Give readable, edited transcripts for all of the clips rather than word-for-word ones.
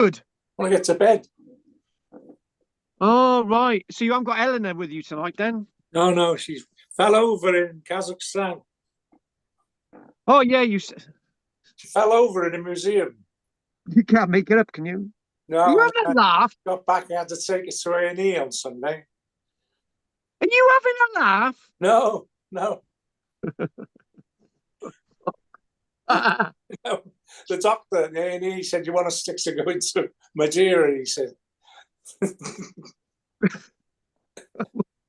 Good. Want to get to bed? Oh, right. So you haven't got Eleanor with you tonight then? No, she fell over in Kazakhstan. Oh, yeah, She fell over in a museum. you can't make it up, can you? No, Are you having a laugh? got back. I had to take her to A&E on Sunday. Are you having a laugh? No. No. The doctor at A&E said, "You want to stick to going to Madeira?" He said.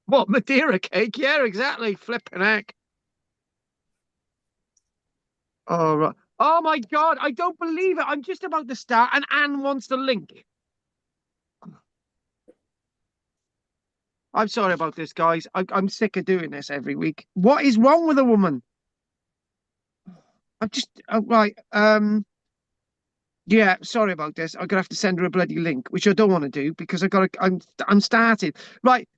What, Madeira cake? Yeah, exactly. Flipping heck. Oh, right. Oh, my God. I don't believe it. I'm just about to start, and Anne wants the link. I'm sorry about this, guys. I'm sick of doing this every week. What is wrong with a woman? I'm just right. Yeah, sorry about this. I'm gonna have to send her a bloody link, which I don't want to do because I got. I'm started. Right.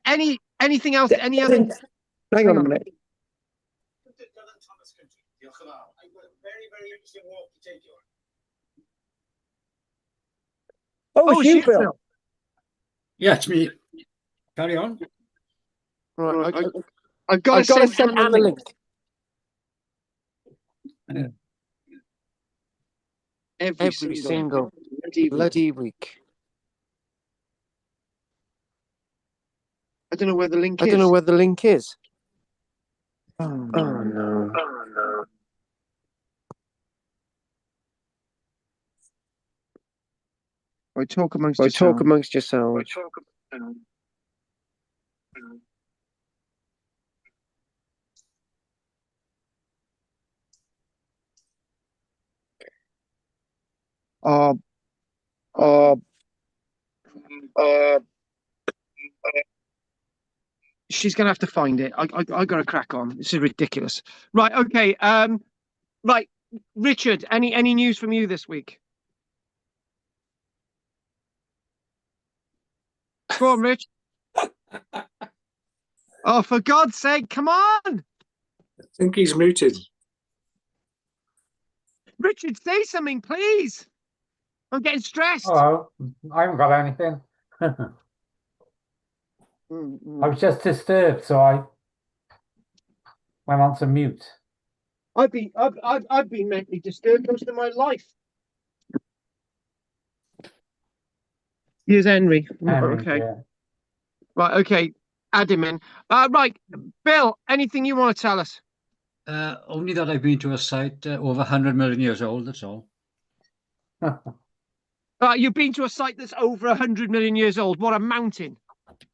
Anything else? Any other? Hang on a minute. Oh, it's you, Bill. Yeah, it's me. Carry on. Right. I've got to send Anne a link. Every single bloody week. I don't know where the link is. Oh no. Talk amongst yourselves. She's gonna have to find it. I gotta crack on. This is ridiculous. Right, okay. Right, Richard, any news from you this week? Go on, Rich. Oh, for God's sake, come on! I think he's muted. Richard, say something, please. I'm getting stressed. Oh, I haven't got anything. I was just disturbed, so I went on to mute. I've been mentally disturbed most of my life. Here's Henry. Okay. Yeah. Right, okay. Add him in. Right, Bill, anything you want to tell us? Only that I've been to a site over 100 million years old, that's all. You've been to a site that's over 100 million years old. What, a mountain?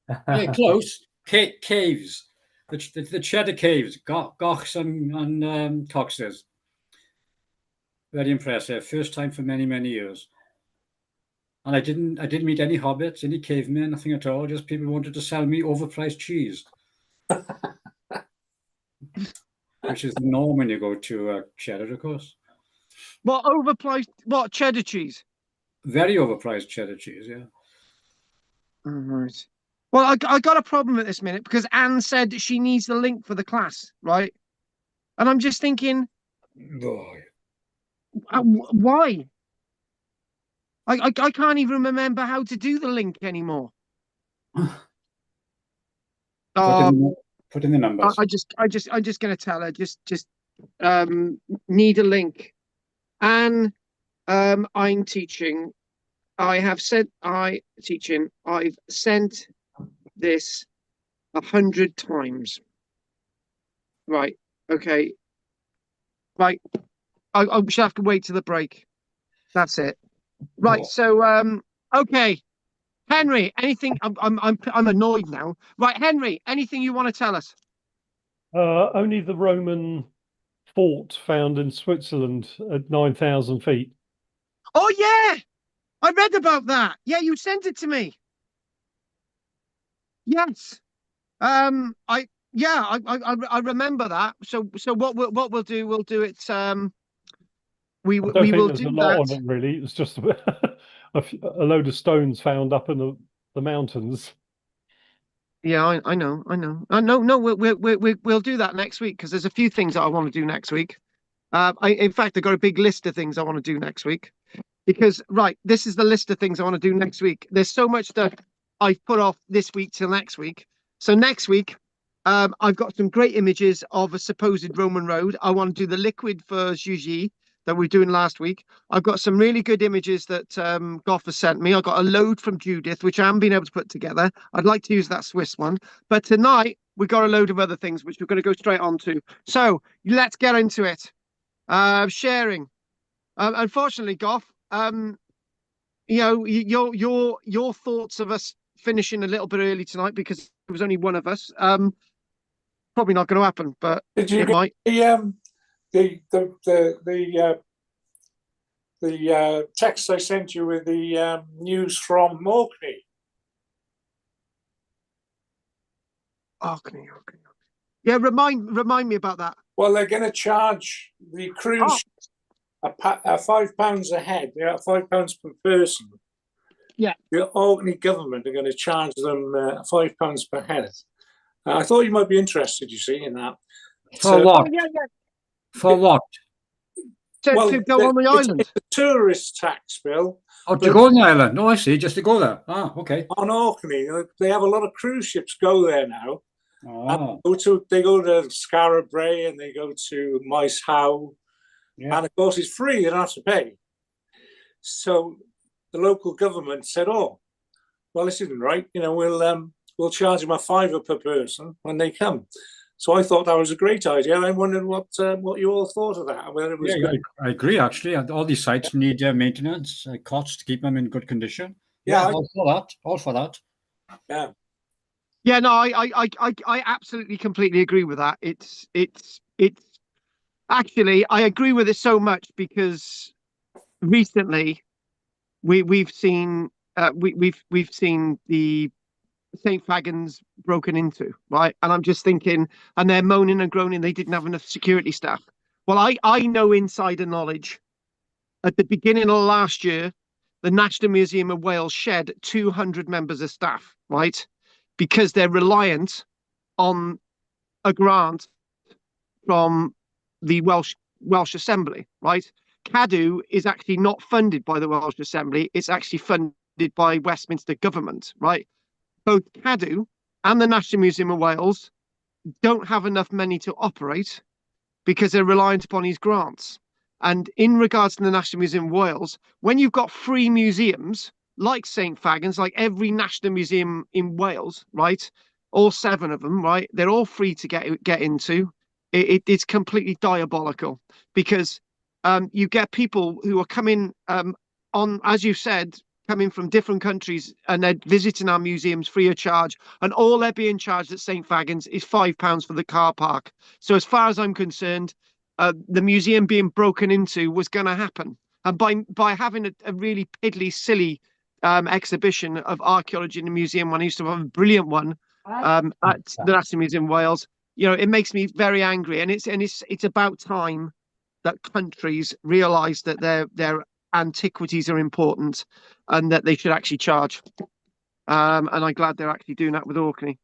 Yeah, close. Caves. The Cheddar Caves, Gochs and Coxes. Very impressive. First time for many, many years. And I didn't meet any hobbits, any cavemen, nothing at all. Just people wanted to sell me overpriced cheese. Which is the norm when you go to Cheddar, of course. What, overpriced? What, cheddar cheese? Very overpriced cheddar cheese, yeah. All right. Well, I got a problem at this minute because Anne said she needs the link for the class, right? And I'm just thinking, why? I can't even remember how to do the link anymore. Put in the numbers. I'm just gonna tell her just need a link. And I'm teaching. I've sent this 100 times. Right. Okay. Right. I shall have to wait to the break. That's it. Right. So okay. Henry, anything? I'm annoyed now. Right, Henry, anything you want to tell us? Only the Roman fort found in Switzerland at 9,000 feet. Oh yeah, I read about that. Yeah, you sent it to me. Yes. I remember that. So what we'll do? We'll do it. We will do a lot on it, really. It was just a load of stones found up in the mountains. Yeah, I know. No, we'll do that next week because there's a few things that I want to do next week. In fact, I've got a big list of things I want to do next week. because right, this is the list of things I want to do next week. There's so much that I've put off this week till next week. So next week, I've got some great images of a supposed Roman road. I want to do the liquid for Jugy that we were doing last week. I've got some really good images that Goff has sent me. I got a load from Judith, which I haven't been able to put together. I'd like to use that Swiss one. But tonight, we got a load of other things, which we're going to go straight on to. So let's get into it. Sharing. Unfortunately, Goff, your thoughts of us finishing a little bit early tonight because there was only one of us. Probably not going to happen, but Did you it get might. the text I sent you with the news from Orkney? Orkney. Yeah, remind me about that. Well, they're going to charge the cruise £5 a head. Yeah, £5 per person. Yeah. The Orkney government are going to charge them £5 per head. I thought you might be interested, you see, in that. For what? Yeah. For what? To go on the island. It's a tourist tax bill. Oh, to go on the island? No, I see. Just to go there. Ah, okay. On Orkney, they have a lot of cruise ships go there now. Oh, They go to Skara Brae and they go to Maes Howe. yeah. And of course, it's free, they don't have to pay. So the local government said, oh, well, this isn't right. We'll charge them £5 per person when they come. So I thought that was a great idea. I wondered what you all thought of that. Whether it was Yeah, I agree, actually. All these sites need maintenance costs to keep them in good condition. Yeah, all for that. All for that. Yeah. Yeah, no, I absolutely completely agree with that. It's actually I agree with it so much because recently we've seen we've seen the St. Fagans broken into, right? And I'm just thinking, and they're moaning and groaning they didn't have enough security staff. Well, I know insider knowledge. At the beginning of last year, the National Museum of Wales shed 200 members of staff, right? Because they're reliant on a grant from the Welsh Assembly, right? Cadw is actually not funded by the Welsh Assembly. It's actually funded by Westminster government, right? Both Cadw and the National Museum of Wales don't have enough money to operate because they're reliant upon his grants. And in regards to the National Museum of Wales, when you've got free museums like St. Fagans, like every national museum in Wales, right? All 7 of them, right? They're all free to get into. It's completely diabolical because you get people who are coming on, as you said, coming from different countries and they're visiting our museums free of charge. And all they're being charged at St. Fagans is £5 for the car park. So as far as I'm concerned, the museum being broken into was going to happen. And by having a really piddly, silly exhibition of archaeology in the museum, when I used to have a brilliant one at the National Museum of Wales, it makes me very angry. And it's about time that countries realise that their antiquities are important and that they should actually charge. And I'm glad they're actually doing that with Orkney.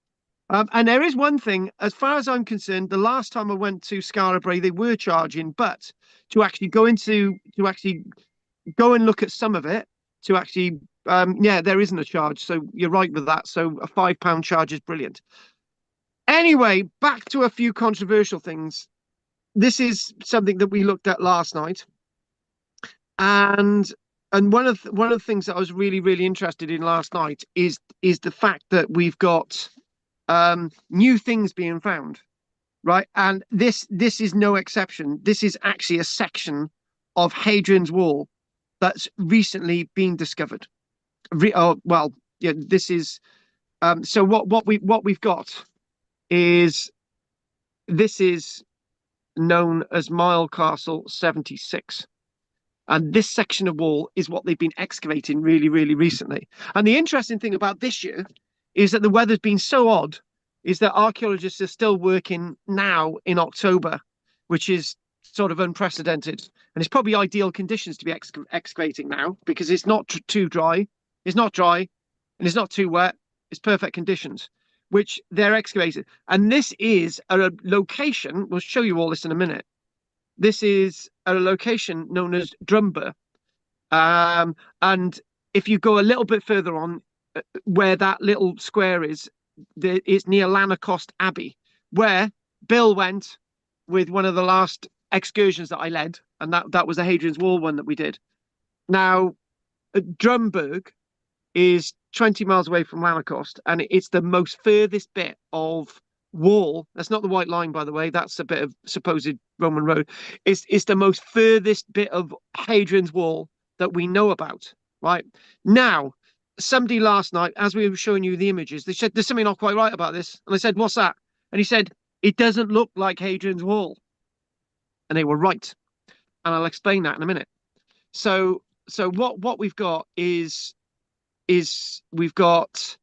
And there is one thing, as far as I'm concerned, the last time I went to Skara Brae, they were charging, but to actually go and look at some of it, to actually, there isn't a charge. So you're right with that. So a £5 charge is brilliant. Anyway, back to a few controversial things. This is something that we looked at last night. And one of the things that I was really, really interested in last night is the fact that we've got new things being found, right? And this is no exception. This is actually a section of Hadrian's Wall that's recently been discovered. This is so what we've got is this is known as Mile Castle 76. And this section of wall is what they've been excavating really, really recently. And the interesting thing about this year is that the weather's been so odd, is that archaeologists are still working now in October, which is sort of unprecedented. And it's probably ideal conditions to be excavating now because it's not too dry, it's not dry, and it's not too wet. It's perfect conditions, which they're excavating. And this is a location, we'll show you all this in a minute. This is a location known as Drumber. And if you go a little bit further on, where that little square is, it's near Lanercost Abbey, where Bill went with one of the last excursions that I led, and that was the Hadrian's Wall one that we did. Now, Drumburg is 20 miles away from Lanercost, and it's the most furthest bit of wall. That's not the White Line, by the way. That's a bit of supposed Roman road. It's the most furthest bit of Hadrian's Wall that we know about. Right now, somebody last night, as we were showing you the images, they said there's something not quite right about this, and I said, "What's that?" And he said, "It doesn't look like Hadrian's Wall," and they were right, and I'll explain that in a minute. So what we've got is we've got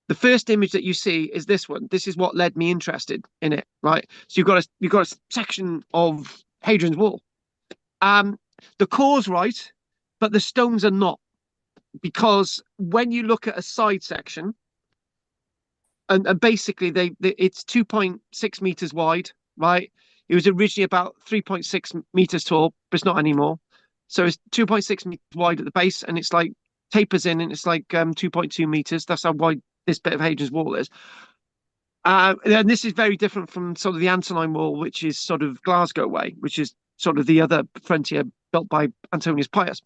the first image that you see is this one. This is what led me interested in it, right? So you've got a section of Hadrian's Wall. The core's right, but the stones are not, because when you look at a side section, and basically it's 2.6 meters wide, right? It was originally about 3.6 meters tall, but it's not anymore. So it's 2.6 meters wide at the base, and it's like tapers in, and it's like 2.2 meters. That's how wide this bit of Hadrian's Wall is. And this is very different from sort of the Antonine Wall, which is sort of Glasgow way, which is sort of the other frontier built by Antonius Pius.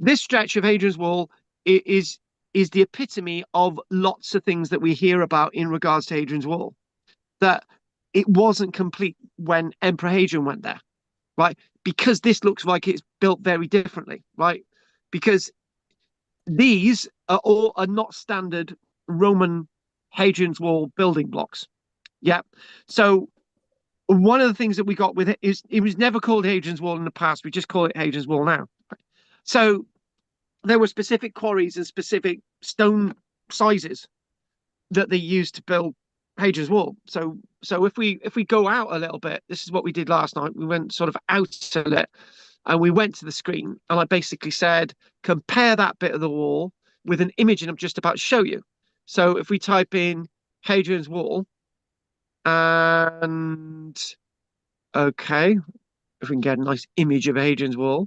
This stretch of Hadrian's Wall is the epitome of lots of things that we hear about in regards to Hadrian's Wall. That it wasn't complete when Emperor Hadrian went there, right? Because this looks like it's built very differently, right? Because these are not standard Roman Hadrian's Wall building blocks. Yeah. So one of the things that we got with it is it was never called Hadrian's Wall in the past. We just call it Hadrian's Wall now. So there were specific quarries and specific stone sizes that they used to build Hadrian's Wall. So if we go out a little bit, this is what we did last night. We went sort of out a bit, and we went to the screen, and I basically said, compare that bit of the wall with an image I'm just about to show you. So if we type in Hadrian's Wall, and okay, if we can get a nice image of Hadrian's Wall.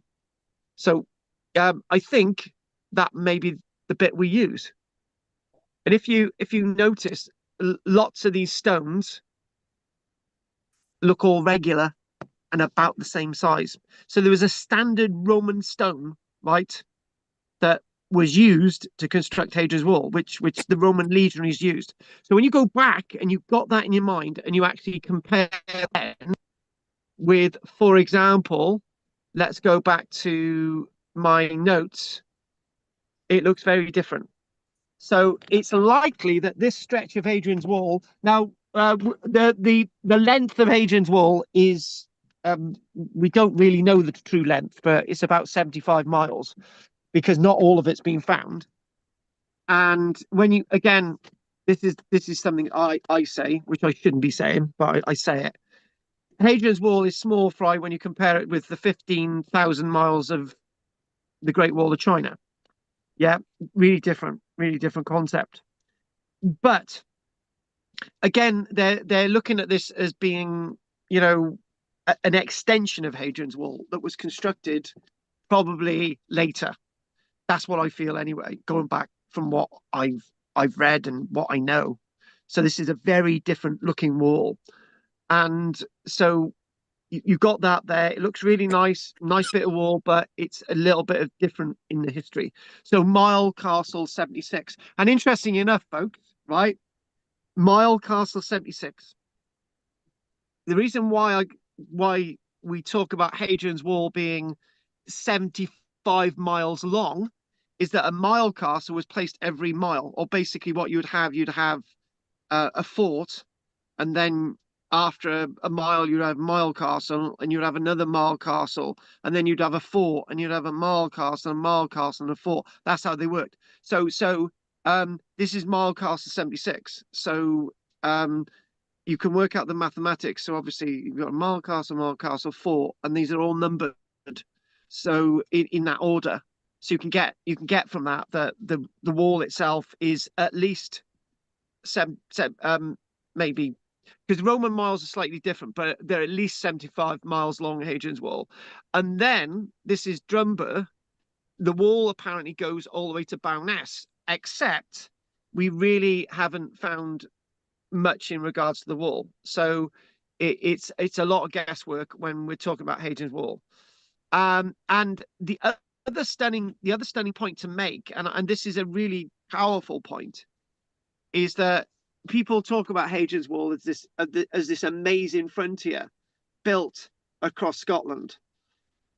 So I think that may be the bit we use. And if you notice, lots of these stones look all regular and about the same size. So there was a standard Roman stone, right, that was used to construct Hadrian's Wall, which the Roman legionaries used. So when you go back and you've got that in your mind and you actually compare with, for example, let's go back to my notes, it looks very different. So it's likely that this stretch of Hadrian's Wall, now the length of Hadrian's Wall is, we don't really know the true length, but it's about 75 miles, because not all of it's been found. And when you, again, this is something I say, which I shouldn't be saying, but I say it. Hadrian's Wall is small fry when you compare it with the 15,000 miles of the Great Wall of China. Yeah, really different concept. But again, they're looking at this as being, an extension of Hadrian's Wall that was constructed probably later. That's what I feel anyway, going back from what I've read and what I know. So this is a very different looking wall. And so you got that there. It looks really nice bit of wall, but it's a little bit of different in the history. So Mile Castle 76. And interesting enough, folks, right? Mile Castle 76. The reason why we talk about Hadrian's Wall being 75 miles long is that a mile castle was placed every mile, or basically what you'd have a fort, and then after a mile you'd have mile castle, and you'd have another mile castle, and then you'd have a fort, and you'd have a mile castle, and a fort. That's how they worked. So this is Mile Castle 76. So you can work out the mathematics. So obviously you've got a mile castle, fort, and these are all numbered, so in that order. So you can get from that the wall itself is at least maybe, because Roman miles are slightly different, but they're at least 75 miles long, Hadrian's Wall. And then this is Drumburg, the wall apparently goes all the way to Bowness, except we really haven't found much in regards to the wall. So it's a lot of guesswork when we're talking about Hadrian's Wall. And the other stunning point to make, and this is a really powerful point, is that people talk about Hadrian's Wall as this amazing frontier built across Scotland.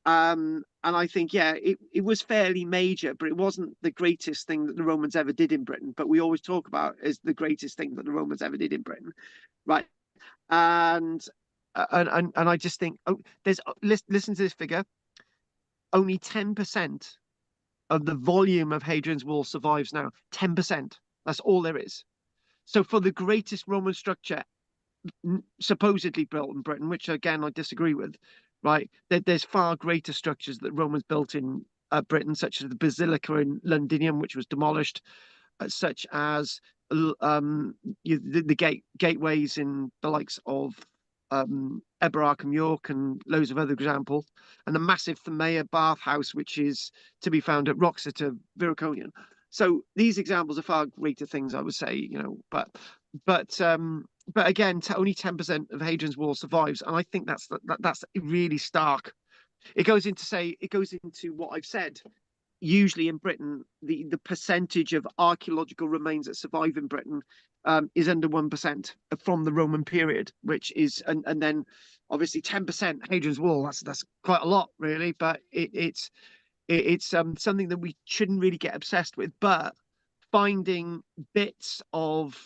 And I think, yeah, it was fairly major, but it wasn't the greatest thing that the Romans ever did in Britain. But we always talk about as the greatest thing that the Romans ever did in Britain, right? And I just think, oh, listen to this figure. Only 10% of the volume of Hadrian's Wall survives now. 10%. That's all there is. So for the greatest Roman structure supposedly built in Britain, which again I disagree with, right? There's far greater structures that Romans built in Britain, such as the Basilica in Londinium, which was demolished, such as the gateways in the likes of Eberarch, York, and loads of other examples, and the massive Thermaea bathhouse, which is to be found at Wroxeter, Viraconian. So these examples are far greater things, I would say, you know, but again, only 10% of Hadrian's Wall survives, and I think that's really stark. It goes into what I've said. Usually in Britain, the percentage of archaeological remains that survive in Britain is under 1% from the Roman period, which is, and then obviously 10% Hadrian's Wall. That's quite a lot, really, but it's something that we shouldn't really get obsessed with. But finding bits of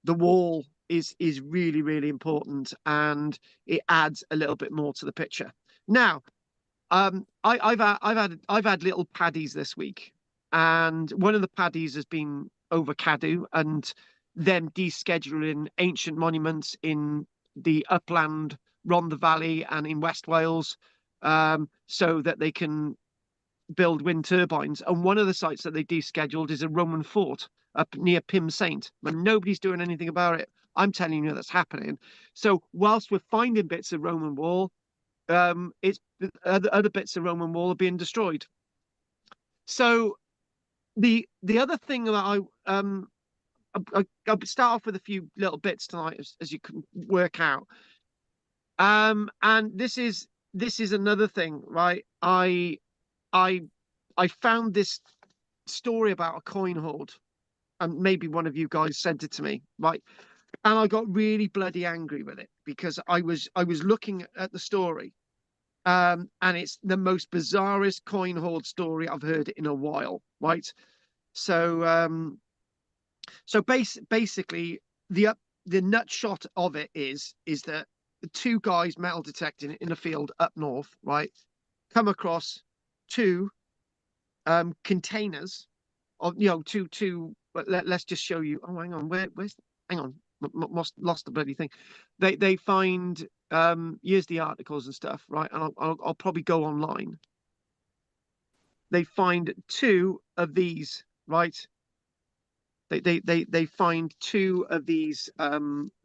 the wall is really, really important, and it adds a little bit more to the picture. Now, I've had little paddies this week, and one of the paddies has been over Cadw and them descheduling ancient monuments in the upland, Rhondda Valley, and in West Wales, so that they can build wind turbines. And one of the sites that they descheduled is a Roman fort up near Pym Saint, but nobody's doing anything about it. I'm telling you that's happening. So whilst we're finding bits of Roman wall, it's other bits of Roman wall are being destroyed. So the other thing that I'll start off with a few little bits tonight, as you can work out. And this is another thing, right? I found this story about a coin hoard, and maybe one of you guys sent it to me, right? And I got really bloody angry with it because I was looking at the story, and it's the most bizarrest coin hoard story I've heard in a while, right? So basically the nutshot of it is that the two guys metal detecting in a field up north, right, come across two containers of, you know, two. But let's just show you. Oh, hang on, where's? Hang on, lost the bloody thing. They find here's the articles and stuff, right? And I'll probably go online. They find two of these, right? They find two of these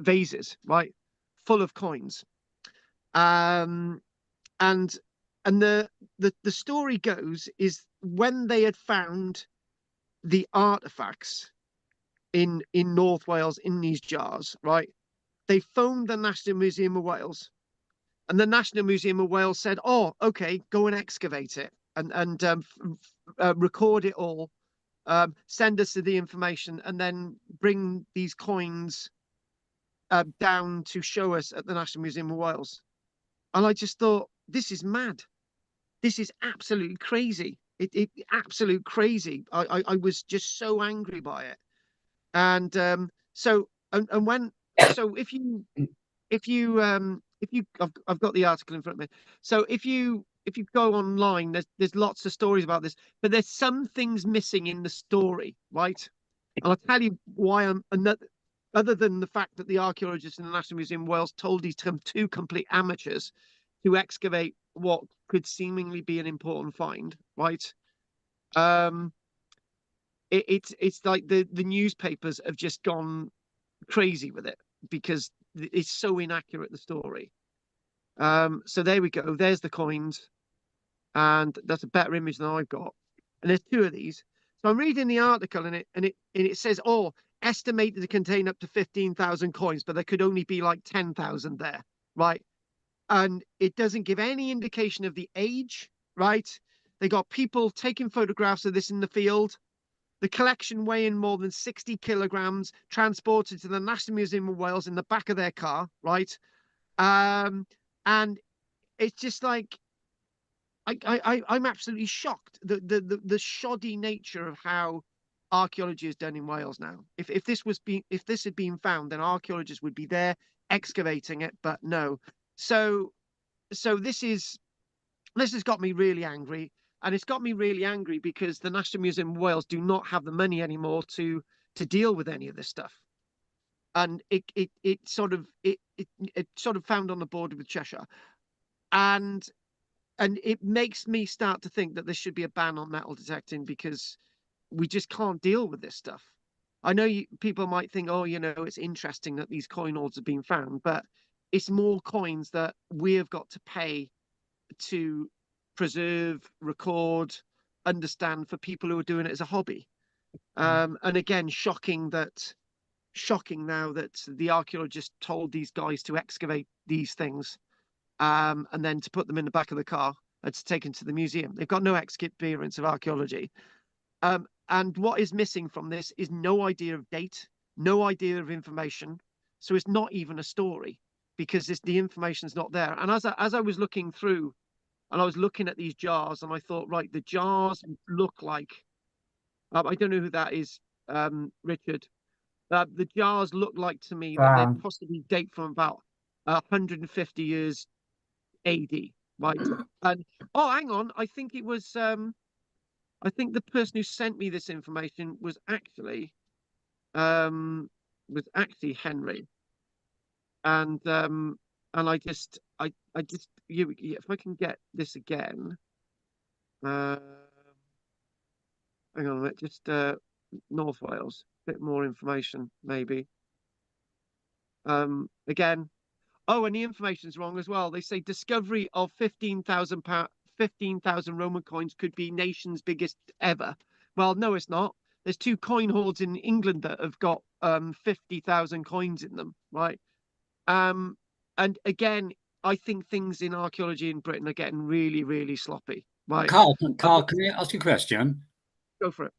vases, right, full of coins. And the story goes is when they had found the artifacts in North Wales in these jars, right, they phoned the National Museum of Wales, and the National Museum of Wales said, "Oh, okay, go and excavate it and record it all, send us the information, and then bring these coins down to show us at the National Museum of Wales." And I just thought, this is mad. This is absolutely crazy. It absolute crazy. I was just so angry by it. And when I've got the article in front of me. So if you go online, there's lots of stories about this, but there's some things missing in the story, right? And I'll tell you why other than the fact that the archaeologists in the National Museum of Wales told these two complete amateurs to excavate what could seemingly be an important find, right? It's like the newspapers have just gone crazy with it because it's so inaccurate, the story. So there we go. There's the coins, and that's a better image than I've got. And there's two of these. So I'm reading the article, and it says, oh, estimated to contain up to 15,000 coins, but there could only be like 10,000 there, right? And it doesn't give any indication of the age, right? They got people taking photographs of this in the field. The collection weighing more than 60 kilograms, transported to the National Museum of Wales in the back of their car, right? And it's just like, I'm absolutely shocked. The shoddy nature of how archaeology is done in Wales now. If this had been found, then archaeologists would be there excavating it, but no. So this has got me really angry, and it's got me really angry because the National Museum of Wales do not have the money anymore to deal with any of this stuff, and it sort of found on the border with Cheshire, and it makes me start to think that there should be a ban on metal detecting because we just can't deal with this stuff. I know people might think, oh, it's interesting that these coin hoards have been found, but it's more coins that we have got to pay to preserve, record, understand for people who are doing it as a hobby. And again, shocking now that the archaeologists told these guys to excavate these things, and then to put them in the back of the car and to take them to the museum. They've got no experience of archaeology. And what is missing from this is no idea of date, no idea of information. So it's not even a story because the information's not there. And as I was looking through, and I was looking at these jars, and I thought, right, the jars look like, I don't know who that is, Richard. The jars look like to me that they possibly date from about 150 years AD, right? And oh, hang on, I think it was I think the person who sent me this information was actually Henry, and I just if I can get this again, hang on a minute, just North Wales, a bit more information maybe. Again, oh, and the information's wrong as well. They say discovery of 15,000 Roman coins could be nation's biggest ever. Well, no, it's not. There's two coin hoards in England that have got 50,000 coins in them, right? And again, I think things in archaeology in Britain are getting really, really sloppy. Right. Carl, can I ask you a question? Go for it.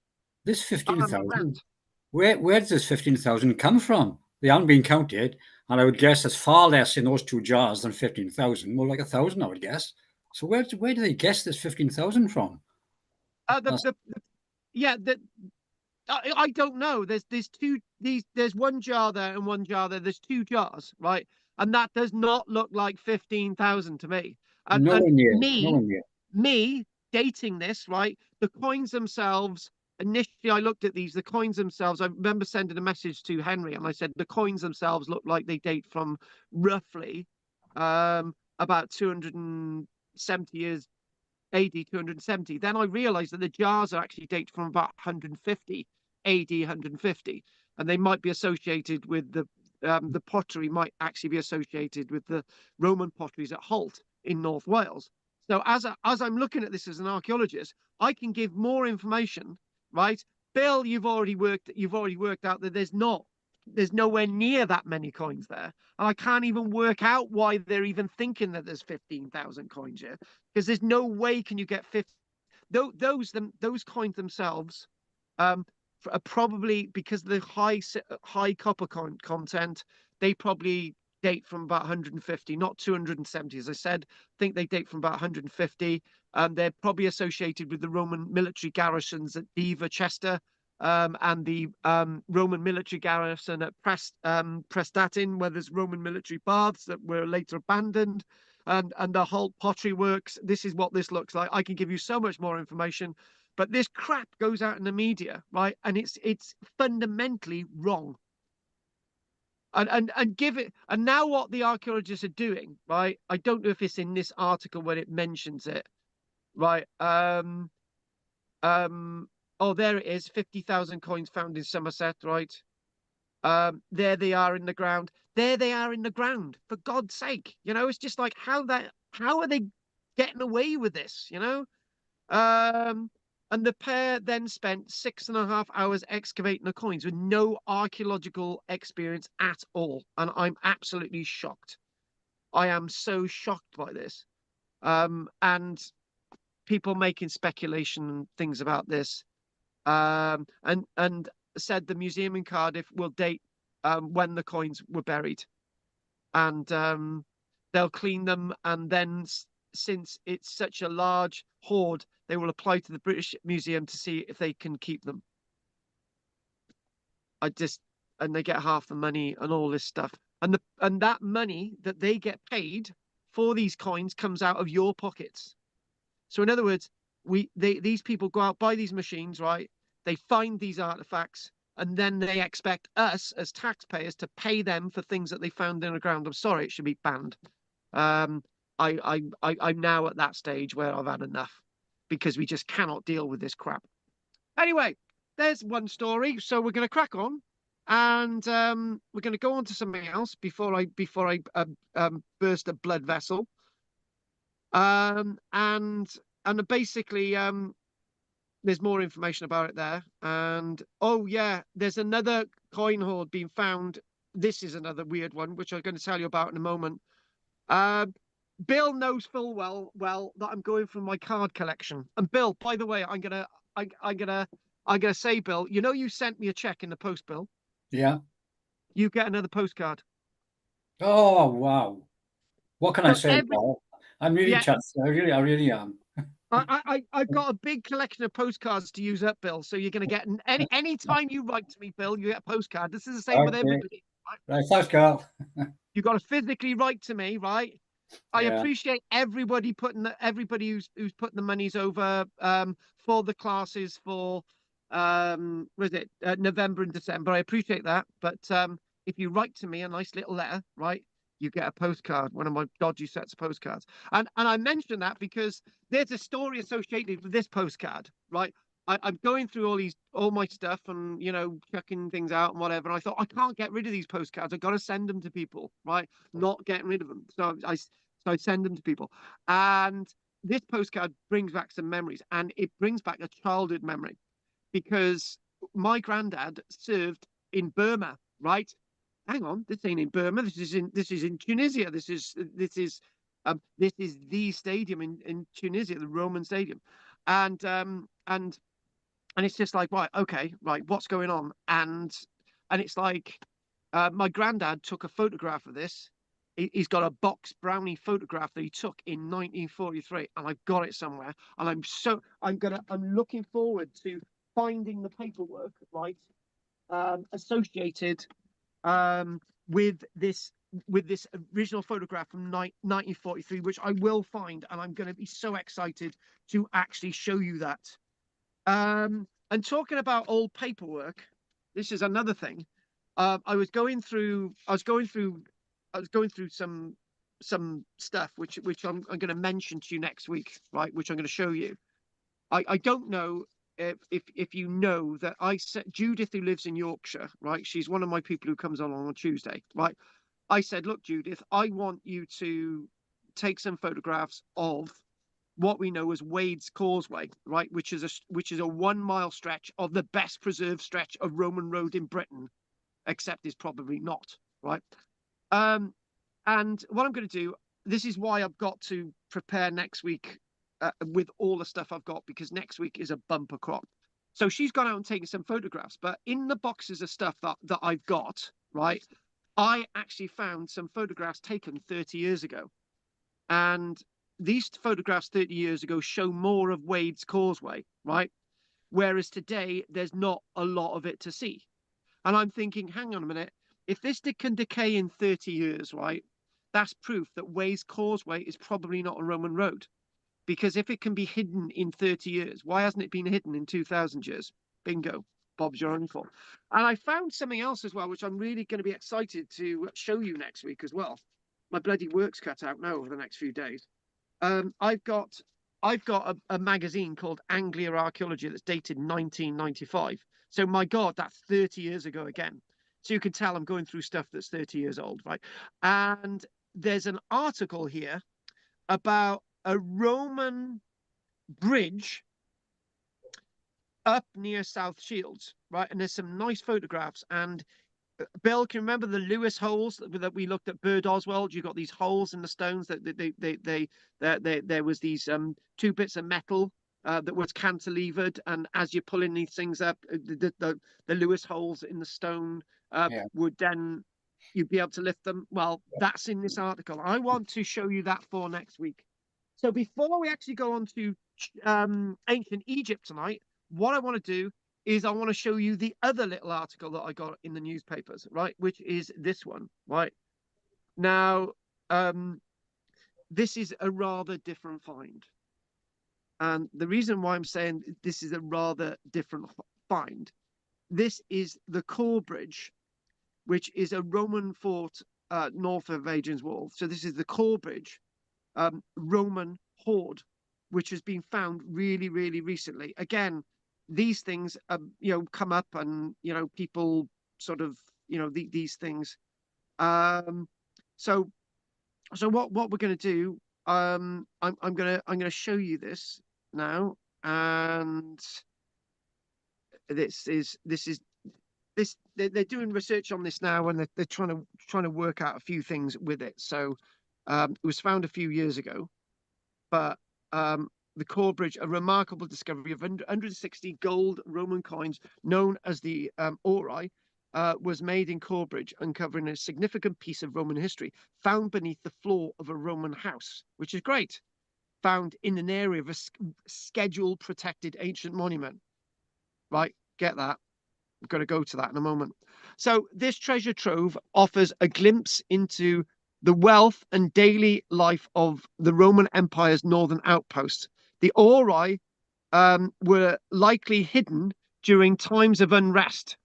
This 15,000, where does this 15,000 come from? They haven't been counted, and I would guess there's far less in those two jars than 15,000, more like 1,000, I would guess. So where do they guess this 15,000 from? I don't know. There's one jar there and one jar there. There's two jars, right? And that does not look like 15,000 to me. And, Nowhere near. Me dating this, right? The coins themselves, initially I looked at the coins themselves. I remember sending a message to Henry and I said the coins themselves look like they date from roughly about 270 years AD 270. Then I realized that the jars are actually dated from about 150 AD 150, and they might be associated with the pottery might actually be associated with the Roman potteries at Holt in North Wales. So as I'm looking at this as an archaeologist, I can give more information, right? Bill, you've already worked out that there's nowhere near that many coins there. And I can't even work out why they're even thinking that there's 15,000 coins here, because there's no way can you get 50. Those coins themselves are probably, because of the high copper content, they probably date from about 150, not 270. As I said, I think they date from about 150. They're probably associated with the Roman military garrisons at Diva, Chester, and the Roman military garrison at Prestatin, where there's Roman military baths that were later abandoned, and the whole pottery works. This is what this looks like. I can give you so much more information, but this crap goes out in the media, right? And it's fundamentally wrong. And give it. And now what the archaeologists are doing, right? I don't know if it's in this article when it mentions it, right? Oh, there it is. 50,000 coins found in Somerset, right? There they are in the ground. There they are in the ground. For God's sake, it's just like how are they getting away with this? And the pair then spent 6.5 hours excavating the coins with no archaeological experience at all. And I'm absolutely shocked. I am so shocked by this. And people making speculation and things about this. And said the museum in Cardiff will date when the coins were buried, and they'll clean them, and then since it's such a large hoard, they will apply to the British Museum to see if they can keep them. And they get half the money and all this stuff, and that money that they get paid for these coins comes out of your pockets. So in other words, these people go out, buy these machines, right? They find these artifacts, and then they expect us as taxpayers to pay them for things that they found in the ground. I'm sorry, it should be banned. I'm now at that stage where I've had enough, because we just cannot deal with this crap. Anyway, there's one story. So we're going to crack on, and we're going to go on to something else before I burst a blood vessel. And basically, there's more information about it there. And oh yeah, there's another coin hoard being found. This is another weird one, which I'm going to tell you about in a moment. Bill knows full well that I'm going from my card collection. And Bill, by the way, I'm gonna say, Bill, you know, you sent me a check in the post, Bill. Yeah. You get another postcard. Oh wow. What can I So say, Paul? I'm really Yeah. touched. I really am. I've got a big collection of postcards to use up, Bill. So you're going to get any time you write to me, Bill, you get a postcard. This is the same with Okay. everybody. Right, thanks, Carl. You've got to physically write to me, right? I Yeah. appreciate everybody who's putting the monies over for the classes for was it November and December. I appreciate that, but if you write to me a nice little letter, right, you get a postcard, one of my dodgy sets of postcards. And I mention that because there's a story associated with this postcard, right? I'm going through all my stuff and, you know, checking things out and whatever. And I thought, I can't get rid of these postcards. I've got to send them to people, right? Not getting rid of them. So I send them to people. And this postcard brings back some memories, and it brings back a childhood memory, because my granddad served in Burma, right? Hang on, this ain't in Burma. This is in Tunisia. This is the stadium in Tunisia, the Roman stadium, and it's just like, right, okay, right, what's going on? And it's like, my granddad took a photograph of this. He's got a box brownie photograph that he took in 1943, and I've got it somewhere. And I'm looking forward to finding the paperwork, right, associated with this original photograph from 1943, which I will find, and I'm going to be so excited to actually show you that. And talking about old paperwork, this is another thing. I was going through some stuff which I'm going to mention to you next week, right? Which I'm going to show you. I don't know if you know that Judith, who lives in Yorkshire, right? She's one of my people who comes on Tuesday, right? I said, look, Judith, I want you to take some photographs of what we know as Wade's Causeway, right, which is a 1 mile stretch of the best preserved stretch of Roman road in Britain, except it's probably not, right? And what I'm going to do, this is why I've got to prepare next week with all the stuff I've got, because next week is a bumper crop. So she's gone out and taken some photographs, but in the boxes of stuff that I've got, right, I actually found some photographs taken 30 years ago. And these photographs 30 years ago show more of Wade's Causeway, right? Whereas today, there's not a lot of it to see. And I'm thinking, hang on a minute, if this can decay in 30 years, right, that's proof that Wade's Causeway is probably not a Roman road. Because if it can be hidden in 30 years, why hasn't it been hidden in 2,000 years? Bingo. Bob's your uncle. And I found something else as well, which I'm really going to be excited to show you next week as well. My bloody work's cut out now over the next few days. I've got a magazine called Anglia Archaeology that's dated 1995. So my God, that's 30 years ago again. So you can tell I'm going through stuff that's 30 years old, right? And there's an article here about a Roman bridge up near South Shields, right? And there's some nice photographs. And Bill, can you remember the Lewis holes that we looked at Bird Oswald? You got these holes in the stones that there was these two bits of metal that was cantilevered, and as you're pulling these things up, the Lewis holes in the stone would then you'd be able to lift them. Well, that's in this article. I want to show you that for next week. So before we actually go on to ancient Egypt tonight, what I want to do is I want to show you the other little article that I got in the newspapers, right? Which is this one, right? Now, this is a rather different find. And the reason why I'm saying this is a rather different find, this is the Core Bridge, which is a Roman fort north of Hadrian's Wall. So this is the Core Bridge, Roman hoard, which has been found really, really recently. Again, these things, come up, and people sort of, these things. So what we're going to do, I'm gonna show you this now, and they're doing research on this now, and they're trying to work out a few things with it. So it was found a few years ago, but the Core Bridge, a remarkable discovery of 160 gold Roman coins known as the auri, was made in Core Bridge, uncovering a significant piece of Roman history found beneath the floor of a Roman house, which is great. Found in an area of a schedule protected ancient monument. Right, get that. We're going to go to that in a moment. So this treasure trove offers a glimpse into the wealth and daily life of the Roman Empire's northern outposts. The auri were likely hidden during times of unrest,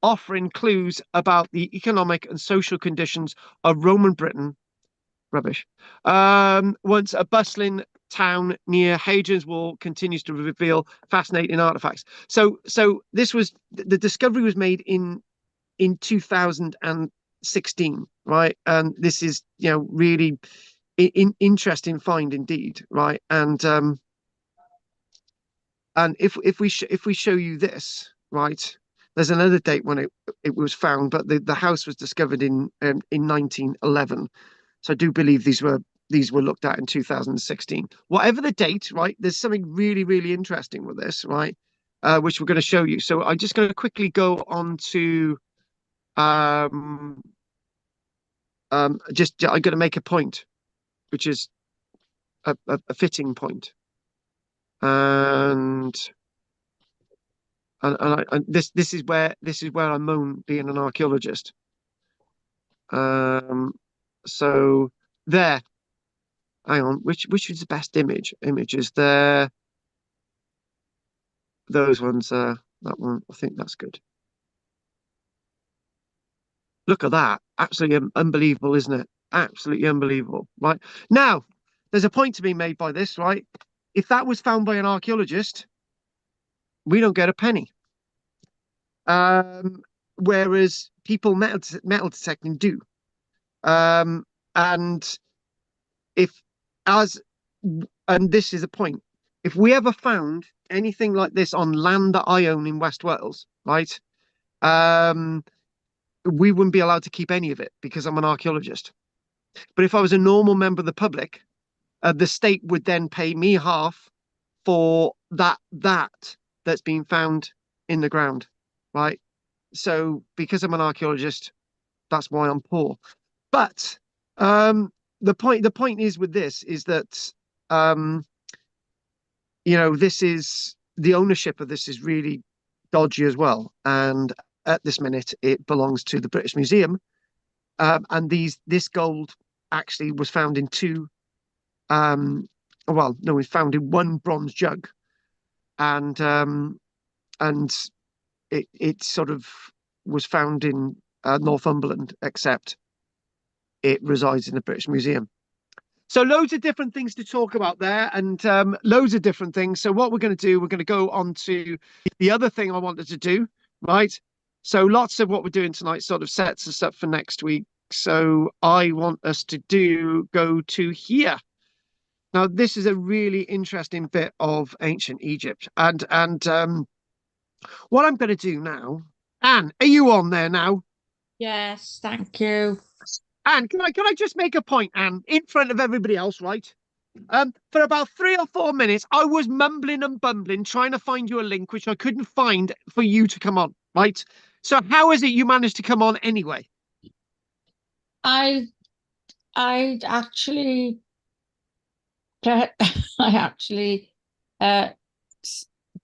offering clues about the economic and social conditions of Roman Britain. Rubbish. Once a bustling town near Hadrian's Wall continues to reveal fascinating artifacts. So this was the discovery was made in 2016, right? And this is really interesting find indeed, right? And if we show you this, right? There's another date when it was found, but the house was discovered in 1911. So I do believe these were looked at in 2016. Whatever the date, right? There's something really, really interesting with this, right? Which we're going to show you. So I'm just going to quickly go on to I'm going to make a point, which is a fitting point. And this is where I moan being an archaeologist. So there. Hang on, which is the best images there? Those ones, that one, I think that's good. Look at that. Absolutely unbelievable, isn't it? Absolutely unbelievable. Right. Now, there's a point to be made by this, right? If that was found by an archaeologist, we don't get a penny. Whereas people metal detecting do. And this is a point. If we ever found anything like this on land that I own in West Wales, right? We wouldn't be allowed to keep any of it because I'm an archaeologist. But if I was a normal member of the public, the state would then pay me half for that's been found in the ground, right? So because I'm an archaeologist, that's why I'm poor. But the point is with this is that this is the ownership of this is really dodgy as well, and at this minute it belongs to the British Museum, and this gold actually was found in two it was found in one bronze jug, and it sort of was found in Northumberland, except it resides in the British Museum. So loads of different things to talk about there, and loads of different things. So what we're going to do, we're going to go on to the other thing I wanted to do, right? So lots of what we're doing tonight sort of sets us up for next week. So I want us to go to here. Now, this is a really interesting bit of ancient Egypt, and What I'm going to do now, Anne, are you on there now? Yes, thank you. Anne, can I just make a point, Anne, in front of everybody else, right? For about 3 or 4 minutes, I was mumbling and bumbling, trying to find you a link, which I couldn't find for you to come on, right? So how is it you managed to come on anyway? I actually I actually uh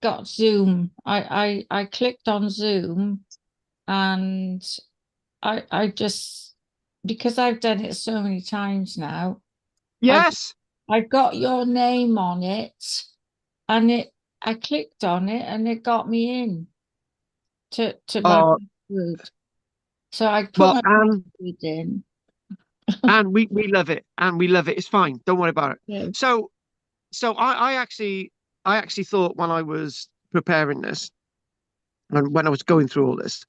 got Zoom. I clicked on Zoom, and I just, because I've done it so many times now, Yes. I got your name on it, and I clicked on it and it got me in to my password. So I put Well, my Anne, password in. and we love it, and we love it. It's fine. Don't worry about it. Yeah. So I actually thought when I was preparing this and when I was going through all this,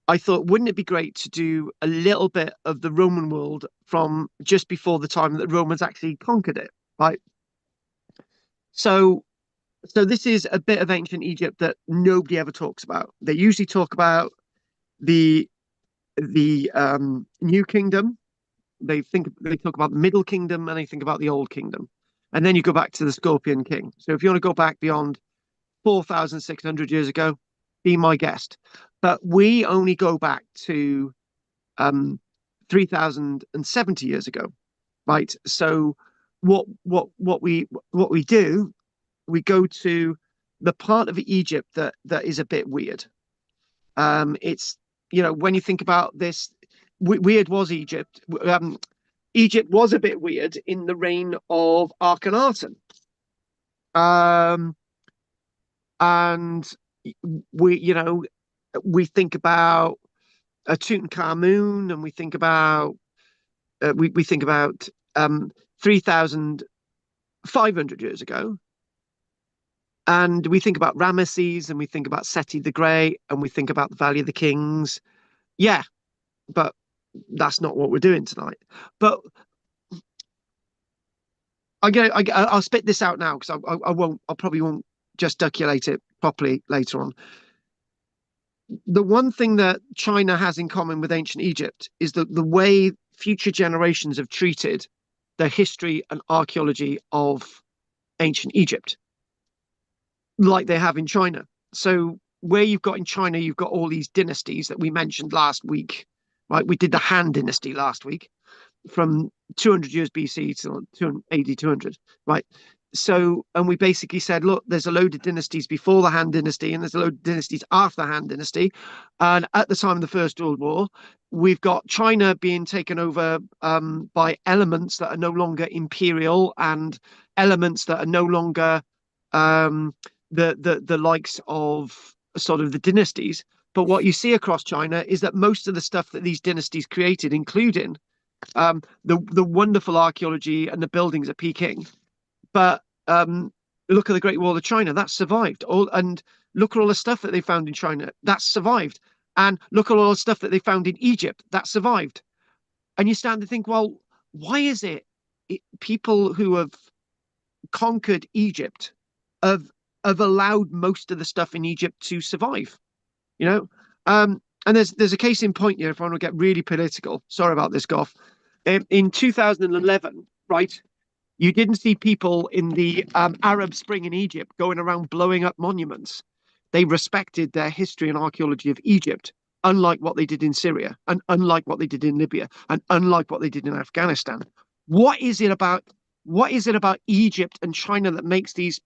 I thought, wouldn't it be great to do a little bit of the Roman world from just before the time that the Romans actually conquered it, right? So so this is a bit of ancient Egypt that nobody ever talks about. They usually talk about the New Kingdom. They talk about the Middle Kingdom, and they think about the Old Kingdom, and then you go back to the Scorpion King. So if you want to go back beyond 4,600 years ago, be my guest. But we only go back to 3,070 years ago, right? So what we do, we go to the part of Egypt that is a bit weird. It's when you think about this, weird was Egypt. Egypt was a bit weird in the reign of Akhenaten. And we think about a Tutankhamun, and we think about 3,500 years ago, and we think about Ramesses, and we think about Seti the Great, and we think about the Valley of the Kings. Yeah, but that's not what we're doing tonight. But I'll spit this out now because I probably won't gesticulate it properly later on. The one thing that China has in common with ancient Egypt is that the way future generations have treated the history and archaeology of ancient Egypt, like they have in China. So where you've got in China, you've got all these dynasties that we mentioned last week, right? We did the Han Dynasty last week, from 200 years BC to 280, 200, right? So, and we basically said, look, there's a load of dynasties before the Han Dynasty, and there's a load of dynasties after the Han Dynasty. And at the time of the First World War, we've got China being taken over by elements that are no longer imperial, and elements that are no longer the likes of sort of the dynasties. But what you see across China is that most of the stuff that these dynasties created, including the wonderful archaeology and the buildings at Peking. But look at the Great Wall of China, that's survived. And look at all the stuff that they found in China, that's survived. And look at all the stuff that they found in Egypt, that survived. And you start to think, well, why is it people who have conquered Egypt have allowed most of the stuff in Egypt to survive? You know, and there's a case in point here. If I want to get really political, sorry about this, Goff. In 2011, right, you didn't see people in the Arab Spring in Egypt going around blowing up monuments. They respected their history and archaeology of Egypt, unlike what they did in Syria, and unlike what they did in Libya, and unlike what they did in Afghanistan. What is it about Egypt and China that makes these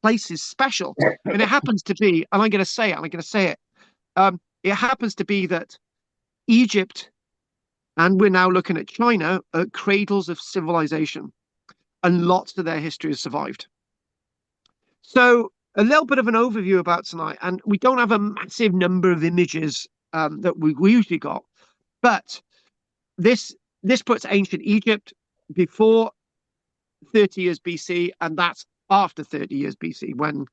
places special? And it happens to be, and I'm going to say it. It happens to be that Egypt, and we're now looking at China, are cradles of civilization, and lots of their history has survived. So a little bit of an overview about tonight, and we don't have a massive number of images that we usually got, but this puts ancient Egypt before 30 years BC, and that's after 30 years BC when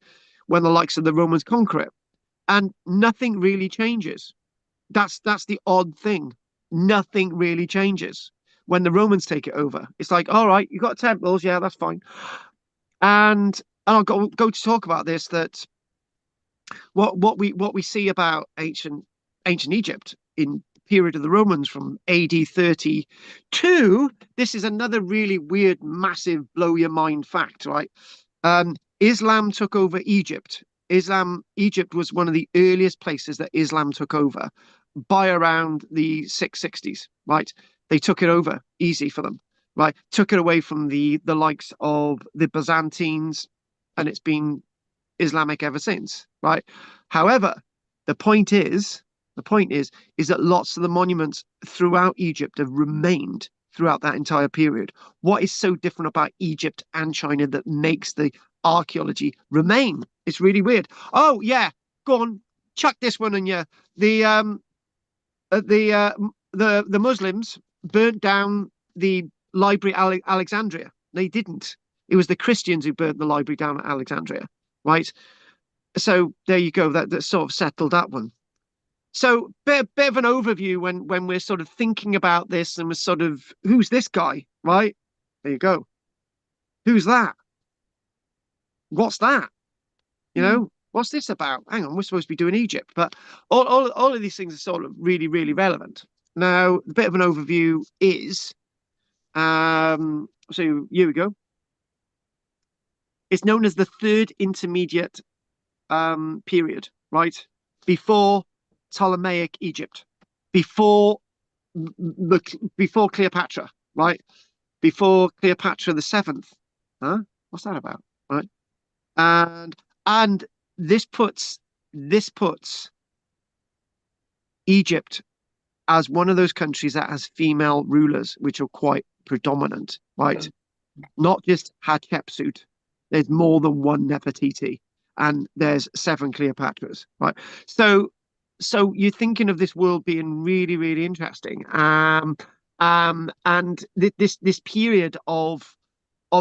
the likes of the Romans conquer it, and nothing really changes. That's the odd thing. Nothing really changes when the Romans take it over. It's like, all right, you got temples, yeah, that's fine. And I'll go to talk about this, that what we see about ancient Egypt in the period of the Romans from AD 32. This is another really weird, massive, blow your mind fact, right? Islam took over Egypt. Egypt was one of the earliest places that Islam took over by around the 660s, right? They took it over easy for them, right? Took it away from the likes of the Byzantines, and it's been Islamic ever since, right? However, the point is, is that lots of the monuments throughout Egypt have remained throughout that entire period. What is so different about Egypt and China that makes the archaeology remain? It's really weird. Oh yeah, go on, chuck this one in you. The Muslims burnt down the library at Alexandria. They didn't. It was the Christians who burnt the library down at Alexandria, right? So there you go. That sort of settled that one. So bit of an overview when we're sort of thinking about this and we're sort of, who's this guy, right? There you go. Who's that? What's that? You know, what's this about? Hang on, we're supposed to be doing Egypt, but all of these things are sort of really, really relevant. Now, a bit of an overview is, so here we go. It's known as the third intermediate period, right? Before Ptolemaic Egypt, before Cleopatra, right? Before Cleopatra the seventh. Huh? What's that about? Right? And this puts Egypt as one of those countries that has female rulers, which are quite predominant, right? Not just Hatshepsut. There's more than one Nefertiti, and there's 7 Cleopatras, right? So you're thinking of this world being really, really interesting. And this period of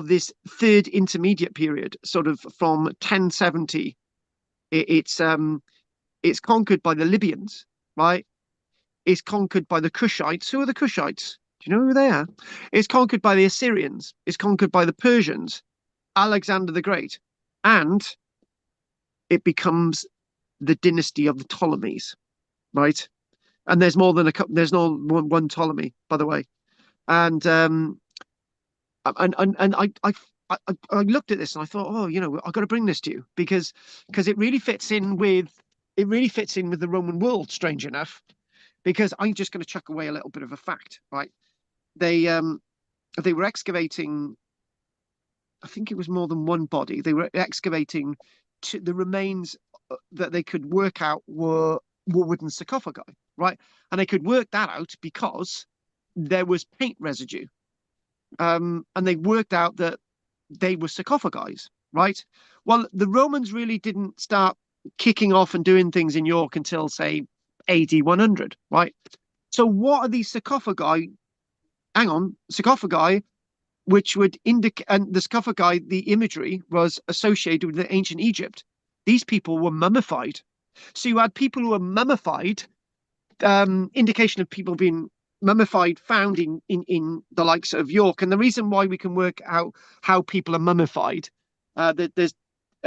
this third intermediate period, sort of from 1070, it's conquered by the Libyans, right? It's conquered by the Kushites. Who are the Kushites? Do you know who they are? It's conquered by the Assyrians. It's conquered by the Persians, Alexander the Great, and it becomes the dynasty of the Ptolemies, right? And there's more than a couple. There's no one Ptolemy, by the way. And I looked at this and I thought, oh, you know, I've got to bring this to you because it really fits in with the Roman world, strange enough. Because I'm just going to chuck away a little bit of a fact, right? They were excavating. I think it was more than one body. They were excavating the remains that they could work out were wooden sarcophagi, right? And they could work that out because there was paint residue. And they worked out that they were sarcophagi, right? Well, the Romans really didn't start kicking off and doing things in York until, say, AD 100, right? So what are these sarcophagi? Hang on, sarcophagi, which would indicate, and the sarcophagi, the imagery was associated with the ancient Egypt. These people were mummified. So you had people who were mummified, indication of people being mummified found in the likes of York. And the reason why we can work out how people are mummified, that there's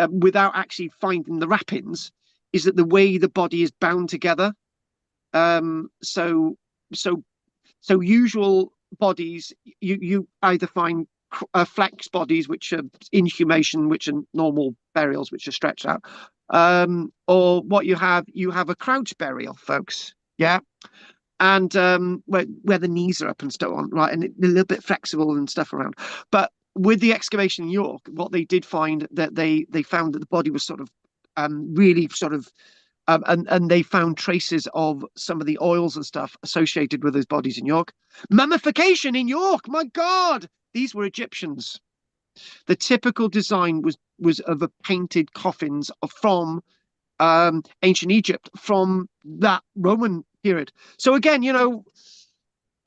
without actually finding the wrappings, is that the way the body is bound together. So usual bodies, you either find flex bodies, which are inhumation, which are normal burials, which are stretched out, or what you have a crouch burial, folks. Yeah. And where the knees are up and so on, right, and a little bit flexible and stuff around. But with the excavation in York, what they did find that they found that the body was sort of really sort of and they found traces of some of the oils and stuff associated with those bodies in York. Mummification in York, my God! These were Egyptians. The typical design was of a painted coffins from ancient Egypt, from that Roman period. So again, you know,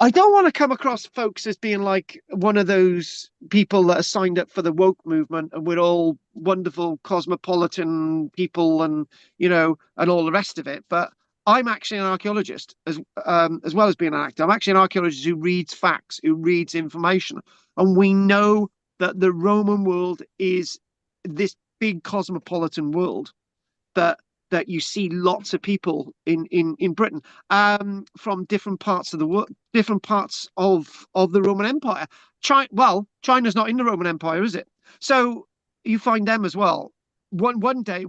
I don't want to come across folks as being like one of those people that are signed up for the woke movement and we're all wonderful cosmopolitan people and, you know, and all the rest of it. But I'm actually an archaeologist as well as being an actor. I'm actually an archaeologist who reads facts, who reads information. And we know that the Roman world is this big cosmopolitan world that that you see lots of people in Britain from different parts of the world, different parts of the Roman Empire. China's not in the Roman Empire, is it? So you find them as well. One day,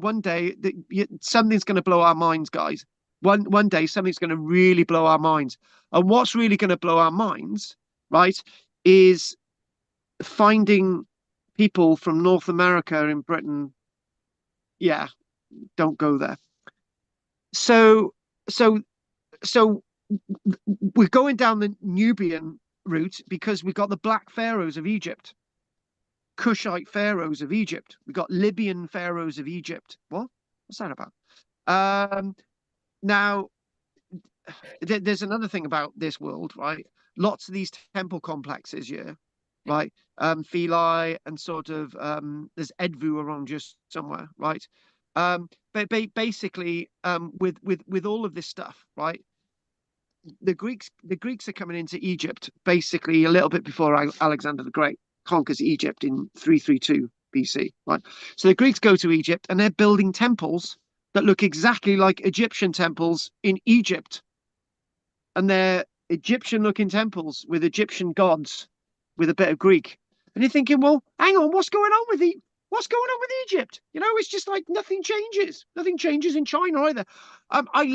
something's going to blow our minds, guys. One day, something's going to really blow our minds. And what's really going to blow our minds, right, is finding people from North America in Britain. Yeah, don't go there. So we're going down the Nubian route because we've got the Black Pharaohs of Egypt, Cushite pharaohs of Egypt. We've got Libyan pharaohs of Egypt. What's that about? Now, there's another thing about this world, right? Lots of these temple complexes, yeah, right? Philae and sort of there's Edfu around just somewhere, right? But basically, with all of this stuff, right? The Greeks are coming into Egypt basically a little bit before Alexander the Great conquers Egypt in 332 BC, right? So the Greeks go to Egypt and they're building temples that look exactly like Egyptian temples in Egypt, and they're Egyptian-looking temples with Egyptian gods with a bit of Greek. And you're thinking, well, hang on, what's going on with Egypt? You know, it's just like nothing changes. Nothing changes in China either. I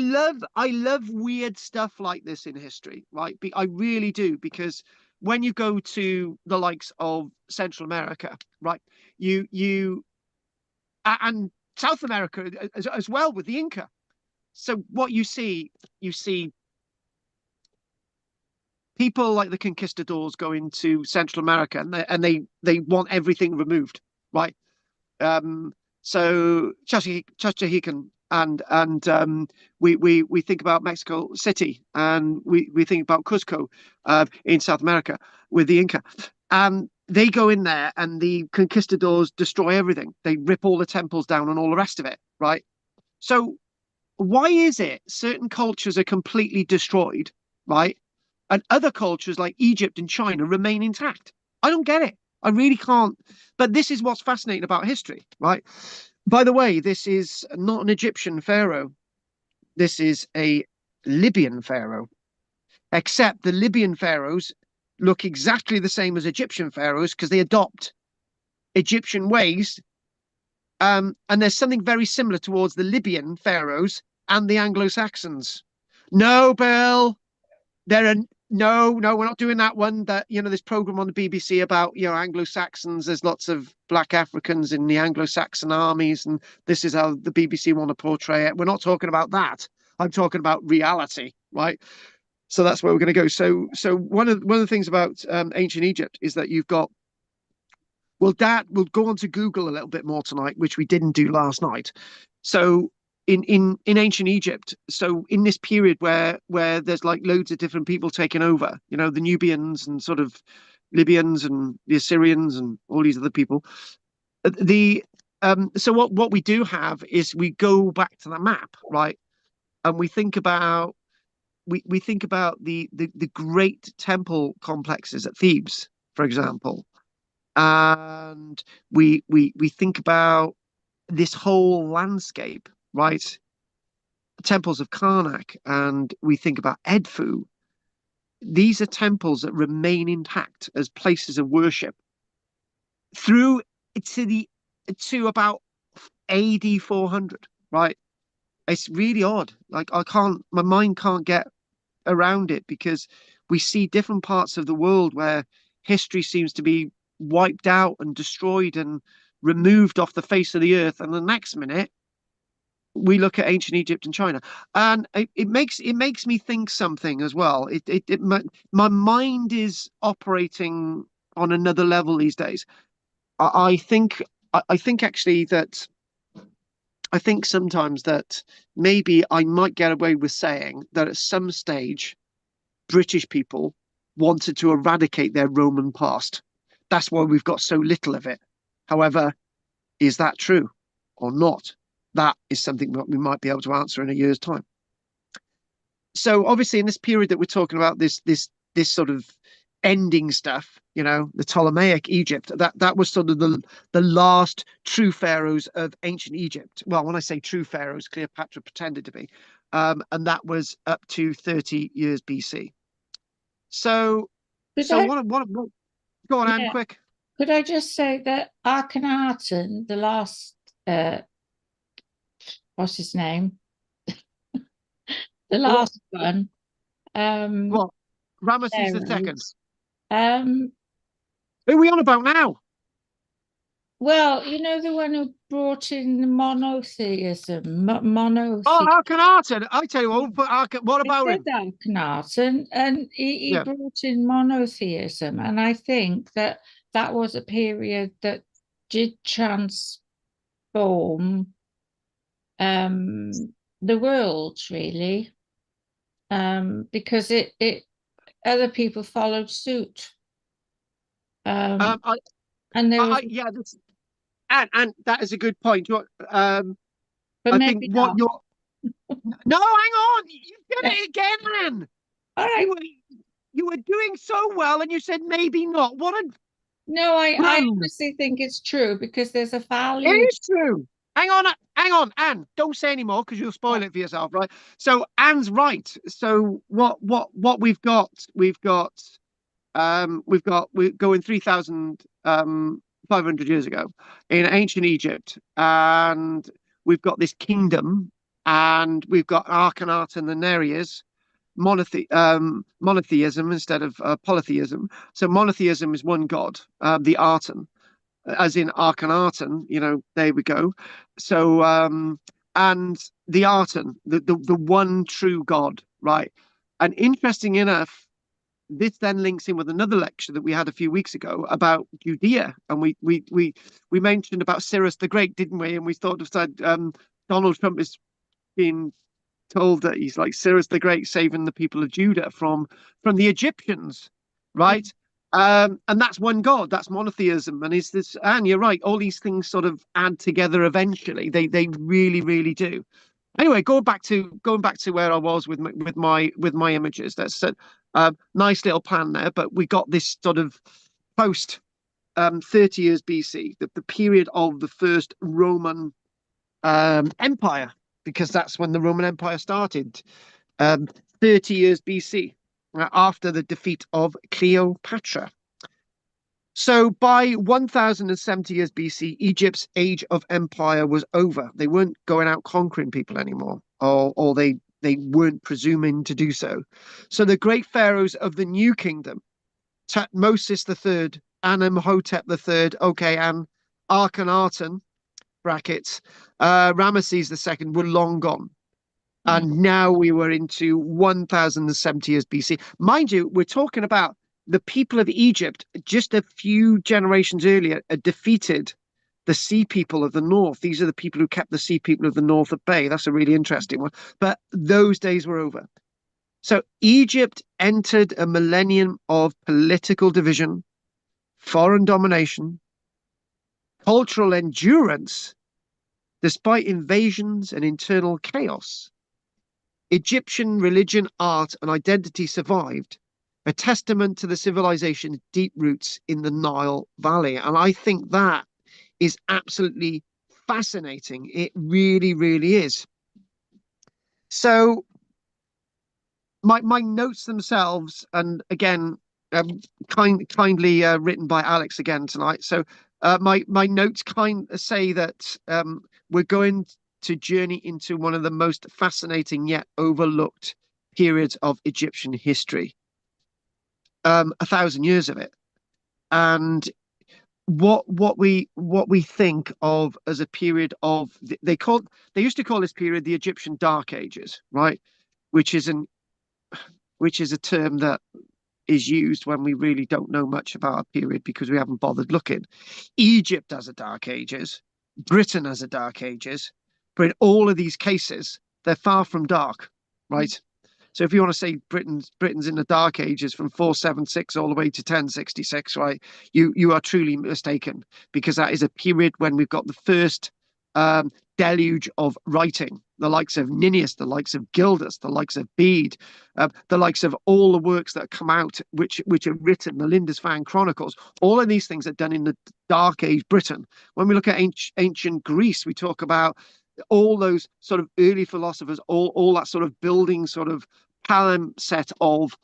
love weird stuff like this in history, right? I really do, because when you go to the likes of Central America, right, and South America as well with the Inca. So what you see people like the conquistadors go into Central America and they want everything removed, right? So Chachihican and we think about Mexico City, and we think about Cusco in South America with the Inca, and they go in there and the conquistadors destroy everything. They rip all the temples down and all the rest of it, right? So why is it certain cultures are completely destroyed, right, and other cultures like Egypt and China remain intact? I don't get it. I really can't. But this is what's fascinating about history, right? By the way, this is not an Egyptian pharaoh. This is a Libyan pharaoh, except the Libyan pharaohs look exactly the same as Egyptian pharaohs because they adopt Egyptian ways. And there's something very similar towards the Libyan pharaohs and the Anglo-Saxons. No, Bill, no, we're not doing that one. That, you know, this program on the BBC about, you know, Anglo-Saxons. There's lots of black Africans in the Anglo-Saxon armies, and this is how the BBC want to portray it. We're not talking about that. I'm talking about reality, right? So that's where we're going to go. So one of the things about ancient Egypt is that you've got. Well, Dad, we'll go on to Google a little bit more tonight, which we didn't do last night. So in ancient Egypt, so in this period where there's like loads of different people taking over, you know, the Nubians and sort of Libyans and the Assyrians and all these other people. So what we do have is we go back to the map, right? And we think about the great temple complexes at Thebes, for example. And we think about this whole landscape, right? Temples of Karnak, and we think about Edfu. These are temples that remain intact as places of worship through to about AD 400, right? It's really odd. Like my mind can't get around it, because we see different parts of the world where history seems to be wiped out and destroyed and removed off the face of the earth, and the next minute we look at ancient Egypt and China, and it makes me think something as well. My mind is operating on another level these days. I think actually that I think sometimes that maybe I might get away with saying that at some stage British people wanted to eradicate their Roman past. That's why we've got so little of it. However, is that true or not? That is something that we might be able to answer in a year's time. So obviously in this period that we're talking about, this sort of ending stuff, the Ptolemaic Egypt. That was sort of the last true pharaohs of ancient Egypt. Well, when I say true pharaohs, Cleopatra pretended to be, and that was up to 30 years BC. So, Could so I, what go on, Anne, yeah, quick. could I just say that Akhenaten, the last, what's his name? The last one, What? Ramesses the second. pharaohs, um, Who are we on about now? well, the one who brought in the monotheism, monotheism. Oh, Akhenaten. I tell you what, what about I him? said Akhenaten, and he Yeah. brought in monotheism, and I think that was a period that did transform the world really, because it other people followed suit, I, and there was, yeah, and that is a good point. but I think maybe what not. you're. No, hang on. You did it again, Anne. All right. You were doing so well, and you said maybe not. What a No, I brand. honestly think it's true because there's a It value. is true. Hang on, Anne. Don't say any more because you'll spoil it for yourself, right? So Anne's right. So what we're going 3,500 years ago in ancient Egypt, and we've got this kingdom, and we've got Akhenaten and Nereus, monotheism instead of polytheism. So monotheism is one god, the Aten, as in Akhenaten. There we go. So and the Aten, the one true God, right? And interesting enough, this then links in with another lecture that we had a few weeks ago about Judea, and we mentioned about Cyrus the Great, didn't we? And we thought of said Donald Trump is being told that he's like Cyrus the Great saving the people of Judah from the Egyptians, right? And that's one God, that's monotheism, and is this? And you're right, all these things sort of add together eventually. They really really do. Anyway, going back to where I was with my images. That's a nice little plan there, but we got this sort of post 30 years BC, the period of the first Roman Empire, because that's when the Roman Empire started, 30 years BC, after the defeat of Cleopatra. So by 1070 years BC, Egypt's age of empire was over. They weren't going out conquering people anymore, or they weren't presuming to do so. So the great pharaohs of the new kingdom, Tutmosis III, Amenhotep III, okay, and Akhenaten, brackets, Ramesses II, were long gone. And now we were into 1070 years BC. Mind you, we're talking about the people of Egypt just a few generations earlier had defeated the sea people of the north. These are the people who kept the sea people of the north at bay. That's a really interesting one. But those days were over. So Egypt entered a millennium of political division, foreign domination, cultural endurance, despite invasions and internal chaos. Egyptian religion, art, and identity survived, a testament to the civilization's deep roots in the Nile Valley. And I think that is absolutely fascinating. It really, really is. So my notes themselves, and again, kindly written by Alex again tonight. So my notes say that we're going to journey into one of the most fascinating yet overlooked periods of Egyptian history. 1,000 years of it, and what we think of as a period of they used to call this period the Egyptian Dark Ages, right? Which is a term that is used when we really don't know much about a period because we haven't bothered looking. Egypt has a Dark Ages, Britain has a Dark Ages, but in all of these cases, they're far from dark, right? So if you want to say Britain's in the Dark Ages from 476 all the way to 1066, right? You are truly mistaken, because that is a period when we've got the first deluge of writing, the likes of Ninnius, the likes of Gildas, the likes of Bede, the likes of all the works that come out, which are written, the Lindisfarne Chronicles. All of these things are done in the Dark Age Britain. When we look at ancient Greece, we talk about all those sort of early philosophers, all that sort of building sort of palimpsest of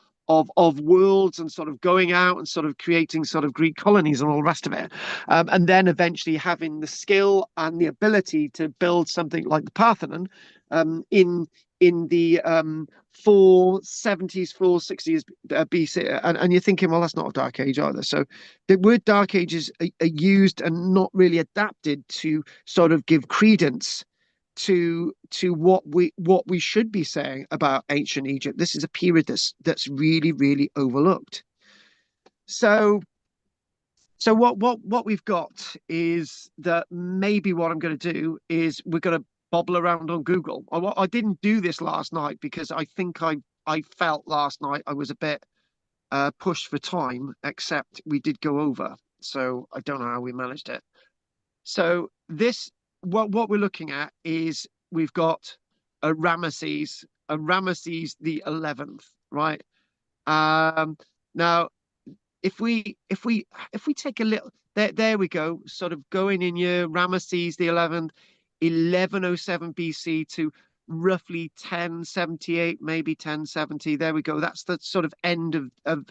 worlds and sort of going out and sort of creating sort of Greek colonies and all the rest of it, and then eventually having the skill and the ability to build something like the Parthenon in the 470s, 460s BC, and you're thinking, well, that's not a Dark Age either. So the word Dark Ages are used and not really adapted to sort of give credence to what we should be saying about ancient Egypt. This is a period that's really, really overlooked. So what we've got is that maybe what I'm going to do is we're going to bobble around on Google. I didn't do this last night because I think I felt last night I was a bit pushed for time, except we did go over. So I don't know how we managed it. So what we're looking at is we've got a Ramesses the 11th, right? Now if we take a little, there we go, sort of going in your Ramesses the 11th, 1107 BC to roughly 1078, maybe 1070. There we go. That's the sort of end of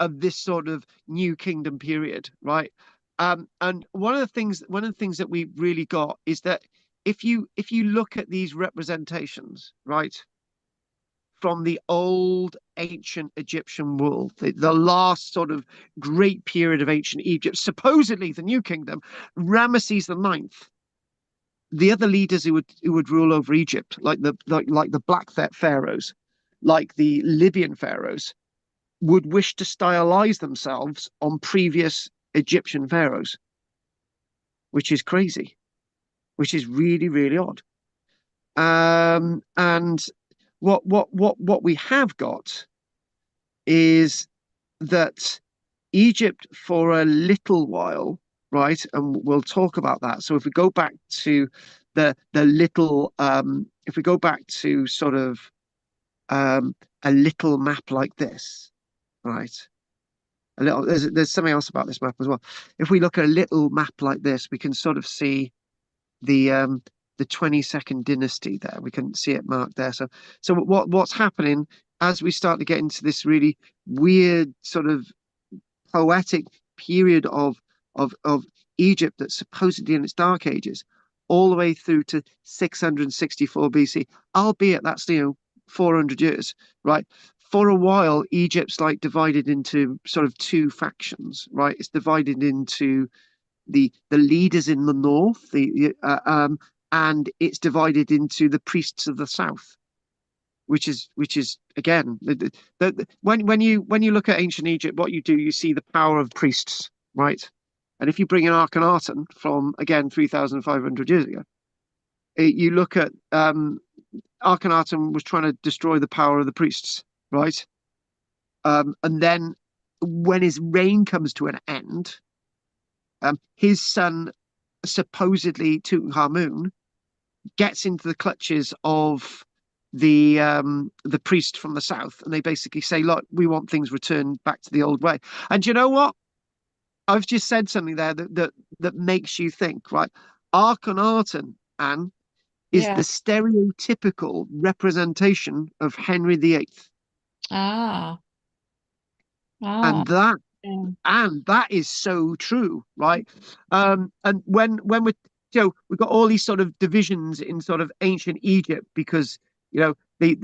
this sort of New Kingdom period, right? And one of the things that we've really got is that if you look at these representations, right, from the old ancient Egyptian world, the last sort of great period of ancient Egypt, supposedly the New Kingdom, Ramesses the Ninth, the other leaders who would rule over Egypt, like the Black pharaohs, like the Libyan pharaohs, would wish to stylize themselves on previous Egyptian pharaohs, which is crazy, which is really, really odd. And what we have got is that Egypt for a little while, right? And we'll talk about that. So if we go back to the little, if we go back to sort of a little map like this, right? A little, there's something else about this map as well. If we look at a little map like this, we can sort of see the 22nd dynasty there. We can see it marked there. So what's happening as we start to get into this really weird sort of poetic period of Egypt that's supposedly in its dark ages, all the way through to 664 BC, albeit that's 400 years, right? For a while, Egypt's like divided into sort of two factions, right? It's divided into the leaders in the north, and it's divided into the priests of the south, which is again, when you look at ancient Egypt, what you do, you see the power of priests, right? And if you bring in Akhenaten from again 3,500 years ago, you look at Akhenaten was trying to destroy the power of the priests, right? And then when his reign comes to an end, his son, supposedly Tutankhamun, gets into the clutches of the priest from the south, and they basically say, look, we want things returned back to the old way. And you know what? I've just said something there that makes you think, right? Akhenaten, Anne, is the stereotypical representation of Henry VIII. And that is so true, right? And when we're, we've got all these sort of divisions in sort of ancient Egypt because the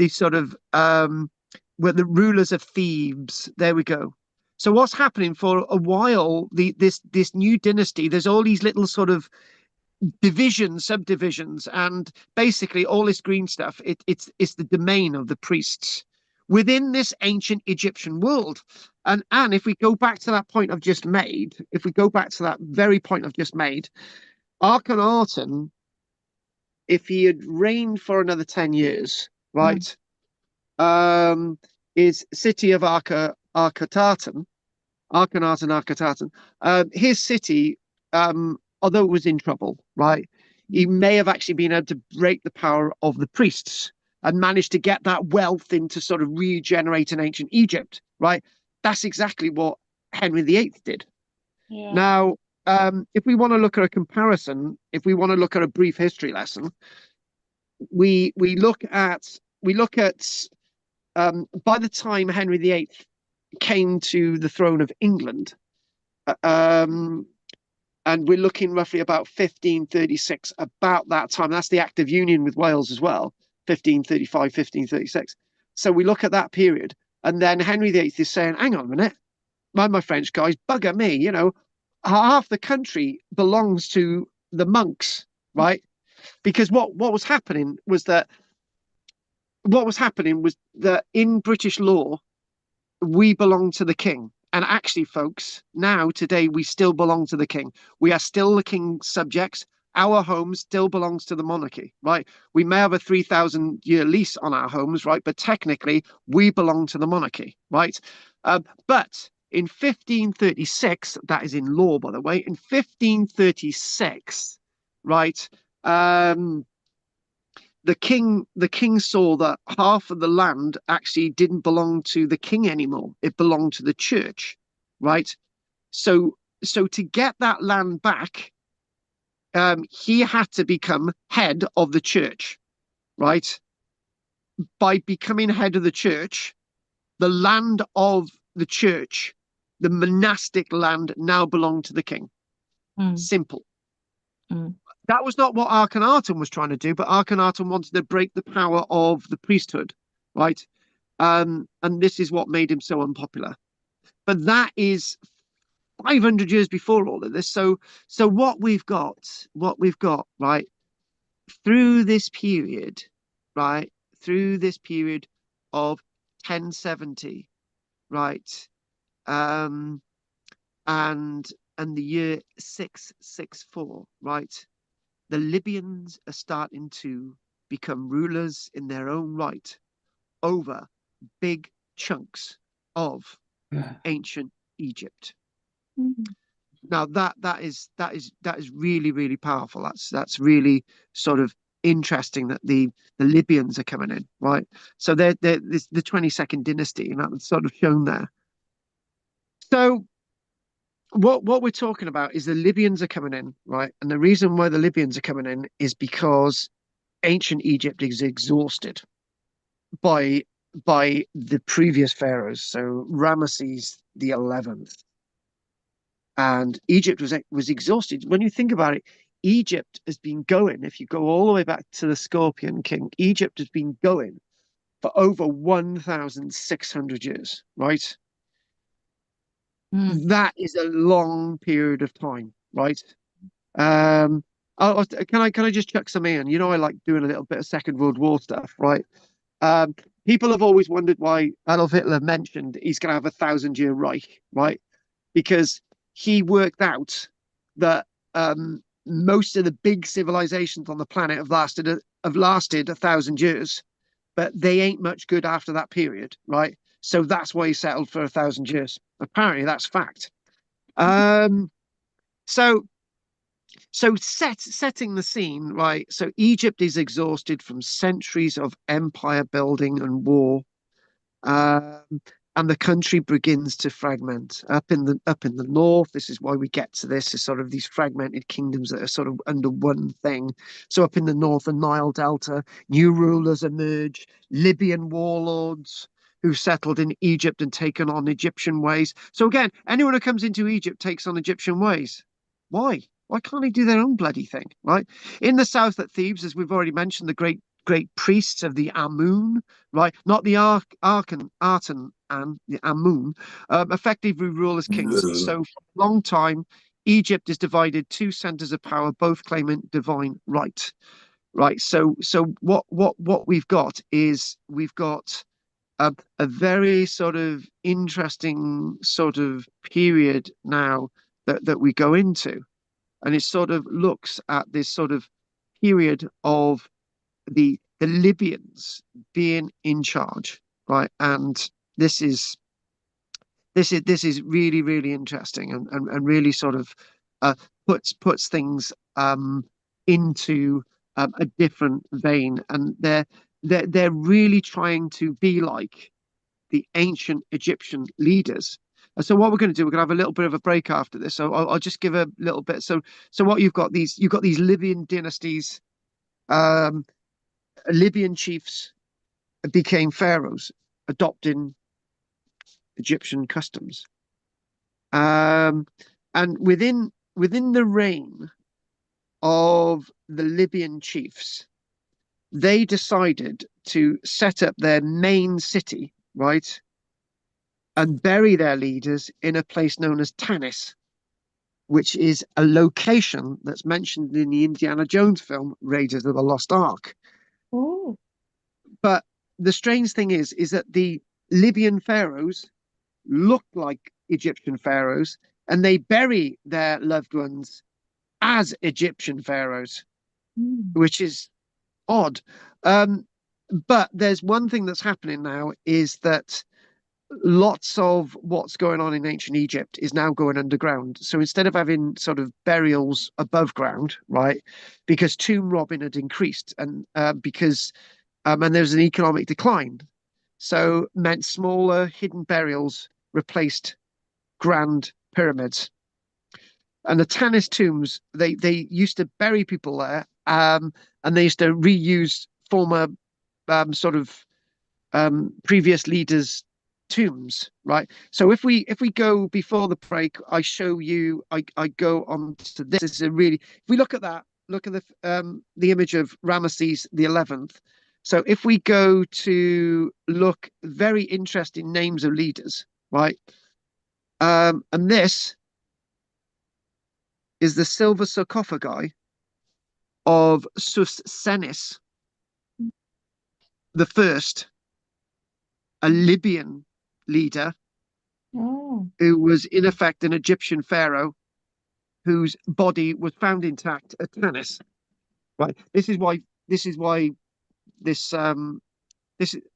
sort of were the rulers of Thebes. There we go. So what's happening for a while? This new dynasty. There's all these little sort of divisions, subdivisions, and basically all this green stuff. It's the domain of the priests within this ancient Egyptian world. And if we go back to that point I've just made, if we go back to that very point I've just made, Akhenaten, if he had reigned for another 10 years, right, is city of Akhenaten, his city, although it was in trouble, right, he may have actually been able to break the power of the priests and managed to get that wealth into sort of regenerating ancient Egypt, right? That's exactly what Henry VIII did. Yeah. Now, if we want to look at a comparison, if we want to look at a brief history lesson, we look at by the time Henry VIII came to the throne of England, and we're looking roughly about 1536, about that time. That's the Act of Union with Wales as well, 1535, 1536. So we look at that period, and then Henry VIII is saying, hang on a minute, mind my French, guys, bugger me, you know, half the country belongs to the monks, right? Because what was happening was that in British law, we belong to the king. And actually, folks, now, today, we still belong to the king. We are still the king's subjects. Our home still belongs to the monarchy, right? We may have a 3,000-year lease on our homes, right? But technically, we belong to the monarchy, right? But in 1536, that is in law, by the way, in 1536, right, the king saw that half of the land actually didn't belong to the king anymore. It belonged to the church, right? So to get that land back, he had to become head of the church, right? By becoming head of the church, the land of the church, the monastic land, now belonged to the king. Simple. That was not what Akhenaten was trying to do, but Akhenaten wanted to break the power of the priesthood, right? And this is what made him so unpopular. But that is 500 years before all of this. So what we've got, right, through this period, right, through this period of 1070, right, and the year 664, right, the Libyans are starting to become rulers in their own right over big chunks of ancient Egypt. Now that is really, really powerful. That's really sort of interesting that the Libyans are coming in, right? So they're the 22nd dynasty, and that's sort of shown there. So what we're talking about is the Libyans are coming in, right? And the reason why the Libyans are coming in is because ancient Egypt is exhausted by the previous pharaohs. So Ramesses the 11th, and Egypt was exhausted. When you think about it, Egypt has been going. If you go all the way back to the Scorpion King, Egypt has been going for over 1,600 years, right? That is a long period of time, right? Can I just chuck some in? You know, I like doing a little bit of Second World War stuff, right? People have always wondered why Adolf Hitler mentioned he's going to have a 1,000-year Reich, right? Because he worked out that most of the big civilizations on the planet have lasted 1,000 years, but they ain't much good after that period, right? So that's why he settled for 1,000 years. Apparently, that's fact. Setting the scene, right? So Egypt is exhausted from centuries of empire building and war, and the country begins to fragment up in the north. This is why we get to this is sort of these fragmented kingdoms that are sort of under one thing. So up in the north, the Nile Delta, new rulers emerge, Libyan warlords who've settled in Egypt and taken on Egyptian ways. So again, anyone who comes into Egypt takes on Egyptian ways. Why? Why can't they do their own bloody thing, right? In the south at Thebes, as we've already mentioned, the great priests of the Amun, right? Not the Arkan, and the Amun, effectively rule as kings. So for a long time, Egypt is divided two centers of power, both claiming divine right. Right. So what we've got is a very sort of interesting sort of period now that we go into. And it sort of looks at this sort of period of the Libyans being in charge, right? And this is really, really interesting and really sort of puts things into a different vein, and they're really trying to be like the ancient Egyptian leaders. And so what we're going to do, we're going to have a little bit of a break after this. So I'll just give a little bit. So what you've got these Libyan dynasties, Libyan chiefs became pharaohs, adopting Egyptian customs. And within the reign of the Libyan chiefs, they decided to set up their main city, right, and bury their leaders in a place known as Tanis, which is a location that's mentioned in the Indiana Jones film Raiders of the Lost Ark. Oh. But the strange thing is that the Libyan pharaohs look like Egyptian pharaohs, and they bury their loved ones as Egyptian pharaohs, which is odd. But there's one thing that's happening now, is that lots of what's going on in ancient Egypt is now going underground. So instead of having sort of burials above ground, right, because tomb robbing had increased, and because and there's an economic decline, so meant smaller hidden burials replaced grand pyramids. And the Tanis tombs, they used to bury people there, and they used to reuse former sort of previous leaders' tombs, right? So if we go before the break, I show you, I go on to this. This is a really, if we look at that, look at the image of Ramesses the 11th. So if we go to look, very interesting names of leaders, right? And this is the silver sarcophagi of Senis the first, a Libyan leader who was in effect an Egyptian pharaoh whose body was found intact at Tanis. Right. This is why this is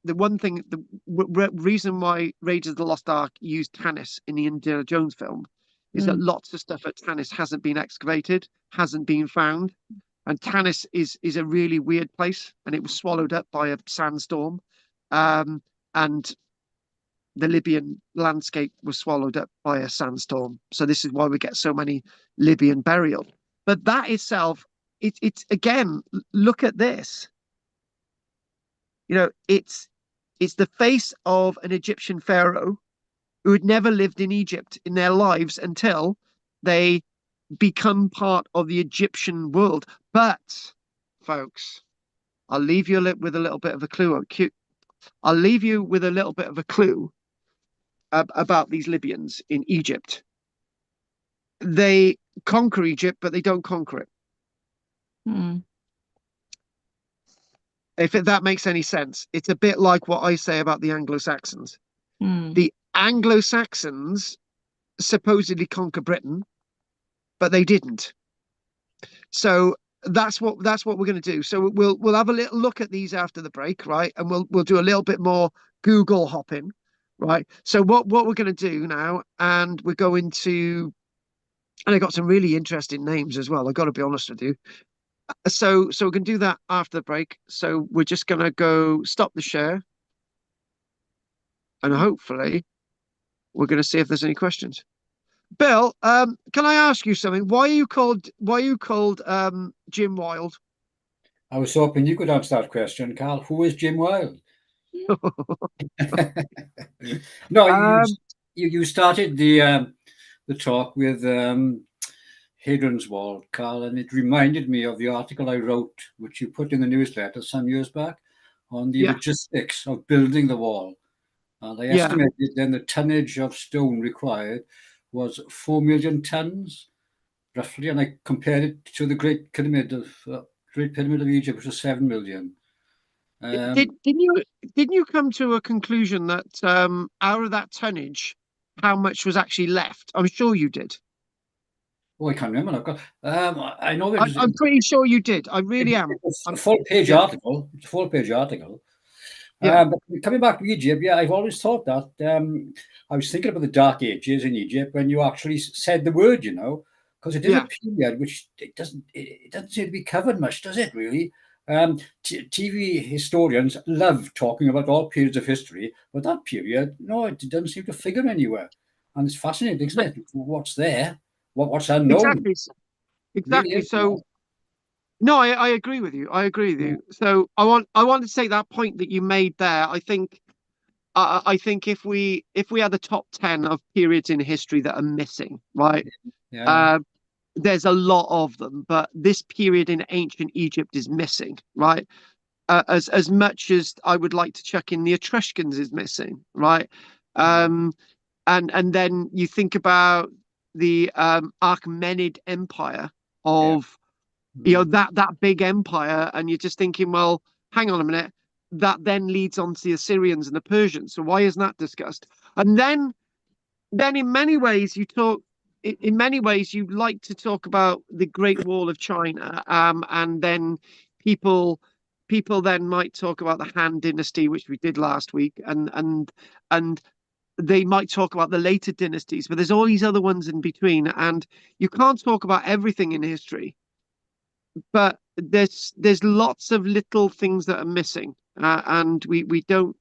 the one thing, the reason why Raiders of the Lost Ark used Tanis in the Indiana Jones film is that lots of stuff at Tanis hasn't been excavated, hasn't been found. And Tanis is a really weird place, and it was swallowed up by a sandstorm. And the Libyan landscape was swallowed up by a sandstorm. So this is why we get so many Libyan burials. But that itself, it's again, look at this. You know, it's the face of an Egyptian pharaoh who had never lived in Egypt in their lives until they become part of the Egyptian world. But, folks, I'll leave you with a little bit of a clue. I'll leave you with a little bit of a clue about these Libyans in Egypt. They conquer Egypt, but they don't conquer it. If that makes any sense, it's a bit like what I say about the Anglo-Saxons. The Anglo-Saxons supposedly conquer Britain, but they didn't. So that's what we're going to do. So we'll have a little look at these after the break, right? And we'll do a little bit more Google hopping, right? So what we're going to do now, and we're going to, and I got some really interesting names as well, I've got to be honest with you. So we can do that after the break. So we're just going to go stop the share, and hopefully we're going to see if there's any questions. Bill, can I ask you something? Why are you called Jim Wild? I was hoping you could answer that question, Carl. Who is Jim Wild? No, you started the talk with Hadrian's Wall, Carl, and it reminded me of the article I wrote, which you put in the newsletter some years back, on the logistics of building the wall. And I estimated then the tonnage of stone required was 4 million tons, roughly, and I compared it to the Great Pyramid of Egypt, which was 7 million. Didn't you come to a conclusion that out of that tonnage, how much was actually left? I'm sure you did. Oh, I can't remember. I've got. I know it was. I'm pretty sure you did. I really am. It's a full-page article. It's a full-page article. Yeah. But coming back to Egypt, I've always thought that. I was thinking about the Dark Ages in Egypt when you actually said the word, because it is Yeah. a period which it doesn't seem to be covered much, does it? Really, TV historians love talking about all periods of history, but that period, no, it doesn't seem to figure anywhere, and it's fascinating, isn't it? What's there? What's unknown? Exactly. Really Exactly. is, So no, I agree with you. I agree with you. So I want to say that point that you made there. I think if we had the top 10 of periods in history that are missing, right? yeah, There's a lot of them, but this period in ancient Egypt is missing, right? As much as I would like to chuck in the Etruscans is missing, right? And then you think about the Achaemenid Empire yeah. of that big empire, and you're just thinking, well, hang on a minute, that then leads on to the Assyrians and the Persians. So why isn't that discussed? And then in many ways in many ways you like to talk about the Great Wall of China, and then people then might talk about the Han Dynasty, which we did last week, and they might talk about the later dynasties, but there's all these other ones in between, and you can't talk about everything in history, but there's lots of little things that are missing, and we don't.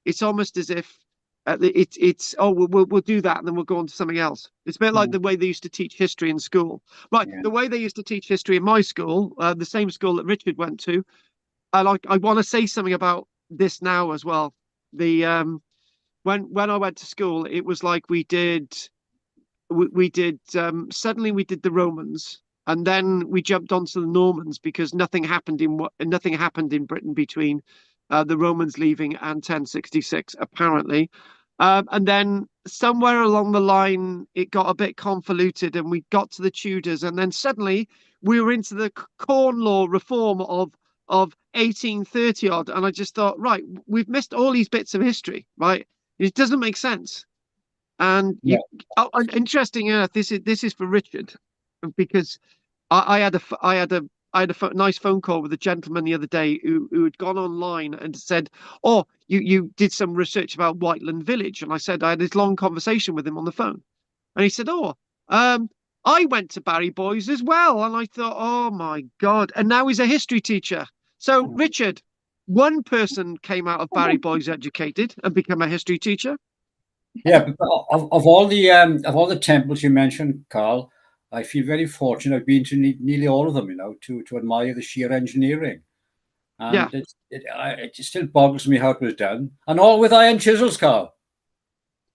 It's almost as if it's oh we'll do that and then we'll go on to something else. It's a bit like the way they used to teach history in school, right? Yeah. The way they used to teach history in my school, the same school that Richard went to. And I want to say something about this now as well. The when I went to school, it was like we did suddenly we did the Romans, and then we jumped onto the Normans because nothing happened in Britain between the Romans leaving and 1066 apparently. And then somewhere along the line it got a bit convoluted and we got to the Tudors, and then suddenly we were into the Corn Law reform of 1830 odd, and I just thought, right, we've missed all these bits of history, right? It doesn't make sense. And Yeah. interesting enough, this is for Richard, because I had a nice phone call with a gentleman the other day who had gone online and said, "Oh, you did some research about Whiteland Village," and I said I had this long conversation with him on the phone, and he said, "Oh, I went to Barry Boys as well," and I thought, "Oh my God!" And now he's a history teacher. So, Richard, one person came out of Barry Boys educated and become a history teacher. Yeah, but of all the temples you mentioned, Carl, I feel very fortunate. I've been to nearly all of them, to admire the sheer engineering, Yeah. and it just still boggles me how it was done, and all with iron chisels, Carl.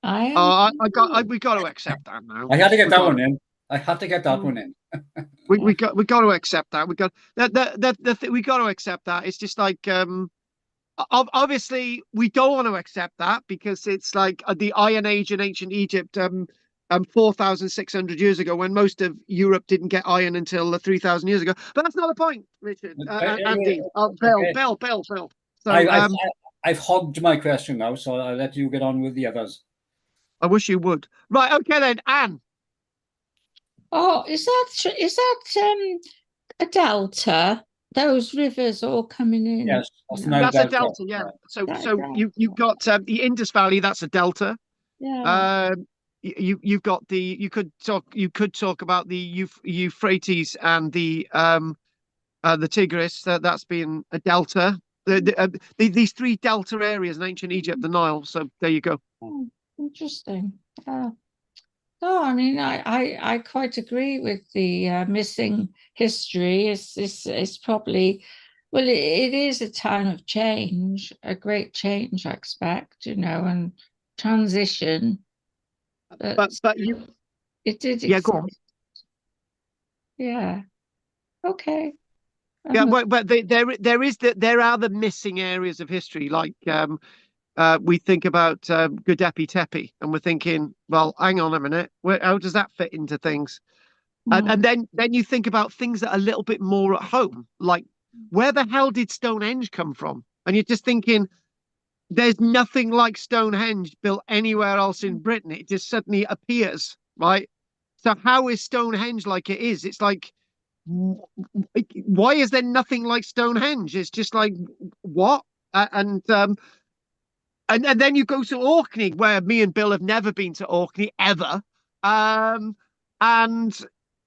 We got to accept that now. I had to get We that got one to- in. I had to get that one in. we got to accept that. We got we got to accept that. It's just like obviously we don't want to accept that because it's like the Iron Age in ancient Egypt 4,600 years ago, when most of Europe didn't get iron until 3,000 years ago. But that's not the point, Richard. Andy, Okay. Bill. So I've hogged my question now, so I'll let you get on with the others. I wish you would. Right, okay then, Anne. Oh, is that a delta? Those rivers all coming in. Yes, that's the That's Nile a delta, yeah. Right. So That's so you've got the Indus Valley. That's a delta. Yeah. You've got you could talk about the Euphrates and the Tigris. That's been a delta. These three delta areas in ancient Egypt, the Nile. So there you go. Oh, interesting. No, I mean, I quite agree with the missing history. It's probably, well, it is a time of change, a great change, I expect, and transition. But you, it did yeah, exist. go on. Yeah. Okay. Yeah, but there are the missing areas of history, like we think about Göbekli Tepe, and we're thinking, well, hang on a minute, how does that fit into things? And then you think about things that are a little bit more at home, like where the hell did Stonehenge come from? And you're just thinking, there's nothing like Stonehenge built anywhere else in Britain. It just suddenly appears, right? So how is Stonehenge like it is? It's like, why is there nothing like Stonehenge? It's just like, what? And then you go to Orkney, where me and Bill have never been to Orkney ever. And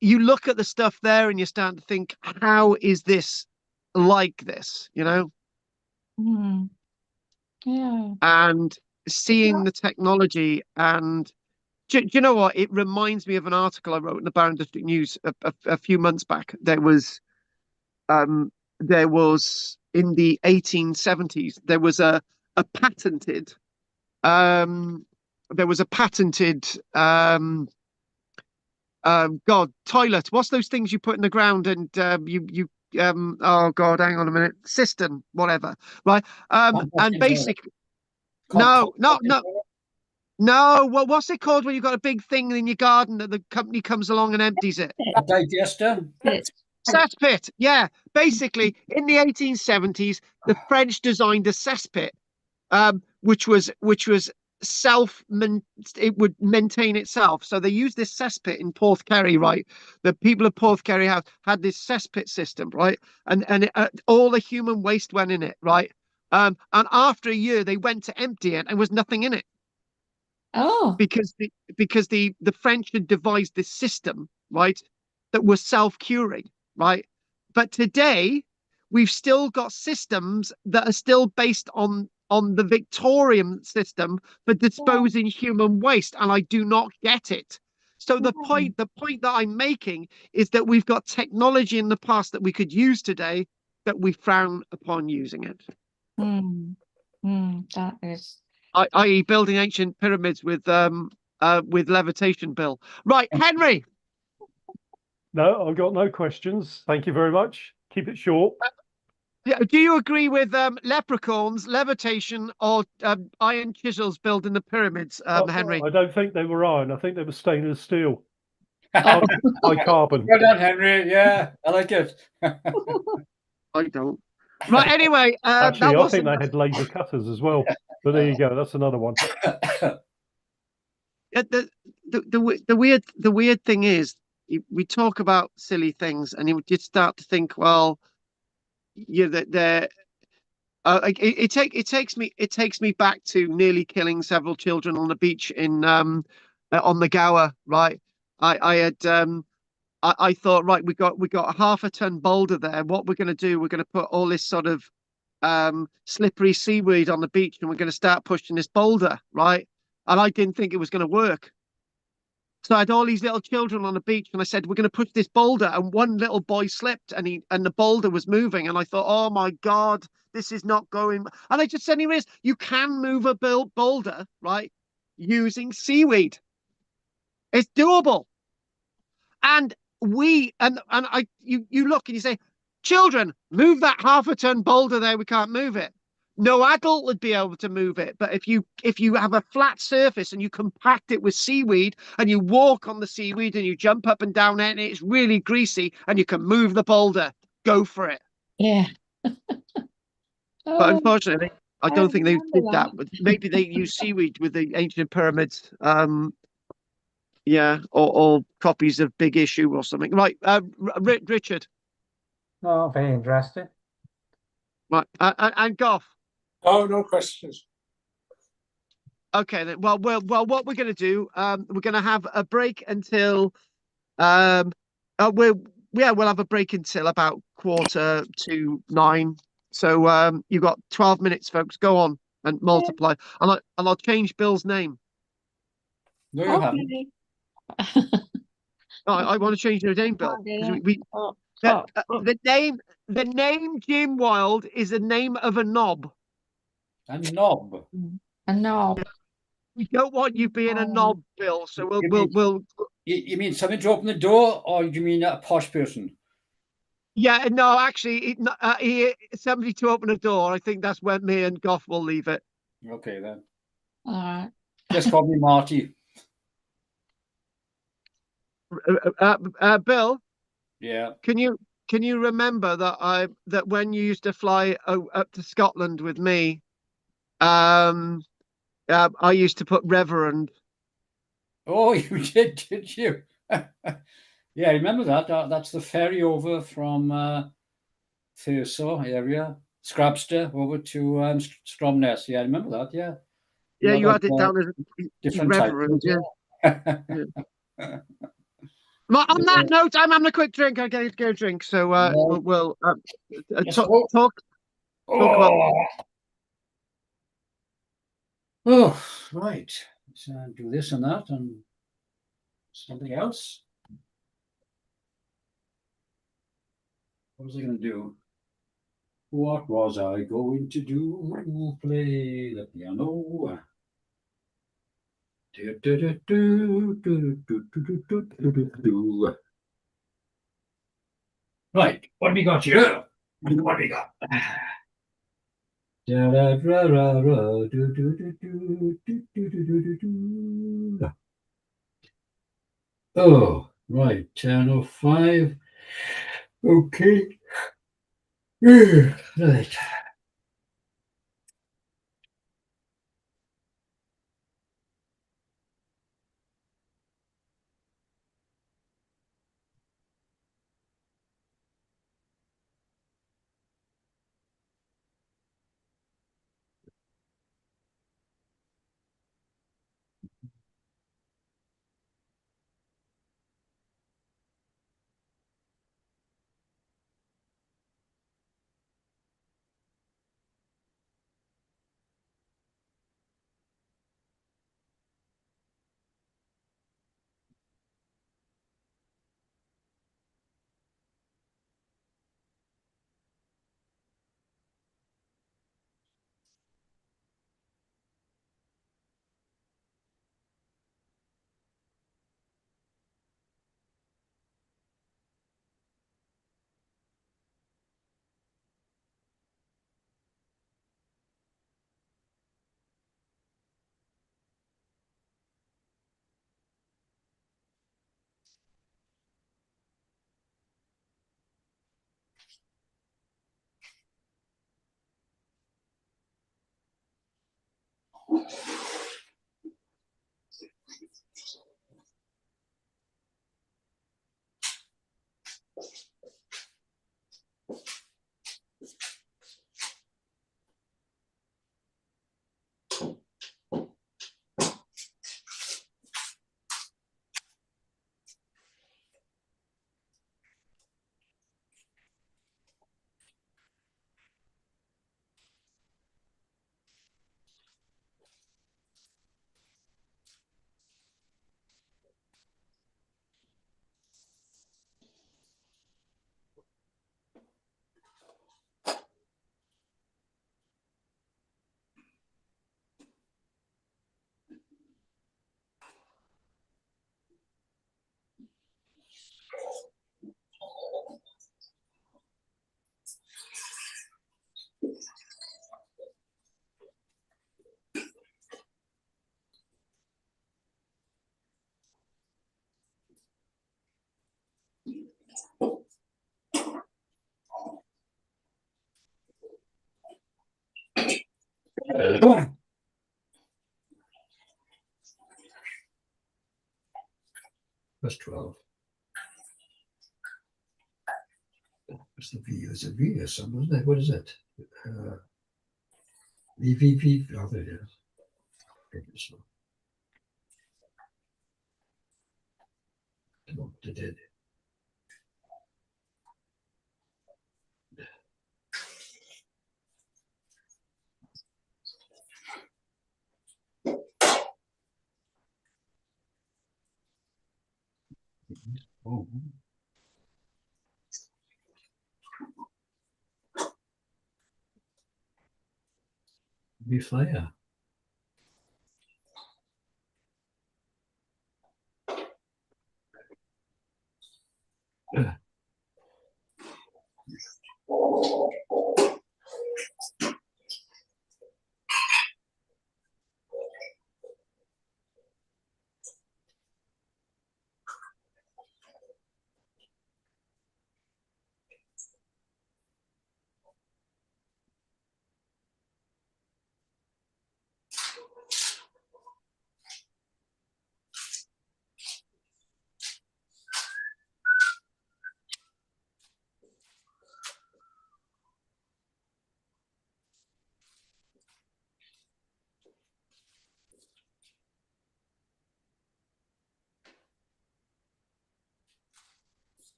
you look at the stuff there and you start to think, how is this like this? You know, Mm. Yeah. and seeing the technology and do you know what? It reminds me of an article I wrote in the Barron District News a few months back. There was in the 1870s there was a patented there was a patented God, toilet. What's those things you put in the ground and you oh God, hang on a minute, cistern, whatever, right? And basically, no, no, no. No, what's it called when you've got a big thing in your garden that the company comes along and empties it? A digester. Cesspit. Yeah. Basically, in the 1870s, the French designed a cesspit, which was it would maintain itself. So they used this cesspit in Porthcurry, right? The people of Porthcurry had this cesspit system, right? And all the human waste went in it, right? And after a year, they went to empty it and there was nothing in it. Oh. Because the French had devised this system, right, that was self-curing, right? But today we've still got systems that are still based on the Victorian system for disposing human waste, and I do not get it. So the point that I'm making is that we've got technology in the past that we could use today that we frown upon using it. That is. I.e., building ancient pyramids with levitation, Bill. Right, Henry. No, I've got no questions. Thank you very much. Keep it short. Do you agree with leprechauns, levitation, or iron chisels building the pyramids, Henry? I don't think they were iron. I think they were stainless steel. High carbon. Well done, Henry. Yeah, I like it. I don't. Right. Anyway, actually, I think they had laser cutters as well. But there you go. That's another one. The weird thing is, we talk about silly things, and you just start to think, well, yeah, that it takes me back to nearly killing several children on the beach in on the Gower, right? I thought, right, we got a half a ton boulder there. What we're going to do, we're going to put all this sort of slippery seaweed on the beach, and we're going to start pushing this boulder, right? And I didn't think it was going to work. So I had all these little children on the beach, and I said, we're going to push this boulder. And one little boy slipped, and the boulder was moving. And I thought, oh my God, this is not going. And I just said, anyways, you can move a boulder, right, using seaweed. It's doable. And you look and you say, children, move that half a ton boulder there. We can't move it. No adult would be able to move it. But if you have a flat surface and you compact it with seaweed and you walk on the seaweed and you jump up and down it and it's really greasy and you can move the boulder, go for it. Yeah. But unfortunately, I don't think they did that. But maybe they used seaweed with the ancient pyramids. Yeah, or copies of Big Issue or something. Right, Richard. Oh, very interesting. Right, and Goff. Oh, no questions. Okay, then. Well, what we're going to do, we're going to have a break until, we'll have a break until about 8:45. So, you've got 12 minutes, folks. Go on and multiply, and I'll change Bill's name. No, you haven't. No, I want to change your name, Bill. The name Jim Wild is the name of a knob. A knob. A knob. We don't want you being a knob, Bill. So we'll. You mean something to open the door, or do you mean a posh person? Yeah, no, actually, somebody to open a door. I think that's where me and Goff will leave it. Okay, then. All right. Just call me Marty. Bill. Yeah. Can you remember that when you used to fly up to Scotland with me, I used to put Reverend. Oh, you did you? Yeah, I remember that. That's the ferry over from Thurso area, Scrabster, over to Stromness. Yeah, I remember that. Yeah. Yeah, you had it down as different Reverend. type. Yeah. On that note, I'm having a quick drink. I get to go drink. So we'll Let's talk, go. talk about. Oh, right. Let's do this and that and something else. What was I going to do? What was I going to do? Play the piano. Right, what have we got here? What have we got? Oh, right, 10:05. Okay. Right. That's 12. What's the V? It's a V or something, isn't it? What is it? VVV. Oh, there it is. Okay, this one. Come on, it did. Oh. Be fire.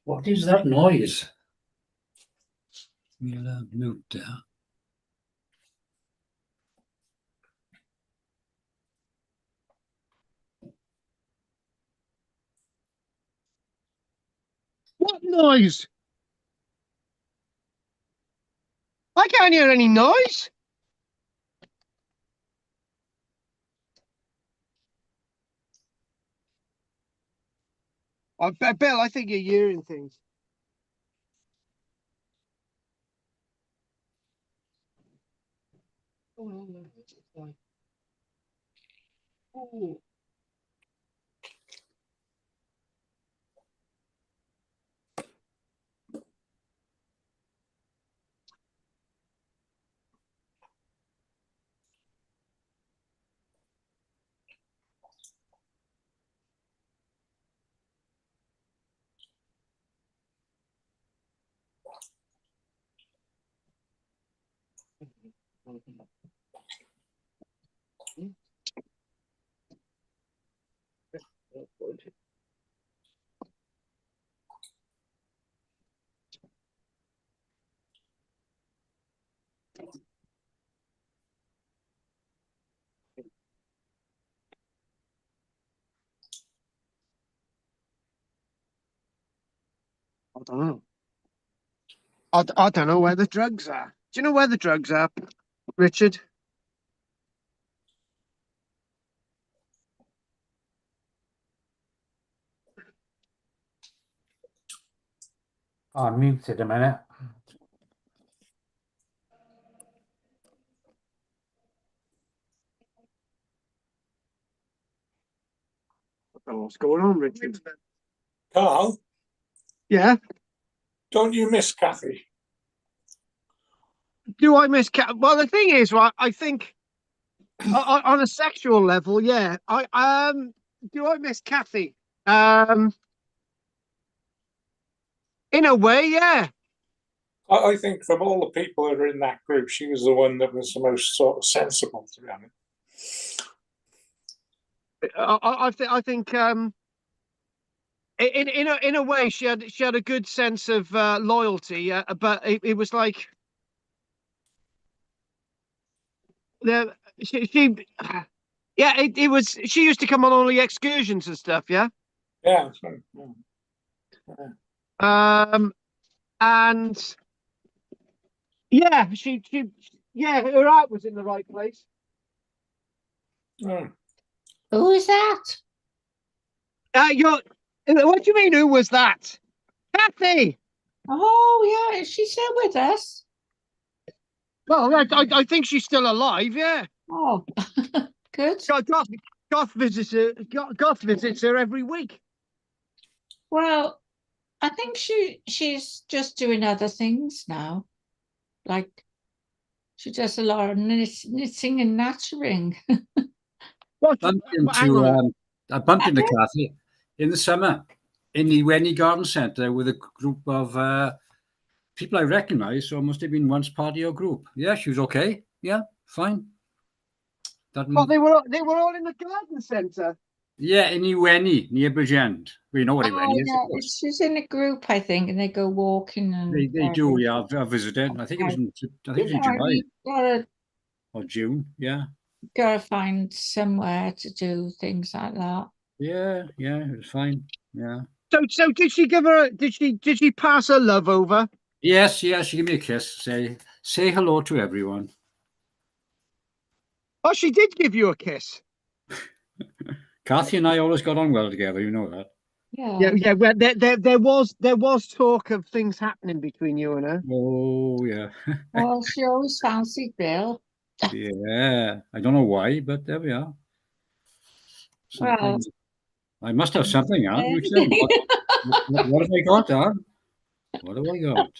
What is that noise? We'll mute there. What noise? I can't hear any noise. Bill, I think you're hearing things. Oh. I don't know. I don't know where the drugs are. Do you know where the drugs are, Richard? I muted a minute. I don't know what's going on, Richard. Carl, Yeah. don't you miss Kathy? Do I miss cat? Well, the thing is, right? I think on a sexual level, yeah. Do I miss Kathy? In a way, yeah. I think from all the people that are in that group, she was the one that was the most sort of sensible, to be honest. I think in a way she had a good sense of loyalty, but it was like the she yeah, it was, she used to come on all the excursions and stuff, yeah. Yeah. And yeah, she yeah, her heart was in the right place. Mm. Who is that? What do you mean? Who was that? Kathy. Oh, yeah, she's still with us. Well, I think she's still alive. Yeah. Oh, good. Goth visits her. Goth visits her every week. Well, I think she's just doing other things now. Like she does a lot of knitting and nattering. What? Hang on. I bumped into Kathy in the summer in the Wenny Garden Centre with a group of people I recognise, so it must have been once part of your group. Yeah, she was okay. Yeah, fine. Well, they were all in the garden centre. Yeah, in Iweni, near Bridgend. We know what Iweni is. Yeah, she's in a group, I think, and they go walking and They do. Yeah, I've visited. I think it was in July or June. Yeah. Gotta find somewhere to do things like that. Yeah, it was fine. Yeah. So did she give her? Did she pass her love over? Yes, she gave me a kiss. Say hello to everyone. Oh, she did give you a kiss. Kathy and I always got on well together. You know that. Yeah. Well, there was talk of things happening between you and her. Oh yeah. Well, she always fancied Bill. Yeah, I don't know why, but there we are. Well, I must have something, huh? You said, what have I got, huh? What have I got?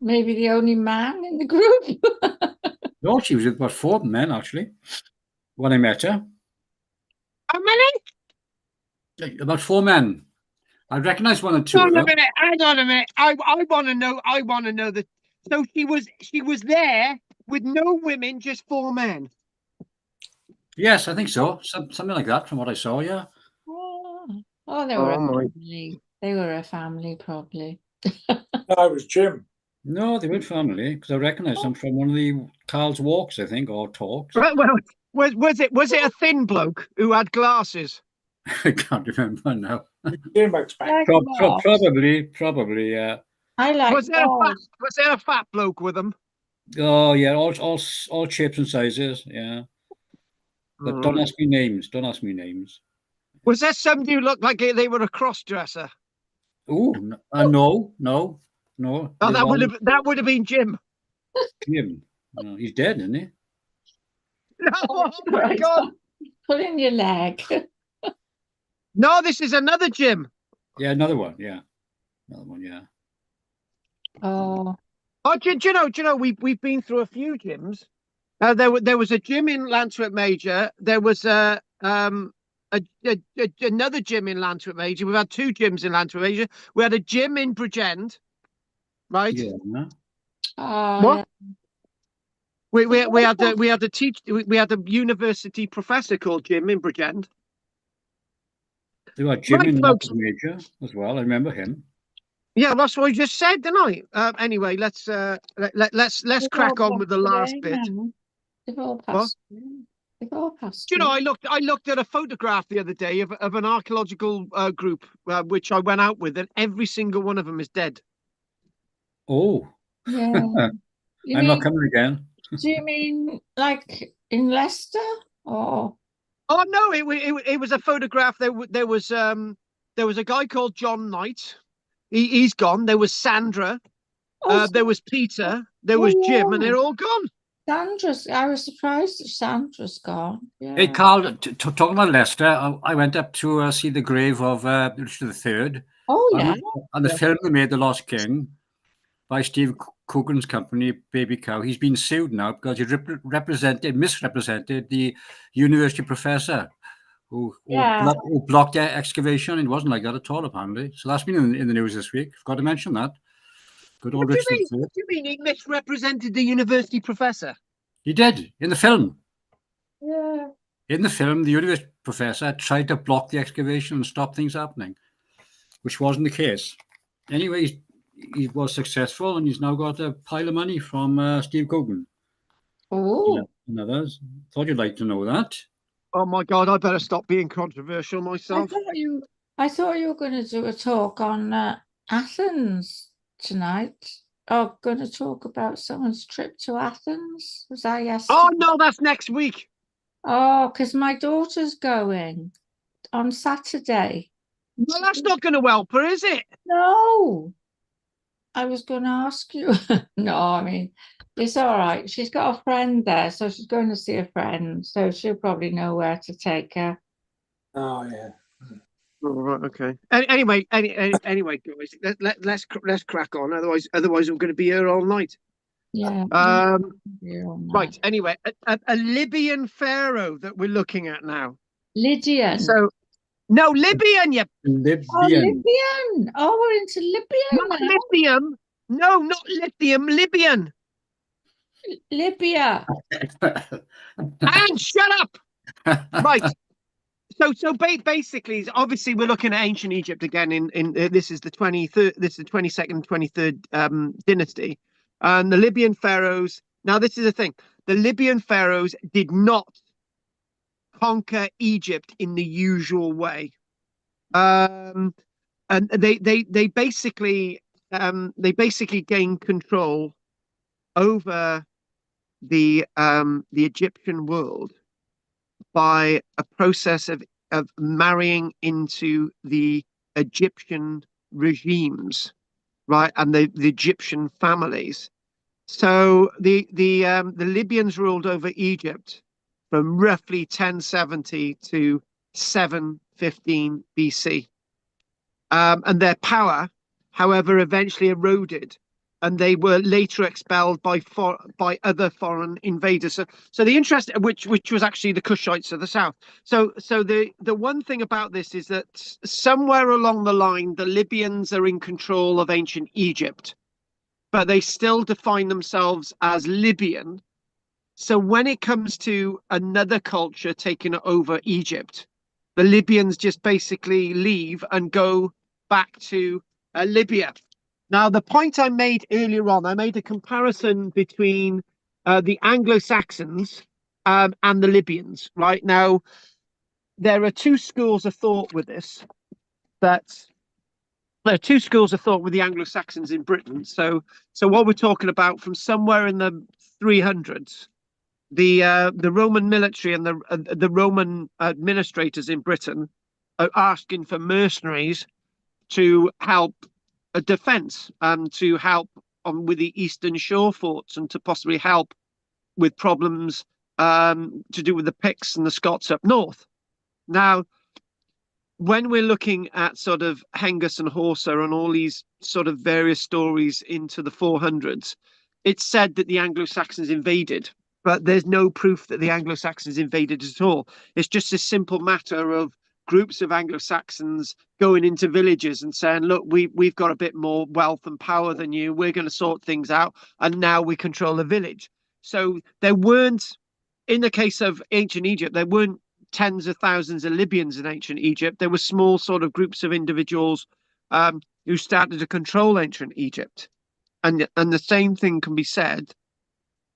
Maybe the only man in the group. No, she was with about 4 men, actually, when I met her. How many? About 4 men. I recognise one or two Hang of on a them. minute. Hang on a minute. I want to know. I want to know that. So she was there with no women, just 4 men. Yes, I think so. Something like that from what I saw, yeah. Oh, they were Oh a my. family. They were a family, probably. I was Jim. No, they weren't family, because I recognise them from one of the Carl's walks, I think, or talks. Well, was it a thin bloke who had glasses? I can't remember now. Jim expect. Like Ross. Probably, yeah. I like Was there Ross. a fat bloke with him? Oh, yeah, all shapes and sizes, yeah. But don't ask me names. Don't ask me names. Was there somebody who looked like they were a cross dresser? Oh, no. Oh, They were all that would have been Jim. Jim. No, he's dead, isn't he? Oh my God! Pull in your leg. No, this is another Jim. Yeah, another one. Yeah, another one. Yeah. Oh, Oh, do you know we've been through a few gyms. There was a gym in Landsworth Major. There was another gym in Landsworth Major. We've had 2 gyms in Landsworth Major. We had a gym in Bridgend, right? Yeah. oh, What? yeah. We had a university professor called Jim in Bridgend. There were Jim Right, in folks. Major as well. I remember him. Yeah, that's what I just said, didn't I? Anyway, let's They've crack all on with the passed last away bit. now. They've all What? passed away. They've all passed Do you know, away. I looked at a photograph the other day of an archaeological group which I went out with, and every single one of them is dead. Oh, Yeah. You I'm not mean, coming again. do you mean like in Leicester? Or Oh no, it was a photograph. There was a guy called John Knight. He's gone. There was Sandra. oh, There was Peter. There was Jim, and yeah. they're all gone. Sandra's. I was surprised that Sandra's gone. Hey, Yeah. Carl, talking about Leicester, I went up to see the grave of Richard III. Oh, yeah. And the film they made, The Lost King, by Steve Coogan's company, Baby Cow, he's been sued now because he misrepresented the university professor who Yeah. blocked the excavation. It wasn't like that at all, apparently. So that's been in the news this week. Forgot to mention that. Good old What do Richard you mean? III. What do you mean he misrepresented the university professor? He did, in the film. Yeah. In the film, the university professor tried to block the excavation and stop things happening, which wasn't the case. Anyway, he was successful, and he's now got a pile of money from Steve Coogan. Oh. And others. Thought you'd like to know that. Oh my God! I better stop being controversial myself. I thought you were going to do a talk on Athens tonight. Oh, going to talk about someone's trip to Athens. Was that yesterday? Oh no, that's next week. Oh, because my daughter's going on Saturday. Well, that's not going to help her, is it? No, I was going to ask you. No, I mean, it's all right. She's got a friend there, so she's going to see a friend. So she'll probably know where to take her. Oh yeah. All right, okay. Anyway, guys, let's crack on. Otherwise, we're going to be here all night. Yeah. Right. Anyway, a Libyan pharaoh that we're looking at now. Lydian. So, no, Libyan. Yeah, Libyan. Oh, Libyan. Oh, we're into Libyan not now. lithium. No, not lithium. Libyan. Libya. And shut up. Right. So basically, obviously, we're looking at ancient Egypt again. In this is the 23rd. This is the 22nd, 23rd dynasty, and the Libyan pharaohs. Now, this is the thing: the Libyan pharaohs did not conquer Egypt in the usual way, and they basically gained control over the Egyptian world by a process of marrying into the Egyptian regimes, right, and the Egyptian families. So the Libyans ruled over Egypt from roughly 1070 to 15 BC. And their power, however, eventually eroded, and they were later expelled by other foreign invaders. So the interest, which was actually the Kushites of the south. So the one thing about this is that somewhere along the line, the Libyans are in control of ancient Egypt, but they still define themselves as Libyan. So when it comes to another culture taking over Egypt, the Libyans just basically leave and go back to Libya. Now, the point I made earlier on, I made a comparison between the Anglo-Saxons and the Libyans. Right now, there are two schools of thought with this. There are two schools of thought with the Anglo-Saxons in Britain. So what we're talking about from somewhere in the 300s, the Roman military and the Roman administrators in Britain are asking for mercenaries to help a defense and to help with the Eastern Shore forts and to possibly help with problems to do with the Picts and the Scots up north. Now, when we're looking at sort of Hengist and Horsa and all these sort of various stories into the 400s, it's said that the Anglo-Saxons invaded, but there's no proof that the Anglo-Saxons invaded at all. It's just a simple matter of groups of Anglo-Saxons going into villages and saying, look, we've got a bit more wealth and power than you. We're going to sort things out. And now we control the village. So there weren't, in the case of ancient Egypt, there weren't tens of thousands of Libyans in ancient Egypt. There were small sort of groups of individuals who started to control ancient Egypt. And the same thing can be said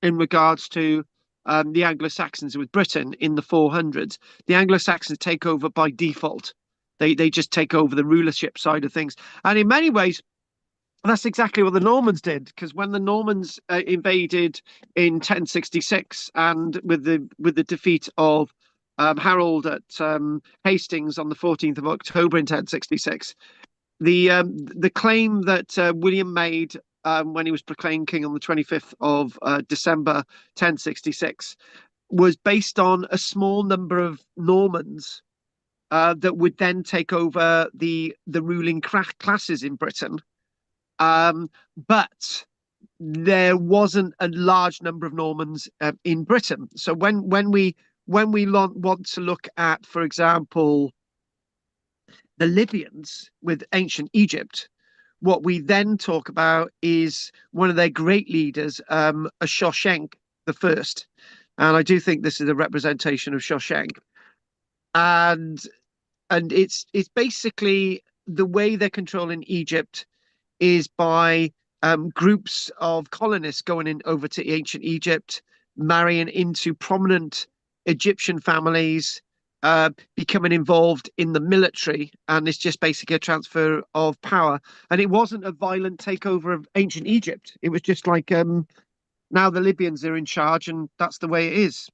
in regards to the Anglo-Saxons with Britain in the 400s. The Anglo-Saxons take over by default. They just take over the rulership side of things. And in many ways, that's exactly what the Normans did, because when the Normans invaded in 1066 and with the defeat of Harold at Hastings on the 14th of October in 1066, the claim that William made when he was proclaimed king on the 25th of December 1066 was based on a small number of Normans that would then take over the ruling classes in Britain. But there wasn't a large number of Normans in Britain. So when we want to look at, for example, the Libyans with ancient Egypt, what we then talk about is one of their great leaders, Shoshenq the First, and I do think this is a representation of Shoshenq, and it's basically the way they're controlling Egypt is by groups of colonists going in over to ancient Egypt, marrying into prominent Egyptian families, becoming involved in the military, and it's just basically a transfer of power. And it wasn't a violent takeover of ancient Egypt. It was just like now the Libyans are in charge, and that's the way it is.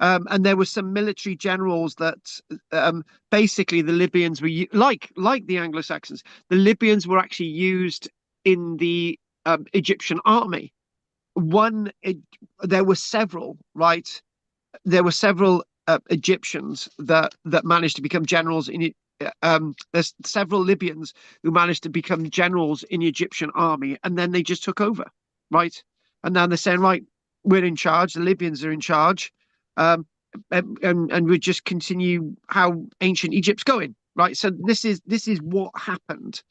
And there were some military generals that basically the Libyans were like the Anglo-Saxons. The Libyans were actually used in the Egyptian army. There were several, right? There were several Egyptians that managed to become generals in it. There's several Libyans who managed to become generals in the Egyptian army, and then they just took over, right? And now they're saying, right, we're in charge. The Libyans are in charge, and we just continue how ancient Egypt's going, right? So this is what happened,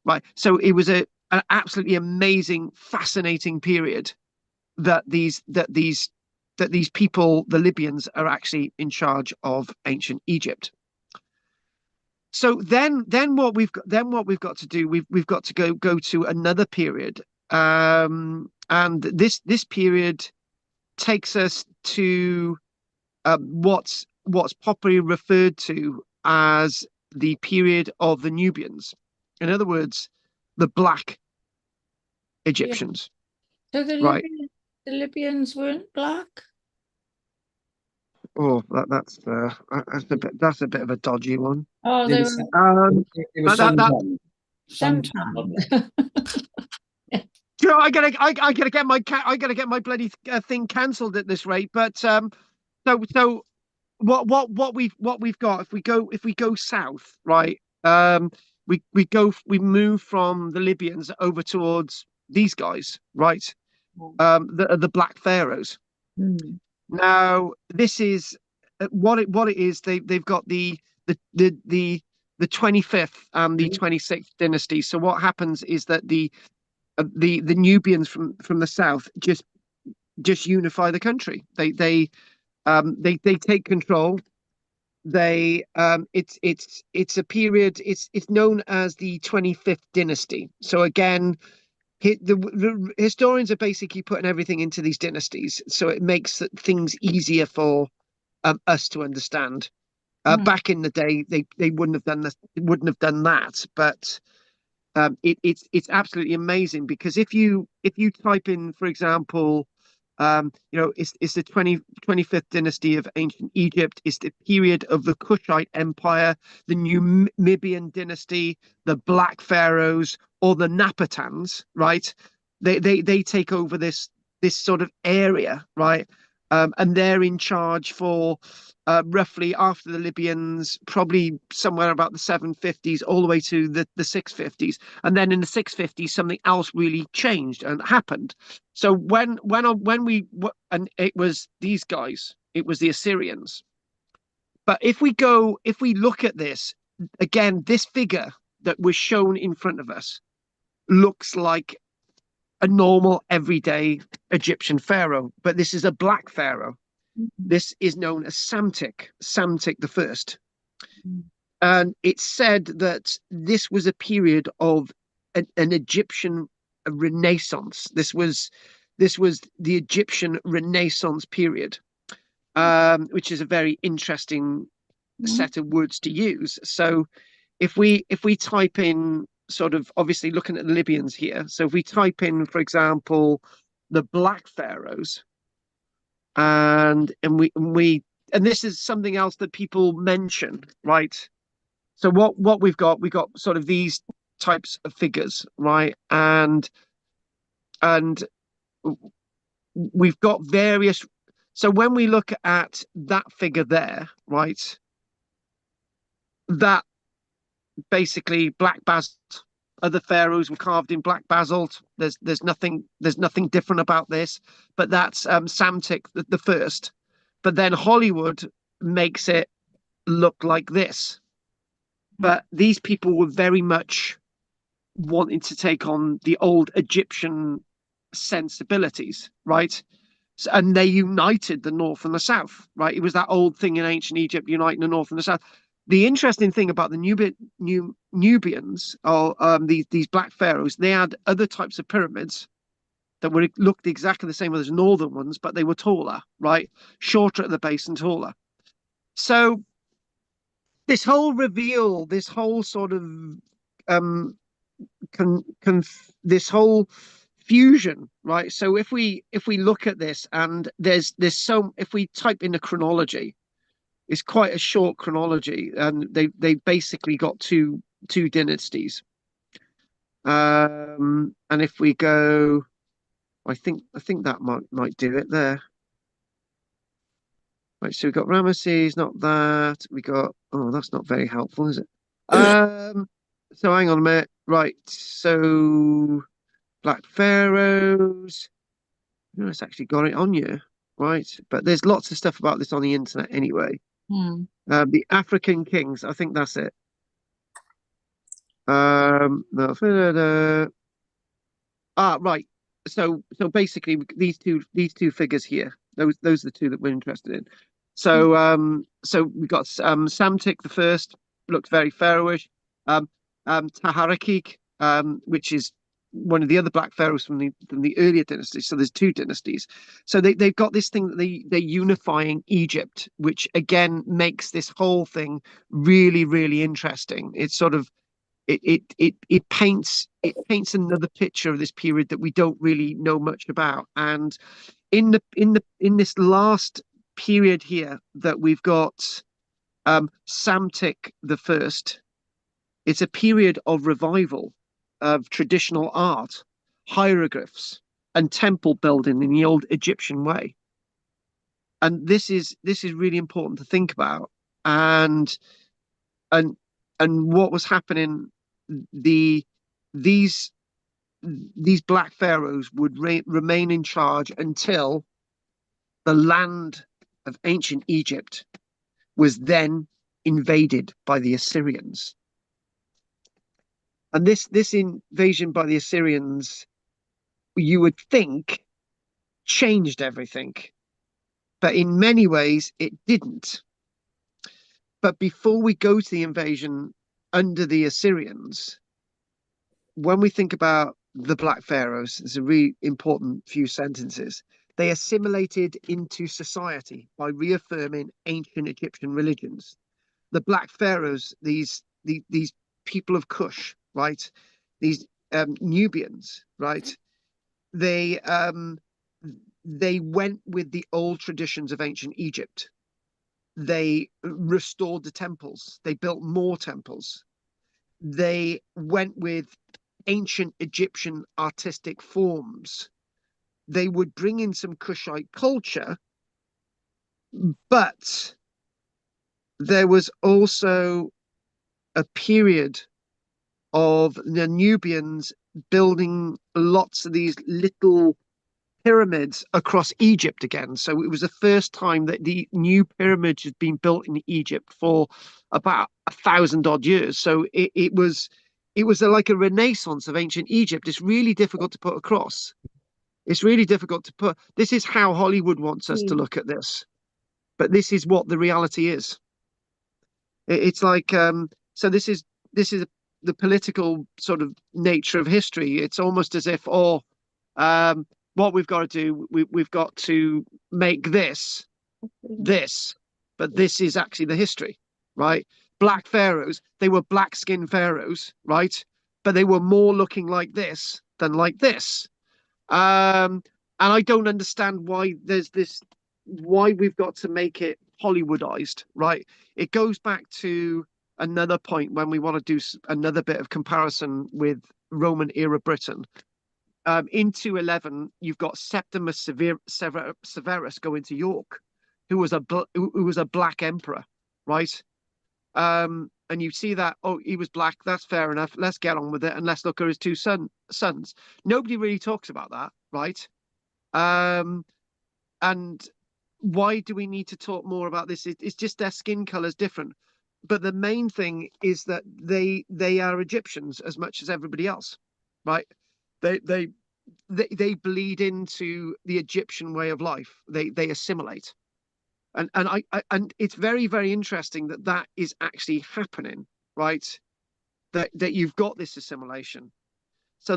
right? So it was an absolutely amazing, fascinating period that these people, the Libyans, are actually in charge of ancient Egypt. So then what we've got to do, we've got to go to another period, and this period takes us to what's popularly referred to as the period of the Nubians. In other words, the Black Egyptians. So the Right. Libyans weren't black? Oh, that's a bit of a dodgy one. Oh, they were It was that- suntan. You know, I gotta get my bloody thing cancelled at this rate. But so what we've got, if we go south, right? We move from the Libyans over towards these guys, right? The Black Pharaohs. Mm. Now, this is what it is. They've got the 25th and the 26th dynasty. So what happens is that the Nubians from the south just unify the country. They take control. It's a period. It's known as the 25th dynasty. So again, the historians are basically putting everything into these dynasties, so it makes things easier for us to understand. Back in the day, they wouldn't have done this, wouldn't have done that, but it's absolutely amazing because if you type in, for example, it's the 25th dynasty of ancient Egypt. It's the period of the Kushite Empire, the Numidian dynasty, the Black Pharaohs, or the Napatans, right? They take over this sort of area, right? And they're in charge for roughly after the Libyans, probably somewhere about the 750s, all the way to the 650s. And then in the 650s, something else really changed and happened. So and it was these guys, it was the Assyrians. But if we look at this again, this figure that was shown in front of us looks like a normal everyday Egyptian pharaoh, but this is a black pharaoh. This is known as Psamtik the First. And it's said that this was a period of an Egyptian Renaissance. This was the Egyptian Renaissance period, which is a very interesting set of words to use. So if we type in, sort of obviously looking at the Libyans here, so if we type in, for example, the Black Pharaohs, and this is something else that people mention, right? So what we've got sort of these types of figures, right? And we've got various. So when we look at that figure there, right, that basically black basalt. Other pharaohs were carved in black basalt. There's nothing different about this, but that's Psamtik the First. But then Hollywood makes it look like this. But these people were very much wanting to take on the old Egyptian sensibilities, right? So, and they united the North and the South, right? It was that old thing in ancient Egypt, uniting the North and the South. The interesting thing about the Nubians, or these black pharaohs, they had other types of pyramids that looked exactly the same as northern ones, but they were taller, right? Shorter at the base and taller. So this whole reveal, this whole sort of this whole fusion, right? So if we look at this, and there's so, if we type in a chronology, it's quite a short chronology, and they basically got two dynasties. And if we go, I think that might do it there. Right, so we got Ramesses, not that. We got, oh, that's not very helpful, is it? So hang on a minute. Right, so Black Pharaohs. No, it's actually got it on you, right? But there's lots of stuff about this on the internet anyway. The African kings, I think that's it. No, right. So basically these two figures here, those are the two that we're interested in. So so we got Psamtik the First, looks very pharaohish. Taharakik, which is one of the other black pharaohs from the earlier dynasties. So there's two dynasties. So they've got this thing that they're unifying Egypt, which again makes this whole thing really, really interesting. It's sort of it paints another picture of this period that we don't really know much about. And in this last period here that we've got Psamtik the First, it's a period of revival of traditional art, hieroglyphs, and temple building in the old Egyptian way. and this is really important to think about. And and what was happening, the these black pharaohs would remain in charge until the land of ancient Egypt was then invaded by the Assyrians. And this invasion by the Assyrians, you would think, changed everything, but in many ways it didn't. But before we go to the invasion under the Assyrians, when we think about the Black Pharaohs, there's a really important few sentences. They assimilated into society by reaffirming ancient Egyptian religions. The Black Pharaohs, these people of Kush, right? These Nubians, right? They went with the old traditions of ancient Egypt. They restored the temples. They built more temples. They went with ancient Egyptian artistic forms. They would bring in some Kushite culture, but there was also a period of the Nubians building lots of these little pyramids across Egypt again. So it was the first time that the new pyramids had been built in Egypt for about 1,000 odd years. So it was like a renaissance of ancient Egypt. It's really difficult to put across. It's really difficult to put. This is how Hollywood wants us to look at this, but this is what the reality is. It's like so. This is the political sort of nature of history. It's almost as if, what we've got to do, we've got to make this, but this is actually the history, right? Black pharaohs, they were black skinned pharaohs, right? But they were more looking like this than like this. And I don't understand why why we've got to make it Hollywoodized, right? It goes back to another point when we want to do another bit of comparison with Roman era Britain. In 211, you've got Septimus Severus going to York, who was a black emperor, right? And you see that, oh, he was black, that's fair enough. Let's get on with it, and let's look at his two sons. Nobody really talks about that, right? And why do we need to talk more about this? It's just their skin color is different, but the main thing is that they are Egyptians as much as everybody else, right? They bleed into the Egyptian way of life. They assimilate, and and it's very, very interesting that is actually happening, right? That you've got this assimilation. So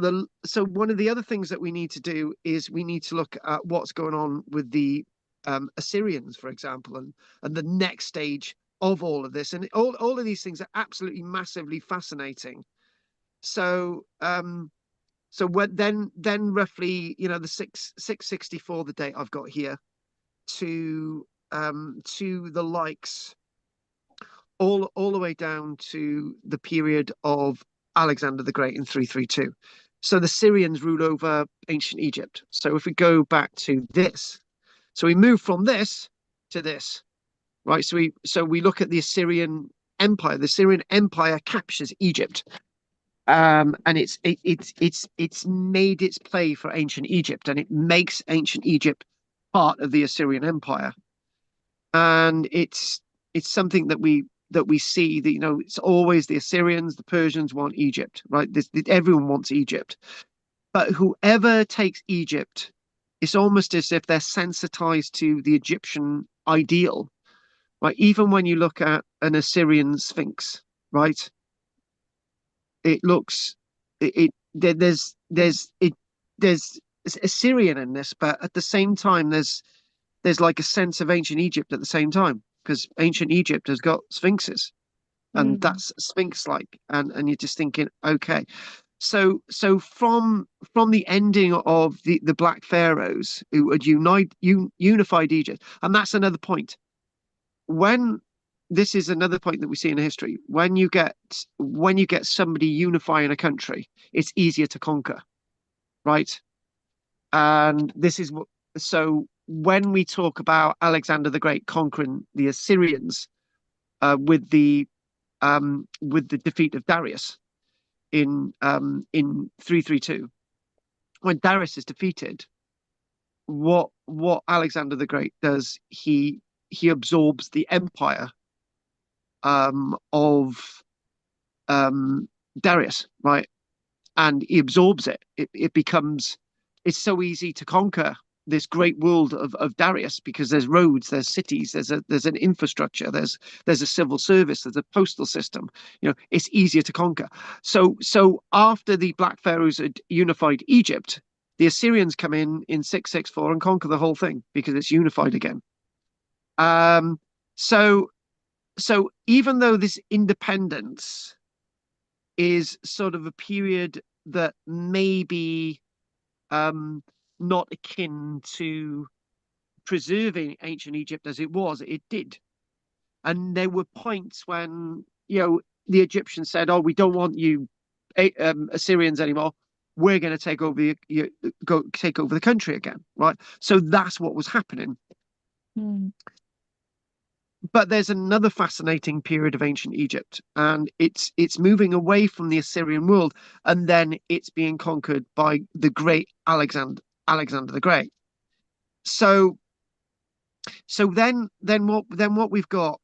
one of the other things that we need to do is we need to look at what's going on with the Assyrians, for example, and the next stage of all of this, and all of these things are absolutely massively fascinating. So so then roughly, the 664, the date I've got here, to the likes, all the way down to the period of Alexander the Great in 332. So the Syrians ruled over ancient Egypt. So if we go back to this, so we move from this to this, right? So we look at the Assyrian Empire. The Assyrian Empire captures Egypt. And it's made its play for ancient Egypt, and it makes ancient Egypt part of the Assyrian Empire. And it's something that we see that, it's always the Assyrians, the Persians want Egypt, right? Everyone wants Egypt, but whoever takes Egypt, it's almost as if they're sensitized to the Egyptian ideal, right? Even when you look at an Assyrian Sphinx, right? It looks there's Assyrian in this, but at the same time there's like a sense of ancient Egypt at the same time, because ancient Egypt has got sphinxes, and that's Sphinx like, and you're just thinking, okay, so from the ending of the Black Pharaohs who had unified Egypt, and that's another point. This is another point that we see in history. When you get somebody unifying a country, it's easier to conquer, right? And this is what. So when we talk about Alexander the Great conquering the Assyrians with the defeat of Darius in 332, when Darius is defeated, what Alexander the Great does, he absorbs the empire of Darius, right? And he absorbs it. It becomes, it's so easy to conquer this great world of Darius because there's roads, there's cities, there's an infrastructure, there's a civil service, there's a postal system. You know, it's easier to conquer. So after the Black Pharaohs had unified Egypt, the Assyrians come in 664 and conquer the whole thing because it's unified again. So even though this independence is sort of a period that may be not akin to preserving ancient Egypt as it was, it did. And there were points when, you know, the Egyptians said, "Oh, we don't want you Assyrians anymore. We're going to take over the country again," right? So that's what was happening. Mm. But there's another fascinating period of ancient Egypt, and it's moving away from the Assyrian world, and then it's being conquered by the great Alexander the Great. So then what we've got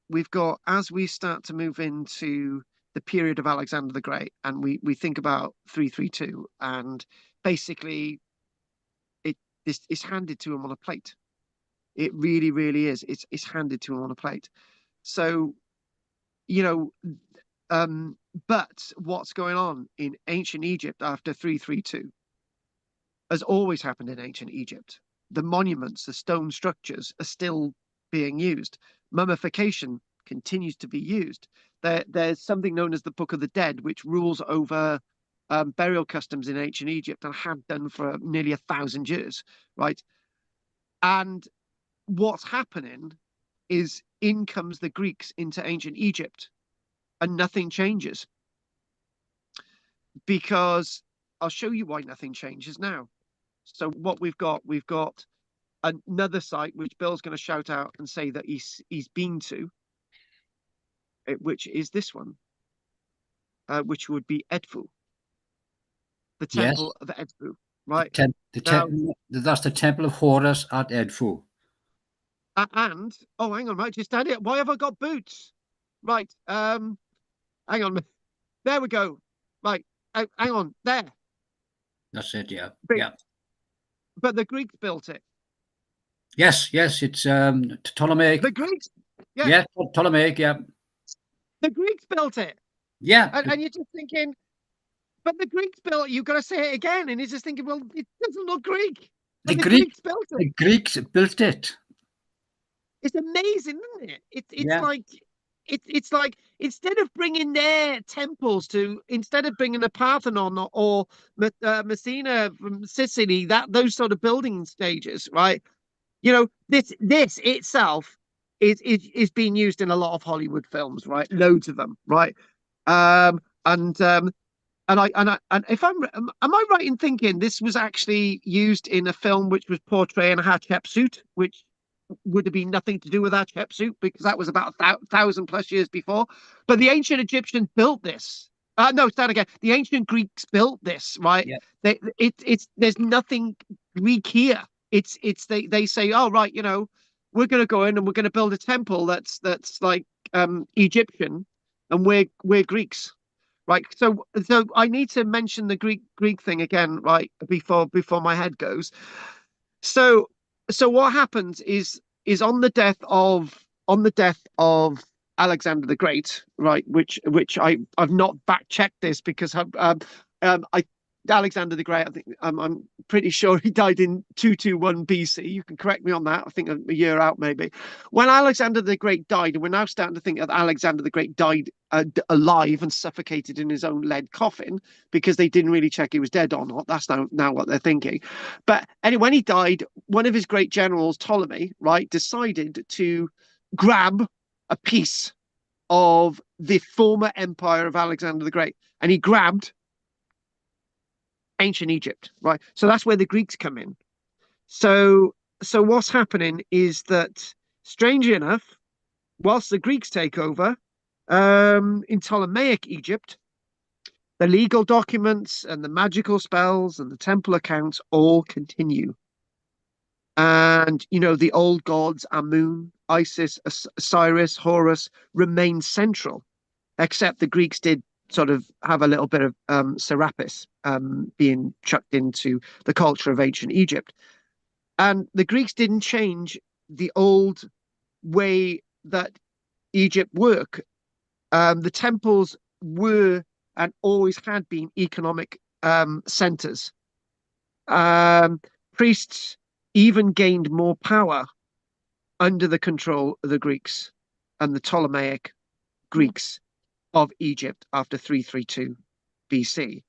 as we start to move into the period of Alexander the Great, and we think about 332, and basically this is handed to him on a plate. It really, really is. It's handed to him on a plate. So, you know, but what's going on in ancient Egypt after 332 has always happened in ancient Egypt. The monuments, the stone structures are still being used. Mummification continues to be used. There's something known as the Book of the Dead, which rules over burial customs in ancient Egypt and had done for nearly 1,000 years, right? And what's happening is in comes the Greeks into ancient Egypt and nothing changes. Because I'll show you why nothing changes now. So what we've got another site which Bill's going to shout out and say that he's been to, which is this one, which would be Edfu, the temple of Edfu, right? That's the temple of Horus at Edfu. And oh, hang on, right, just add it. Why have I got boots? Right, hang on, there we go. Right, hang on, there. That's it, yeah. Big. Yeah. But the Greeks built it. Yes, it's Ptolemaic. The Greeks, yeah, Ptolemaic, yeah. The Greeks built it. Yeah. And you're just thinking, but the Greeks built it, you've got to say it again. And you're just thinking, well, it doesn't look Greek. But the Greeks built it. The Greeks built it. It's amazing, isn't it? Yeah. It's like instead of bringing their temples instead of bringing the Parthenon or Messina from Sicily, those sort of building stages, right? You know, this itself is being used in a lot of Hollywood films, right? Loads of them, right? And if am I right in thinking this was actually used in a film which was portraying Hatshepsut, which would have been nothing to do with Hatshepsut because that was about 1,000+ years before. But the ancient Egyptians built this. No, start again. The ancient Greeks built this, right? Yeah. There's nothing Greek here. They say, oh right, you know, we're going to go in and we're going to build a temple that's like Egyptian, and we're Greeks, right? So I need to mention the Greek thing again, right? Before my head goes. So what happens is on the death of Alexander the Great, right? Which I've not back checked this because Alexander the Great, I think I'm pretty sure he died in 221 BC. You can correct me on that. I think a year out maybe. When Alexander the Great died, and we're now starting to think that Alexander the Great died alive and suffocated in his own lead coffin because they didn't really check he was dead or not. That's now what they're thinking. But anyway, when he died, one of his great generals, Ptolemy, right, decided to grab a piece of the former empire of Alexander the Great, and he grabbed ancient Egypt, right? So that's where the Greeks come in. So so what's happening is that, strangely enough, whilst the Greeks take over in Ptolemaic Egypt, the legal documents and the magical spells and the temple accounts all continue. And, you know, the old gods, Amun, Isis, Osiris, Horus, remain central, except the Greeks did sort of have a little bit of Serapis being chucked into the culture of ancient Egypt. And the Greeks didn't change the old way that Egypt worked. The temples were and always had been economic centers. Priests even gained more power under the control of the Greeks and the Ptolemaic Greeks of Egypt after 332 BC.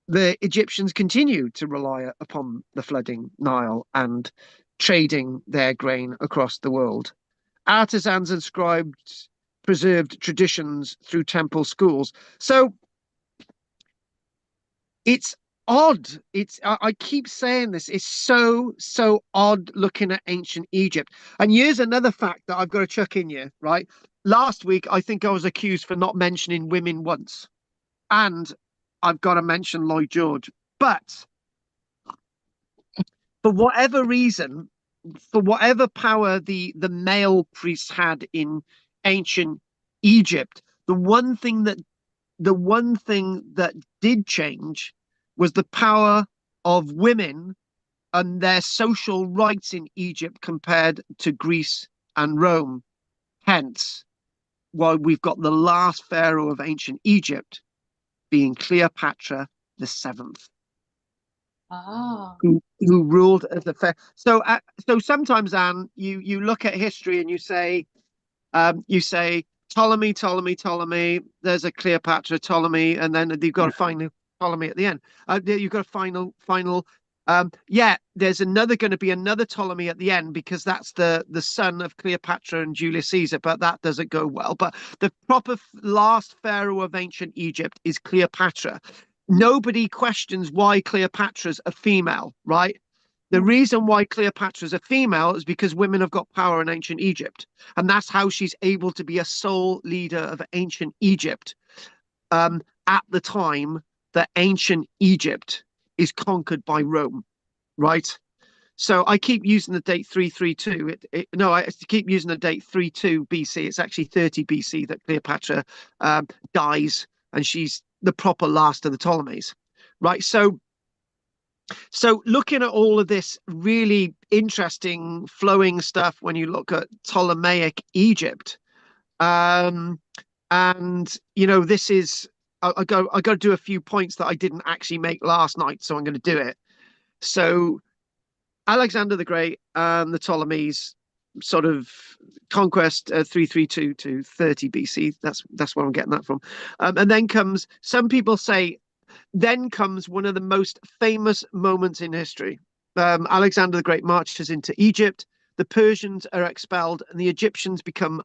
The Egyptians continued to rely upon the flooding Nile and trading their grain across the world. Artisans and scribes preserved traditions through temple schools. So it's odd. I keep saying this. It's so odd looking at ancient Egypt. And here's another fact that I've got to chuck in here, right? Last week, I think I was accused for not mentioning women once. And I've got to mention Lloyd George. But for whatever reason, for whatever power the male priests had in ancient Egypt, the one thing that did change was the power of women and their social rights in Egypt compared to Greece and Rome. Hence, why we've got the last pharaoh of ancient Egypt being Cleopatra the Seventh. Ah. Who ruled as a pharaoh. So sometimes, Anne, you look at history and you say Ptolemy, there's a Cleopatra, Ptolemy, and then you've got a final Ptolemy at the end. You've got a final. There's going to be another Ptolemy at the end because that's the son of Cleopatra and Julius Caesar, but that doesn't go well. But the proper last pharaoh of ancient Egypt is Cleopatra. Nobody questions why Cleopatra's a female, right? The reason why Cleopatra's a female is because women have got power in ancient Egypt. And that's how she's able to be a sole leader of ancient Egypt at the time that ancient Egypt is conquered by Rome, right? So I keep using the date 332. I keep using the date 32 BC. It's actually 30 BC that Cleopatra dies, and she's the proper last of the Ptolemies, right? So looking at all of this really interesting flowing stuff when you look at Ptolemaic Egypt, and you know, this is I got to do a few points that I didn't actually make last night, so I'm going to do it. So Alexander the Great and the Ptolemies sort of conquest 332 to 30 BC. That's where I'm getting that from. And then comes, some people say, then comes one of the most famous moments in history. Alexander the Great marches into Egypt. The Persians are expelled, and the Egyptians become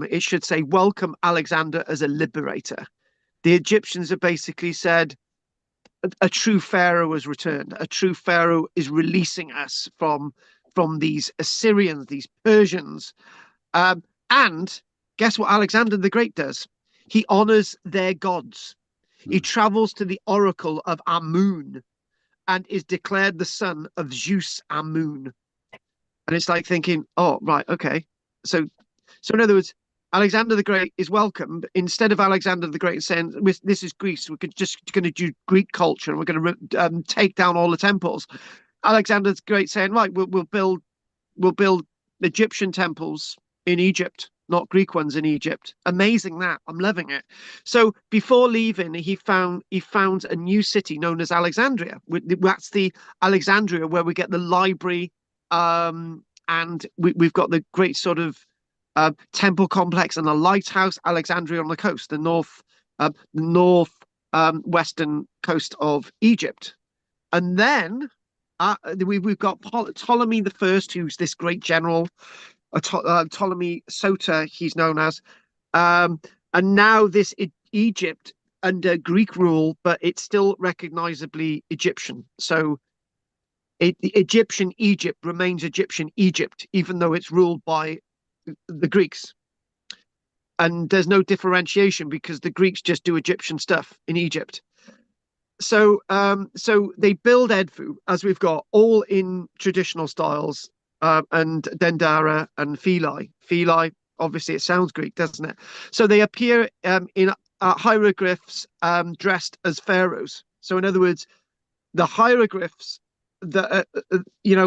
it should say, welcome Alexander as a liberator. The Egyptians have basically said, a true pharaoh has returned. A true pharaoh is releasing us from these Assyrians, these Persians. And guess what Alexander the Great does? He honors their gods. He travels to the oracle of Amun and is declared the son of Zeus Amun. And it's like thinking, oh, right, okay. So in other words, Alexander the Great is welcome. Instead of Alexander the Great saying, this is Greece, we're just going to do Greek culture and we're going to take down all the temples. Alexander the Great saying, right, we'll build Egyptian temples in Egypt, not Greek ones in Egypt. Amazing that. I'm loving it. So before leaving, he found a new city known as Alexandria. That's the Alexandria where we get the library, and we've got the great sort of temple complex and a lighthouse, Alexandria on the coast, the north western coast of Egypt. And then we've got Ptolemy the First, who's this great general, Ptolemy Soter, he's known as, and now this Egypt under Greek rule, but it's still recognizably Egyptian. So Egyptian Egypt remains Egyptian Egypt, even though it's ruled by the Greeks. And there's no differentiation because the Greeks just do Egyptian stuff in Egypt. So they build Edfu, as we've got, all in traditional styles, and Dendara and Philae. Philae, obviously, it sounds Greek, doesn't it? So they appear in hieroglyphs dressed as pharaohs. So in other words, the hieroglyphs that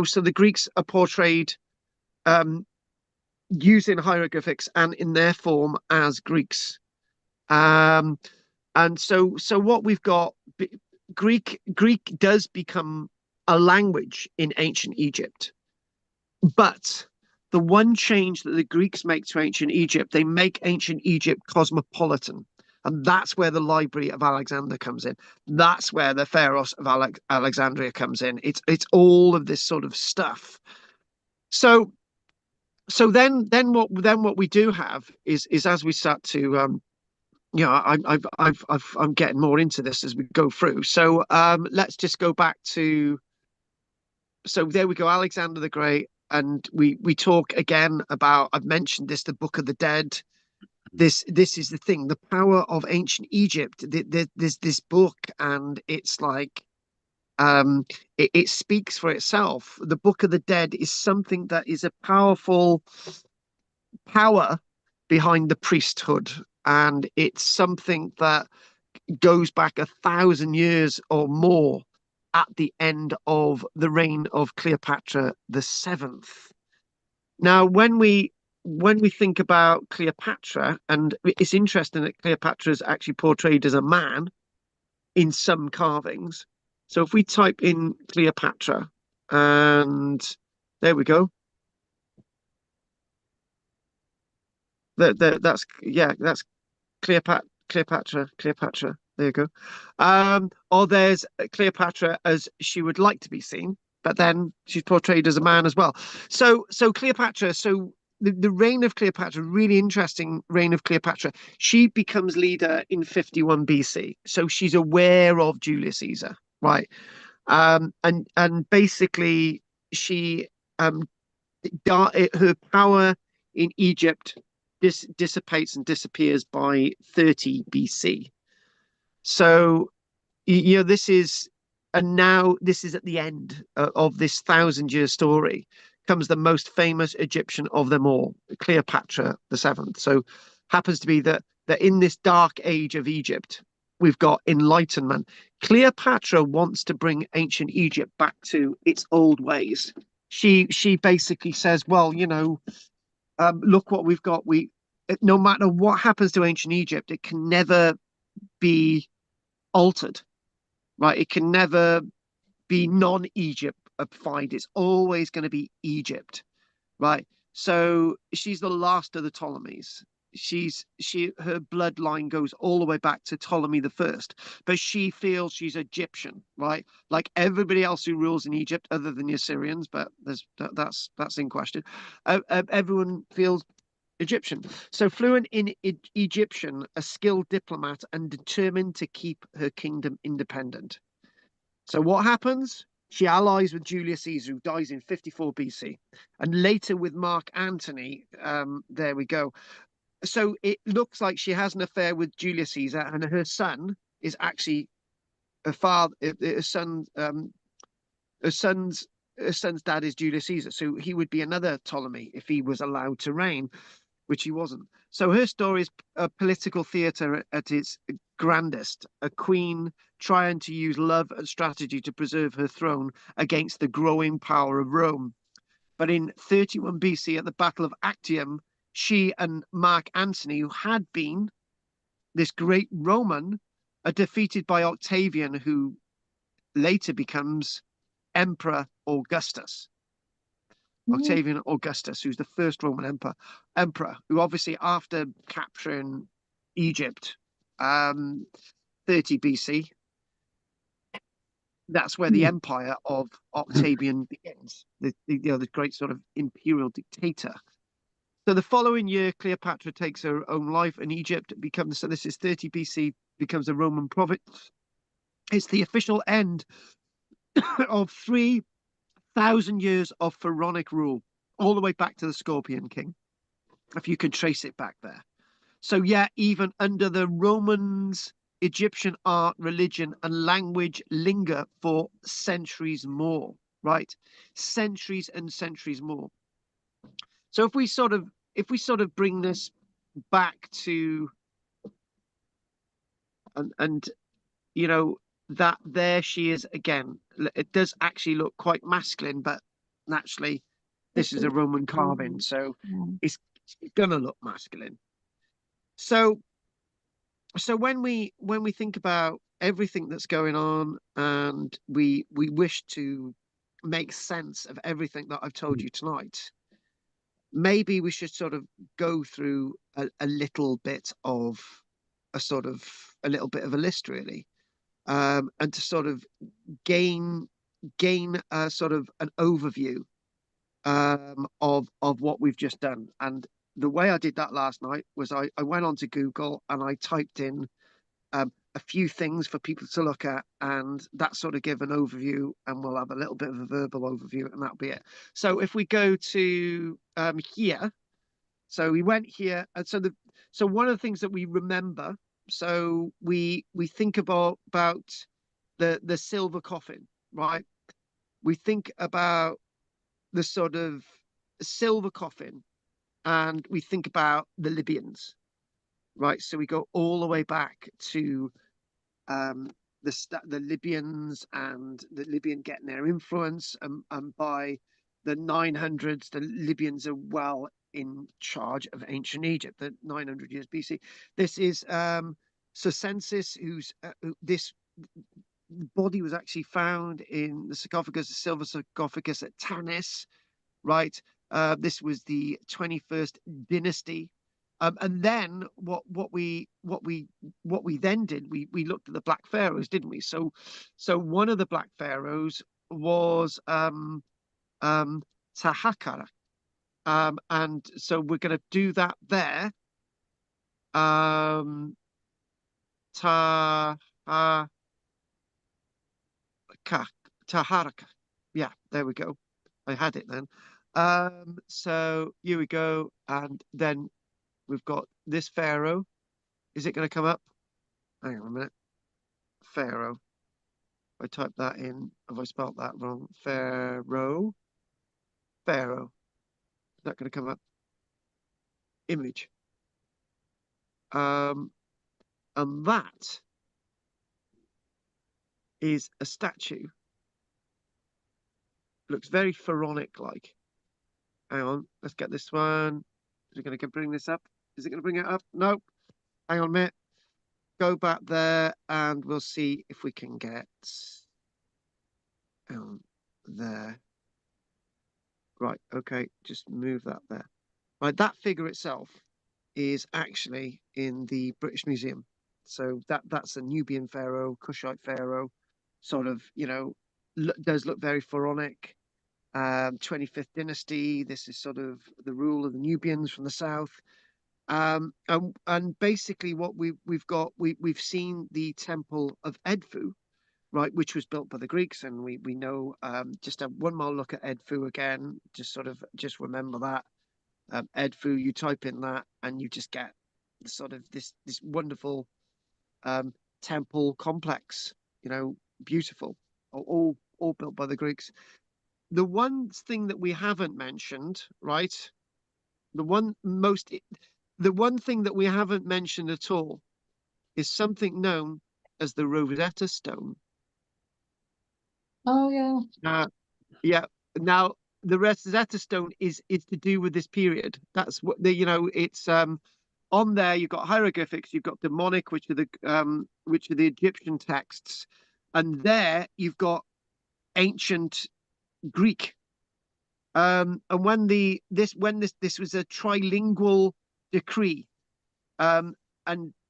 so the Greeks are portrayed using hieroglyphics and in their form as Greeks. And so what we've got, Greek does become a language in ancient Egypt, but the one change that the Greeks make to ancient Egypt, they make ancient Egypt cosmopolitan. And that's where the Library of Alexander comes in. That's where the Pharos of Alexandria comes in. It's all of this sort of stuff. So then what we do have is as we start to I'm getting more into this as we go through. So let's just go back to. So there we go, Alexander the Great, and we talk again about. I've mentioned this, the Book of the Dead. This is the thing, the power of ancient Egypt. There's this book, and it's like it speaks for itself. The Book of the Dead is something that is a powerful power behind the priesthood, and it's something that goes back 1,000 years or more at the end of the reign of Cleopatra the Seventh. Now, when we think about Cleopatra, and it's interesting that Cleopatra is actually portrayed as a man in some carvings. So if we type in Cleopatra, and there we go. That's Cleopatra. There you go. Or there's Cleopatra as she would like to be seen, but then she's portrayed as a man as well. So Cleopatra. So the reign of Cleopatra, really interesting reign of Cleopatra. She becomes leader in 51 BC. So she's aware of Julius Caesar, right? And basically she her power in Egypt dissipates and disappears by 30 BC. So this is at the end of this 1,000-year story comes the most famous Egyptian of them all, Cleopatra the Seventh. So happens to be that in this dark age of Egypt, we've got enlightenment. Cleopatra wants to bring ancient Egypt back to its old ways. She basically says, well, look what we've got. No matter what happens to ancient Egypt, it can never be altered, right? It can never be non-Egyptified. It's always going to be Egypt, right? So she's the last of the Ptolemies. Her bloodline goes all the way back to Ptolemy the First, but she feels she's Egyptian, right? Like everybody else who rules in Egypt, other than the Assyrians, but that's in question. Everyone feels Egyptian. So fluent in Egyptian, a skilled diplomat, and determined to keep her kingdom independent. So what happens? She allies with Julius Caesar, who dies in 54 BC, and later with Mark Antony. There we go. So it looks like she has an affair with Julius Caesar, and her son is actually her father. Her son's dad is Julius Caesar, so he would be another Ptolemy if he was allowed to reign, which he wasn't. So her story is a political theatre at its grandest, a queen trying to use love and strategy to preserve her throne against the growing power of Rome. But in 31 BC, at the Battle of Actium, she and Mark Antony, who had been this great Roman, are defeated by Octavian, who later becomes Emperor Augustus. Octavian Augustus, who's the first Roman emperor, who obviously after capturing Egypt, 30 BC, that's where the empire of Octavian begins. The great sort of imperial dictator. So the following year, Cleopatra takes her own life, and Egypt becomes, so this is 30 BC, becomes a Roman province. It's the official end of 3,000 years of pharaonic rule, all the way back to the Scorpion King, if you can trace it back there. So yeah, even under the Romans, Egyptian art, religion, and language linger for centuries more, right? Centuries and centuries more. So if we sort of bring this back to and you know that there she is again. It does actually look quite masculine, but naturally this is a Roman carving, so it's gonna look masculine. So when we think about everything that's going on, and we wish to make sense of everything that I've told you tonight, maybe we should sort of go through a little bit of a little bit of a list, really, and to sort of gain a sort of an overview of what we've just done. And the way I did that last night was I went onto Google and I typed in a few things for people to look at, and that sort of give an overview, and we'll have a little bit of a verbal overview, and that'll be it. So if we go to here, so we went here, and so one of the things that we remember, so we think about the silver coffin, right? We think about the sort of silver coffin, and we think about the Libyans, right? So we go all the way back to the Libyans and the Libyan getting their influence, and by the 900s, the Libyans are well in charge of ancient Egypt, the 900 years BC. This is Circenses, this body was actually found in the sarcophagus, the silver sarcophagus at Tanis, right? This was the 21st dynasty. And then what we then did, we looked at the Black Pharaohs, didn't we? So one of the Black Pharaohs was Tahakara. And so we're going to do that there. Taharaka. Yeah, there we go. I had it then. So here we go. And then we've got this Pharaoh. Is it going to come up? Hang on a minute. Pharaoh. I typed that in. Have I spelt that wrong? Pharaoh. Pharaoh. Is that going to come up? Image. And that is a statue. Looks very pharaonic like. Hang on, let's get this one. Is it going to bring this up? Is it going to bring it up? No. Hang on a minute. Go back there and we'll see if we can get there. Right, okay, just move that there. Right, that figure itself is actually in the British Museum. So that's a Nubian pharaoh, Kushite pharaoh, sort of, does look very pharaonic. 25th dynasty. This is sort of the rule of the Nubians from the south. And basically what we've seen the temple of Edfu, right, which was built by the Greeks, and we know, just have one more look at Edfu again, just remember that. Edfu, you type in that and you just get sort of this wonderful temple complex, beautiful, all built by the Greeks. The one thing that we haven't mentioned, right? The one thing that we haven't mentioned at all is something known as the Rosetta Stone. Oh yeah. Yeah. Now the Rosetta Stone is to do with this period. That's what it's on there. You've got hieroglyphics, you've got demonic, which are the Egyptian texts, and there you've got ancient Greek. And when this was a trilingual decree, and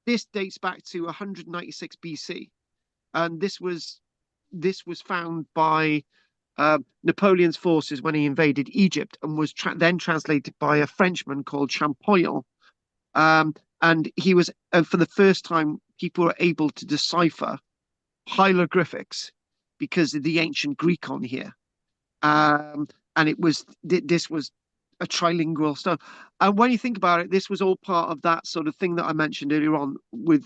this dates back to 196 BC, and this was found by Napoleon's forces when he invaded Egypt, and was then translated by a Frenchman called Champollion. And he was, for the first time, people were able to decipher hieroglyphics because of the ancient Greek on here. And this was a trilingual stone. And when you think about it, this was all part of that sort of thing that I mentioned earlier on with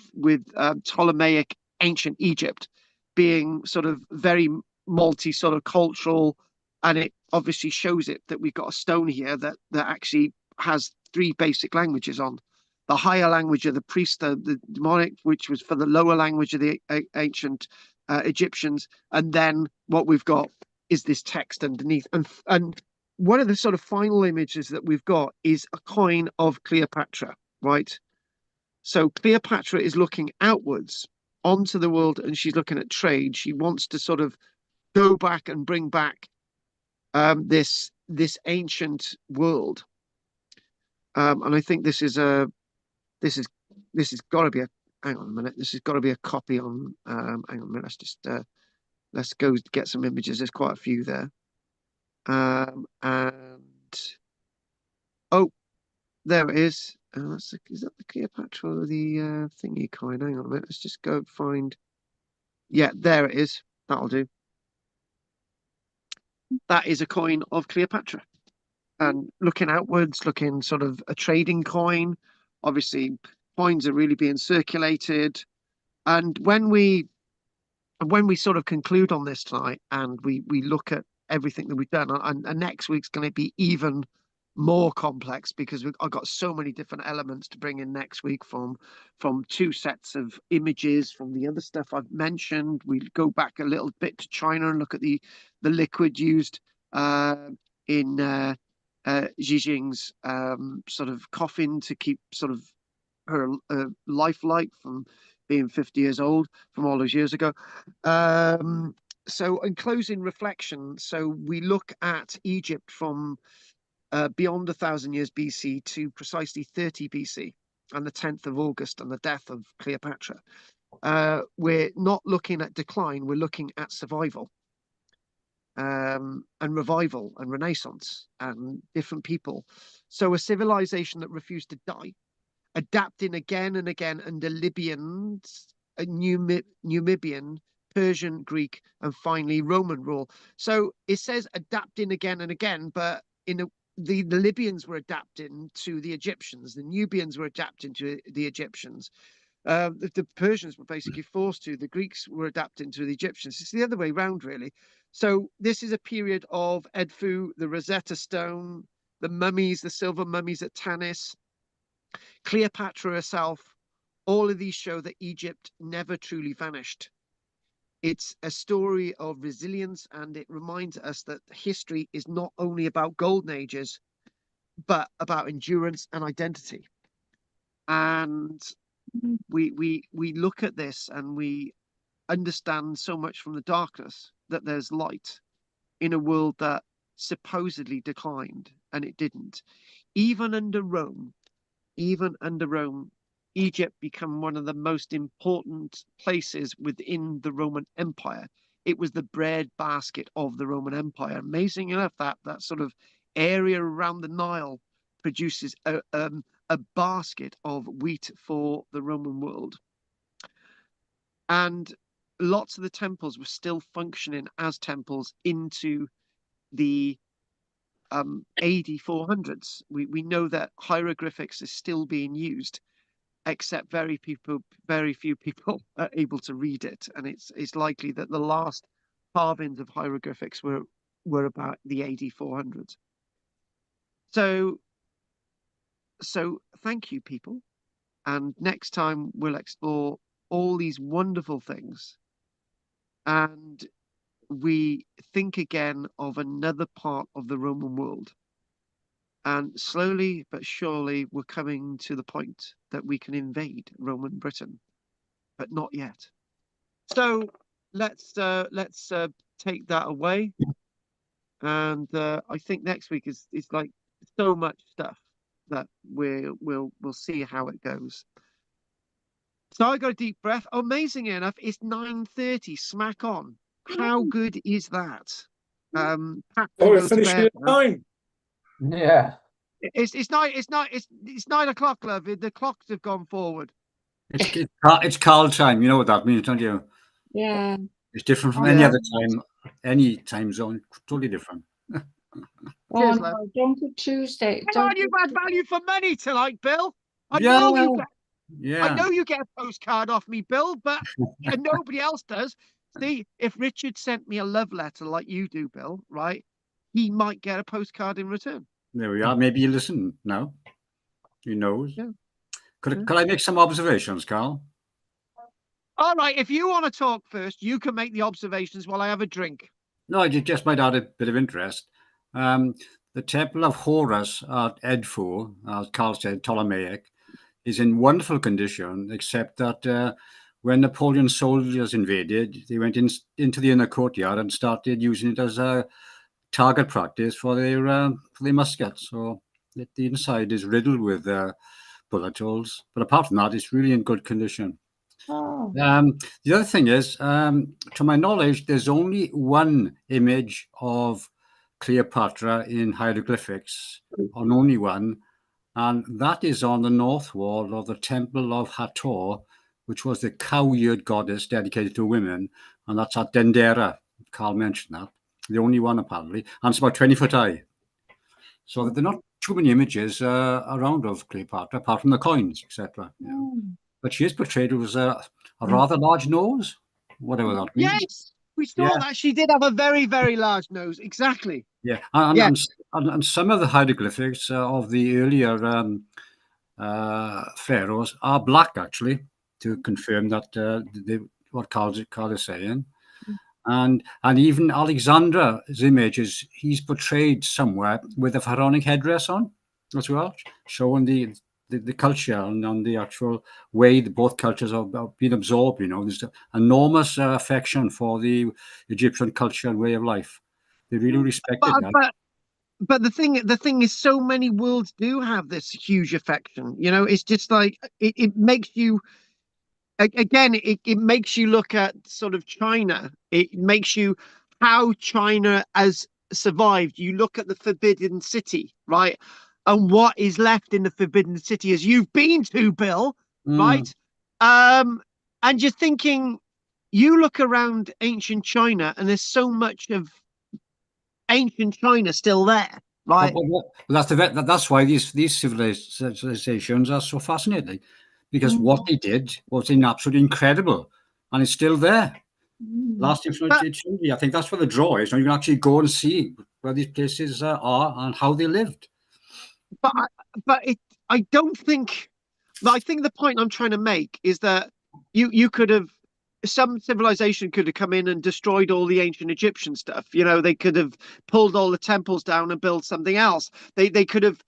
Ptolemaic ancient Egypt being sort of very multi sort of cultural, and it obviously shows it that we've got a stone here that actually has three basic languages on. The higher language of the priest, the demonic, which was for the lower language of the ancient Egyptians, and then what we've got is this text underneath. And one of the sort of final images that we've got is a coin of Cleopatra, right? So Cleopatra is looking outwards onto the world, and she's looking at trade. She wants to sort of go back and bring back this ancient world. And I think this has got to be a, hang on a minute, this has got to be a copy on, hang on a minute, let's go get some images. There's quite a few there. And oh, there it is. Is that the Cleopatra or the thingy coin? Hang on a minute. Let's just go find. Yeah, there it is. That'll do. That is a coin of Cleopatra. And looking outwards, looking sort of a trading coin. Obviously, coins are really being circulated. And when we sort of conclude on this tonight, and we look at everything that we've done, and next week's going to be even more complex because I've got so many different elements to bring in next week from two sets of images from the other stuff I've mentioned. We go back a little bit to China and look at the liquid used in Xi Jinping's sort of coffin to keep sort of her lifelike from being 50 years old from all those years ago. So in closing reflection, so we look at Egypt from beyond 1,000 years BC to precisely 30 BC and the 10th of August and the death of Cleopatra. We're not looking at decline, we're looking at survival and revival and renaissance and different people. So a civilization that refused to die, adapting again and again under Libyans, Numidian, Persian, Greek, and finally Roman rule. So it says adapting again and again, but the Libyans were adapting to the Egyptians, the Nubians were adapting to the Egyptians. The Persians were basically forced to, the Greeks were adapting to the Egyptians. It's the other way around, really. So this is a period of Edfu, the Rosetta Stone, the mummies, the silver mummies at Tanis, Cleopatra herself. All of these show that Egypt never truly vanished. It's a story of resilience, and it reminds us that history is not only about golden ages, but about endurance and identity. And we look at this and we understand so much from the darkness that there's light in a world that supposedly declined, and it didn't. Even under Rome, Egypt became one of the most important places within the Roman Empire. It was the bread basket of the Roman Empire. Amazing enough, that sort of area around the Nile produces a basket of wheat for the Roman world. And lots of the temples were still functioning as temples into the AD 400s. We know that hieroglyphics is still being used, except very few people are able to read it, and it's likely that the last carvings of hieroglyphics were about the AD 400s. So thank you, people, and next time we'll explore all these wonderful things, and we think again of another part of the Roman world. And slowly but surely, we're coming to the point that we can invade Roman Britain, but not yet. So let's take that away. And I think next week is like so much stuff that we'll see how it goes. So I got a deep breath. Amazing enough, it's 9:30, smack on. How good is that? Pat Oh, can we're go to finishing bed at now. 9. Yeah. It's 9 o'clock, love. The clocks have gone forward. It's Carl time. You know what that means, don't you? Yeah. It's different from any Yeah. other time, any time zone. Totally different. Oh Cheers, love. no, don't do Tuesday. Come Don't on, you've do had value for money tonight, Bill. I Yeah, know you get. I yeah. know you get a postcard off me, Bill, but nobody else does. See, if Richard sent me a love letter like you do, Bill, right, he might get a postcard in return. There we are. Maybe you listen now. Who knows? Yeah. Could I make some observations, Carl? All right, if you want to talk first, you can make the observations while I have a drink. No, I just might add a bit of interest. The Temple of Horus at Edfu, as Carl said, Ptolemaic, is in wonderful condition, except that when Napoleon's soldiers invaded, they went into the inner courtyard and started using it as a target practice for their muskets. So the inside is riddled with bullet holes. But apart from that, it's really in good condition. Oh, The other thing is, to my knowledge, there's only one image of Cleopatra in hieroglyphics, on only one, and that is on the north wall of the Temple of Hathor, which was the cow-eared goddess dedicated to women, and that's at Dendera. Carl mentioned that. The only one, apparently, and it's about 20 foot high. So there are not too many images around of Cleopatra, apart from the coins, etc. But she is portrayed with a rather large nose, whatever that means. Yes, we saw that. She did have a very, very large nose. Exactly. Yeah, Yes. and some of the hieroglyphics of the earlier pharaohs are black, actually, to confirm that what Carl is saying. And even Alexander's image he's portrayed somewhere with a pharaonic headdress on as well, showing the culture and the actual way that both cultures have been absorbed. You know, there's enormous affection for the Egyptian culture and way of life. They really respected that. But the thing is, so many worlds do have this huge affection. You know, it's just like it makes you. Again, it makes you look at sort of China. It makes you how China has survived. You look at the Forbidden City, right? And what is left in the Forbidden City, as you've been to, Bill, right? And you're thinking, you look around ancient China, and there's so much of ancient China still there, right? That's why these civilizations are so fascinating, because what they did was absolutely incredible, and it's still there, lasting for eternity. I think that's where the draw is. You can actually go and see where these places are and how they lived. I don't think. I think the point I'm trying to make is that you could have some civilization could have come in and destroyed all the ancient Egyptian stuff. You know, they could have pulled all the temples down and built something else. They could have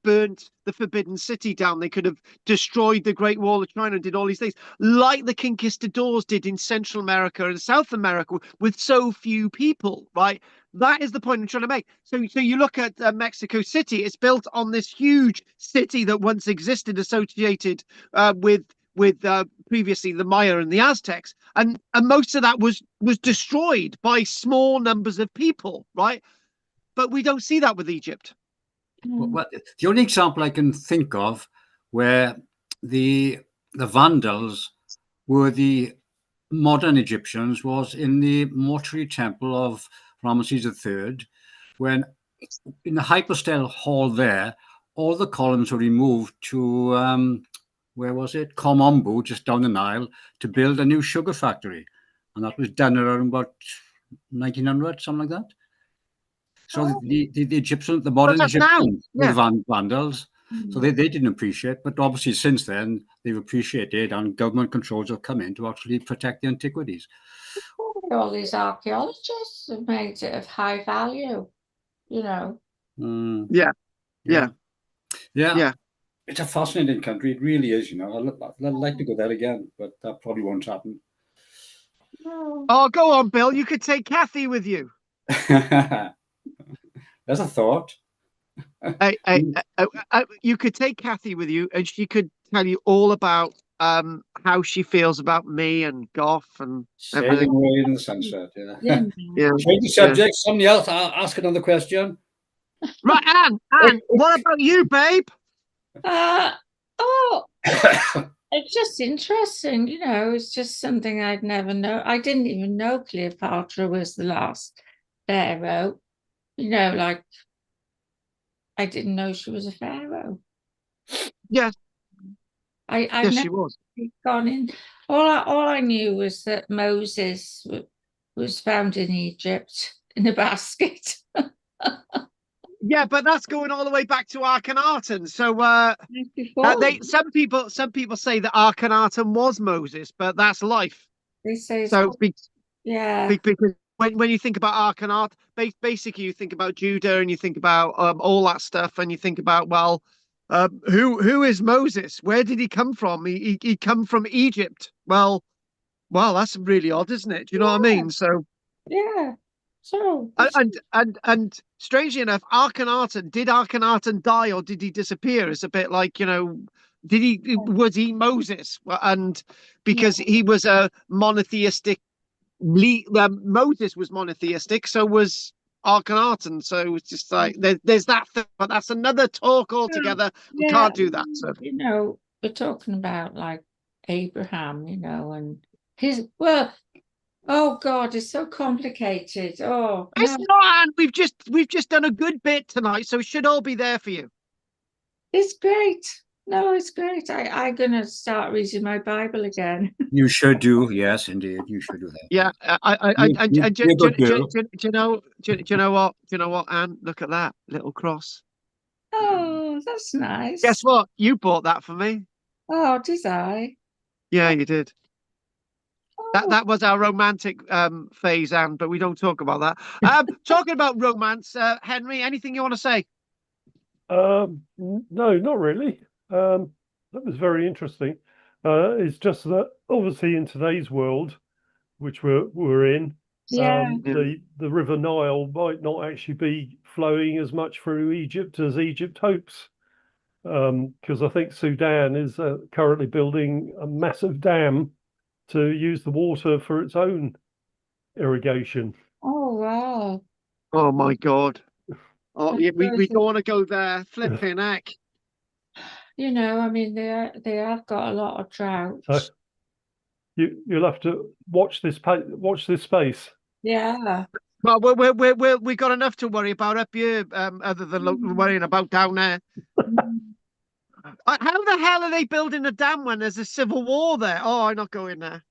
burnt the Forbidden City down. They could have destroyed the Great Wall of China and did all these things, like the conquistadors did in Central America and South America with so few people, right? That is the point I'm trying to make. So you look at Mexico City. It's built on this huge city that once existed, associated with previously the Maya and the Aztecs, and most of that was destroyed by small numbers of people, right? But we don't see that with Egypt. Well, the only example I can think of where the Vandals were the modern Egyptians was in the mortuary temple of Ramesses III, when in the hypostyle hall there, all the columns were removed to where was it? Komombo, just down the Nile, to build a new sugar factory. And that was done around about 1900, something like that. So the Egyptians, the modern Egyptians, were Vandals. So they didn't appreciate, but obviously since then they've appreciated, and government controls have come in to actually protect the antiquities. All these archaeologists have made it of high value, you know. Yeah. It's a fascinating country. It really is, you know. I'd like to go there again, but that probably won't happen. Oh, go on, Bill. You could take Kathy with you. There's a thought. You could take Kathy with you, and she could tell you all about how she feels about me and Goff and Sailing everything. away in the sunset. Yeah. Yeah. Yeah. Change the subject. Somebody else. I'll ask another question. Right, Anne, what about you, babe? Oh, it's just interesting, you know, it's just something I'd never know. I didn't even know Cleopatra was the last pharaoh. You know, like I didn't know she was a pharaoh. Yes, I've yes, never she was. gone in. All I knew was that Moses was found in Egypt in a basket. Yeah, but that's going all the way back to Akhenaten. So Before some people say that Akhenaten was Moses, but that's life. they say, So yeah, because when you think about Akhenaten, basically you think about Judah and you think about all that stuff, and you think about, well, who is Moses? Where did he come from? He come from Egypt. Well, that's really odd, isn't it? Do you know what I mean? So yeah. So and strangely enough, did Akhenaten die or did he disappear? It's a bit like, was he Moses? And because he was a monotheistic, Moses was monotheistic, so was Akhenaten. So it's just like there's that thing, but that's another talk altogether. We yeah, can't do that. So you know, we're talking about like Abraham, you know, and his well, oh God, it's so complicated. Oh it's no, not, and we've just done a good bit tonight, so it should all be there for you. it's great. No, it's great. I'm gonna start reading my Bible again. You should do. Yes, indeed. You should do that. Yeah, and do You're a good girl. you know, do you know what? Do you know what, Anne? Look at that little cross. Oh, that's nice. Guess what? You bought that for me. Oh, did I? Yeah, you did. Oh, That was our romantic phase, Anne, but we don't talk about that. Talking about romance, Henry, anything you want to say? No, not really. That was very interesting. It's just that obviously in today's world, which we're in, yeah. the River Nile might not actually be flowing as much through Egypt as Egypt hopes. Because I think Sudan is currently building a massive dam to use the water for its own irrigation. Oh, wow. Oh my God! Oh, I yeah, we suppose don't want to go there. Flipping heck! you know, I mean, they have got a lot of drought. So you'll have to watch this space. Yeah. Well, we got enough to worry about up here, other than worrying about down there. Mm. How the hell are they building a dam when there's a civil war there? Oh, I'm not going there.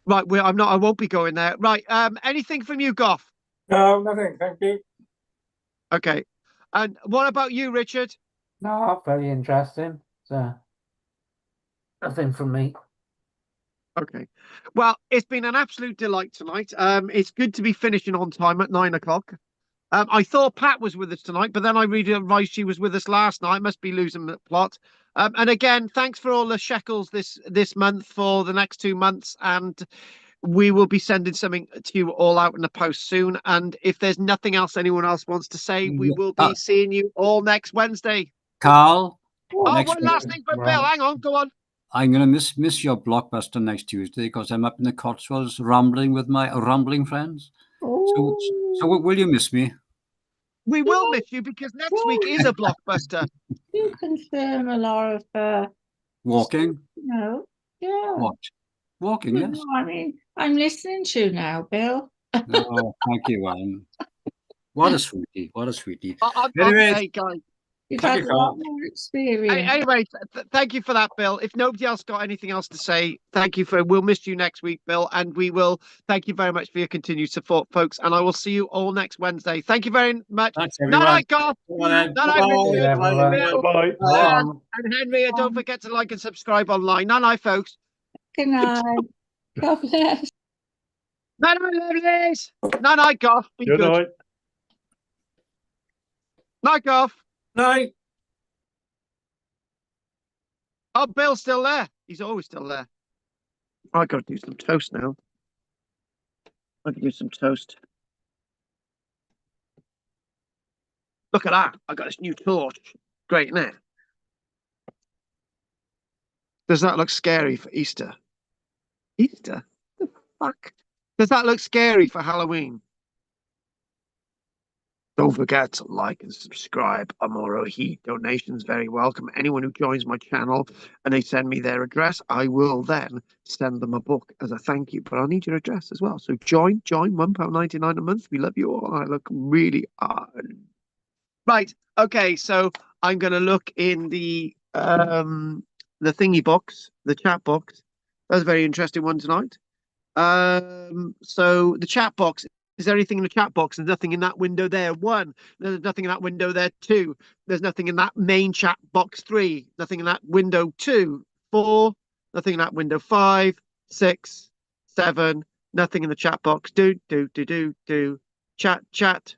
Right, I won't be going there. Right, anything from you, Goff? No, nothing. Thank you. Okay. And what about you, Richard? No, very interesting. So, nothing from me. Okay. Well, it's been an absolute delight tonight. It's good to be finishing on time at 9 o'clock. I thought Pat was with us tonight, but then I realised she was with us last night. Must be losing the plot. And again, thanks for all the shekels this month for the next 2 months, and we will be sending something to you all out in the post soon. And if there's nothing else anyone else wants to say, we will be seeing you all next Wednesday. Carl. Oh, next one last thing for Bill. Hang on, go on. I'm going to miss your blockbuster next Tuesday because I'm up in the Cotswolds rambling with my rambling friends. So will you miss me? We will miss you because next week is a blockbuster. You confirm a lot of Walking? no. Yeah. What? Walking, yes. No, I mean, I'm listening to you now, Bill. Oh, thank you, Anne. What a sweetie. What a sweetie. Anyway, hey, guys. You've Thank had you, a lot Carl. more experience. Anyway, thank you for that, Bill. If nobody else got anything else to say, we'll miss you next week, Bill, and we will thank you very much for your continued support, folks, and I will see you all next Wednesday. Thank you very much. Thanks, everyone. Night, Garth. Night, Richard. Bill, Bye. and Henry, and don't forget to like and subscribe online. Night, folks. Good night. God bless. Night, lovelies. Night, Garth. Be Good good. night. Night, Garth. Night. Oh, Bill's still there. He's always still there. I got to do some toast now. I can do some toast. Look at that. I got this new torch. Great, isn't it? Does that look scary for Easter? Easter? The fuck? Does that look scary for Halloween? Don't forget to like and subscribe. Amoro Heat donations very welcome. Anyone who joins my channel and they send me their address, I will then send them a book as a thank you. But I'll need your address as well. So join £1.99 a month. We love you all. I look really hard. Right. Okay. So I'm gonna look in the thingy box, the chat box. That's a very interesting one tonight. So the chat box. Is there anything in the chat box? There's nothing in that window there. 1. There's nothing in that window there. 2. There's nothing in that main chat box. 3. Nothing in that window. 2. 4. Nothing in that window. 5. 6. 7. Nothing in the chat box. Do. Chat.